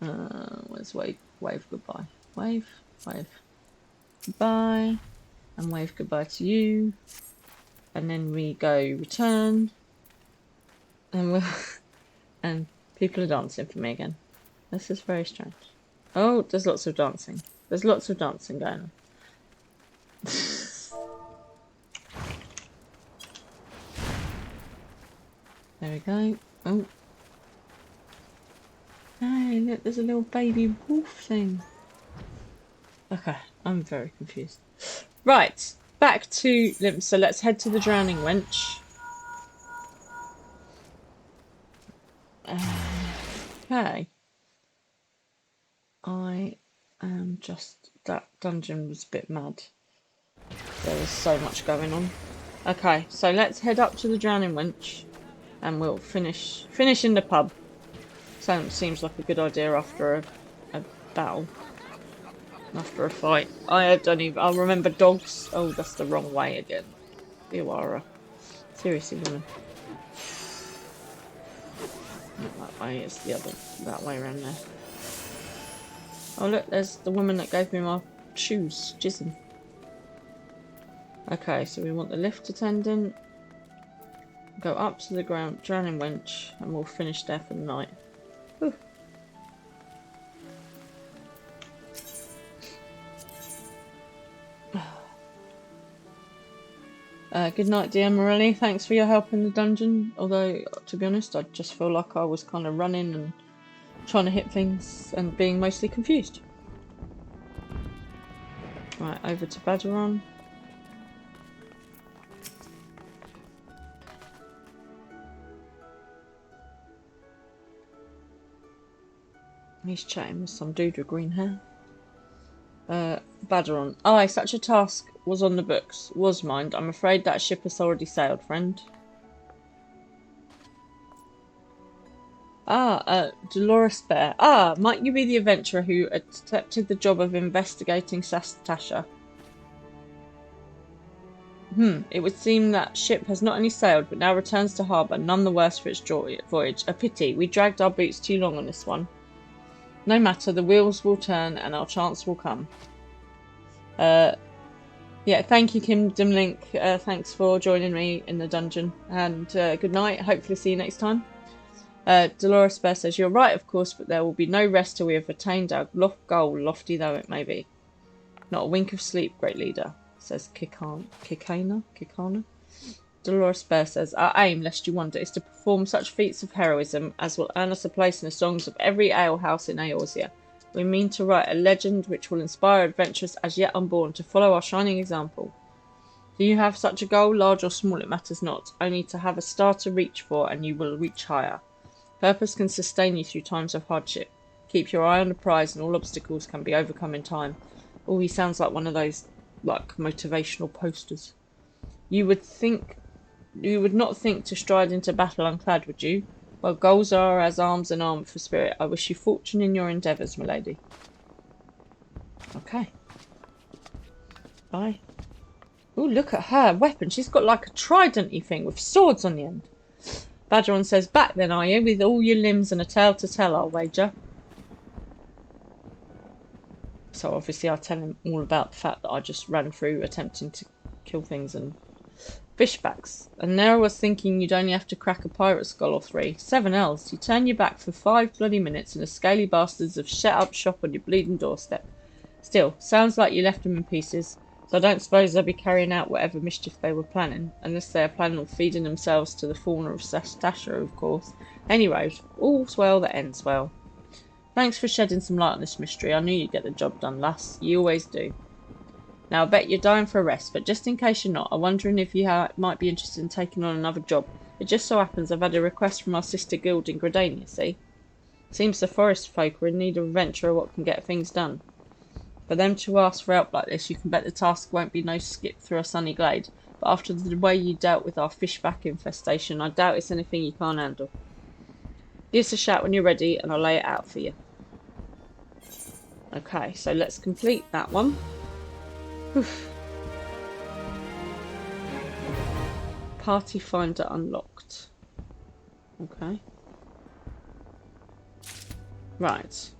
Let's wave goodbye. Wave goodbye, and wave goodbye to you. And then we go return, and and people are dancing for me again. This is very strange. Oh, there's lots of dancing. There's lots of dancing going on. There we go. Oh. Hey, look, there's a little baby wolf thing. Okay, I'm very confused. Right, back to Limp. So let's head to the Drowning Wench. Okay. I am just... That dungeon was a bit mad. There was so much going on. Okay, so let's head up to the Drowning Wench. And we'll finish in the pub. Seems like a good idea after a battle. After a fight. I remember dogs. Oh, that's the wrong way again. You are seriously, woman. Not that way, it's the other, that way around there. Oh look, there's the woman that gave me my shoes. Jizzing. Okay, so we want the lift attendant. Go up to the Drowning Wench, and we'll finish there for the night. Whew. Good night, dear Morelli. Thanks for your help in the dungeon. Although, to be honest, I just feel like I was kind of running and trying to hit things and being mostly confused. Right, over to Badron. He's chatting with some dude with green hair. Badron. Aye, such a task was on the books. Was mind. I'm afraid that ship has already sailed, friend. Dolores Bear. Might you be the adventurer who accepted the job of investigating Sastasha? It would seem that ship has not only sailed, but now returns to harbour, none the worse for its voyage. A pity. We dragged our boots too long on this one. No matter, the wheels will turn and our chance will come. Yeah, thank you, Kim Dimlink. Thanks for joining me in the dungeon. And good night. Hopefully see you next time. Dolores Bear says, you're right, of course, but there will be no rest till we have attained our goal, lofty though it may be. Not a wink of sleep, great leader, says Kikana. Dolores Bear says, our aim, lest you wonder, is to perform such feats of heroism as will earn us a place in the songs of every alehouse in Eorzea. We mean to write a legend which will inspire adventurers as yet unborn to follow our shining example. Do you have such a goal, large or small, it matters not, only to have a star to reach for and you will reach higher. Purpose can sustain you through times of hardship. Keep your eye on the prize and all obstacles can be overcome in time. Oh, he sounds like one of those, like, motivational posters. You would not think to stride into battle unclad, would you? Well, goals are as arms and armour for spirit. I wish you fortune in your endeavours, my lady. Okay. Bye. Oh, look at her weapon. She's got like a trident-y thing with swords on the end. Badron says, back then, are you? With all your limbs and a tale to tell, I'll wager. So obviously I tell him all about the fact that I just ran through attempting to kill things and fishbacks. And there I was thinking you'd only have to crack a pirate skull or 3. 7 L's. You turn your back for 5 bloody minutes and the scaly bastards have set up shop on your bleeding doorstep. Still, sounds like you left them in pieces. So I don't suppose they'll be carrying out whatever mischief they were planning, unless they are planning on feeding themselves to the fauna of Sastasha, of course. Anyway, all's well that ends well. Thanks for shedding some light on this mystery. I knew you'd get the job done, lass. You always do. Now, I bet you're dying for a rest, but just in case you're not, I'm wondering if you might be interested in taking on another job. It just so happens I've had a request from our sister guild in Gridania, see? Seems the forest folk are in need of a venturer what can get things done. For them to ask for help like this, you can bet the task won't be no skip through a sunny glade. But after the way you dealt with our fishback infestation, I doubt it's anything you can't handle. Give us a shout when you're ready and I'll lay it out for you. Okay, so let's complete that one. Oof. Party finder unlocked. Okay. Right.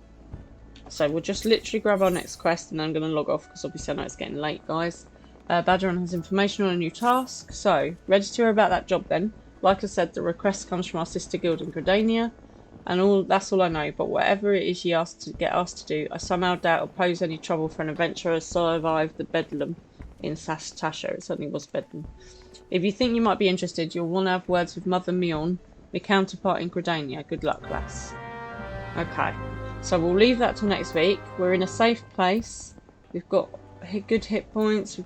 So we'll just literally grab our next quest and then I'm going to log off because obviously I know it's getting late, guys. Badgeron has information on a new task. So, ready to hear about that job then. Like I said, the request comes from our sister guild in Gridania. And that's all I know. But whatever it is you get asked to do, I somehow doubt it'll pose any trouble for an adventurer to survive the bedlam in Sastasha. It certainly was bedlam. If you think you might be interested, you'll want to have words with Mother Mion, my counterpart in Gridania. Good luck, lass. Okay. So we'll leave that till next week. We're in a safe place. We've got good hit points.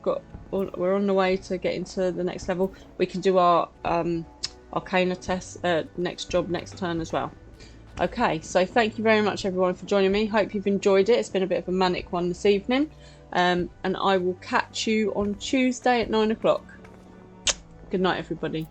We're on the way to get into the next level. We can do our Arcana test next turn as well. Okay, so thank you very much everyone for joining me. Hope you've enjoyed it. It's been a bit of a manic one this evening. And I will catch you on Tuesday at 9 o'clock. Good night everybody.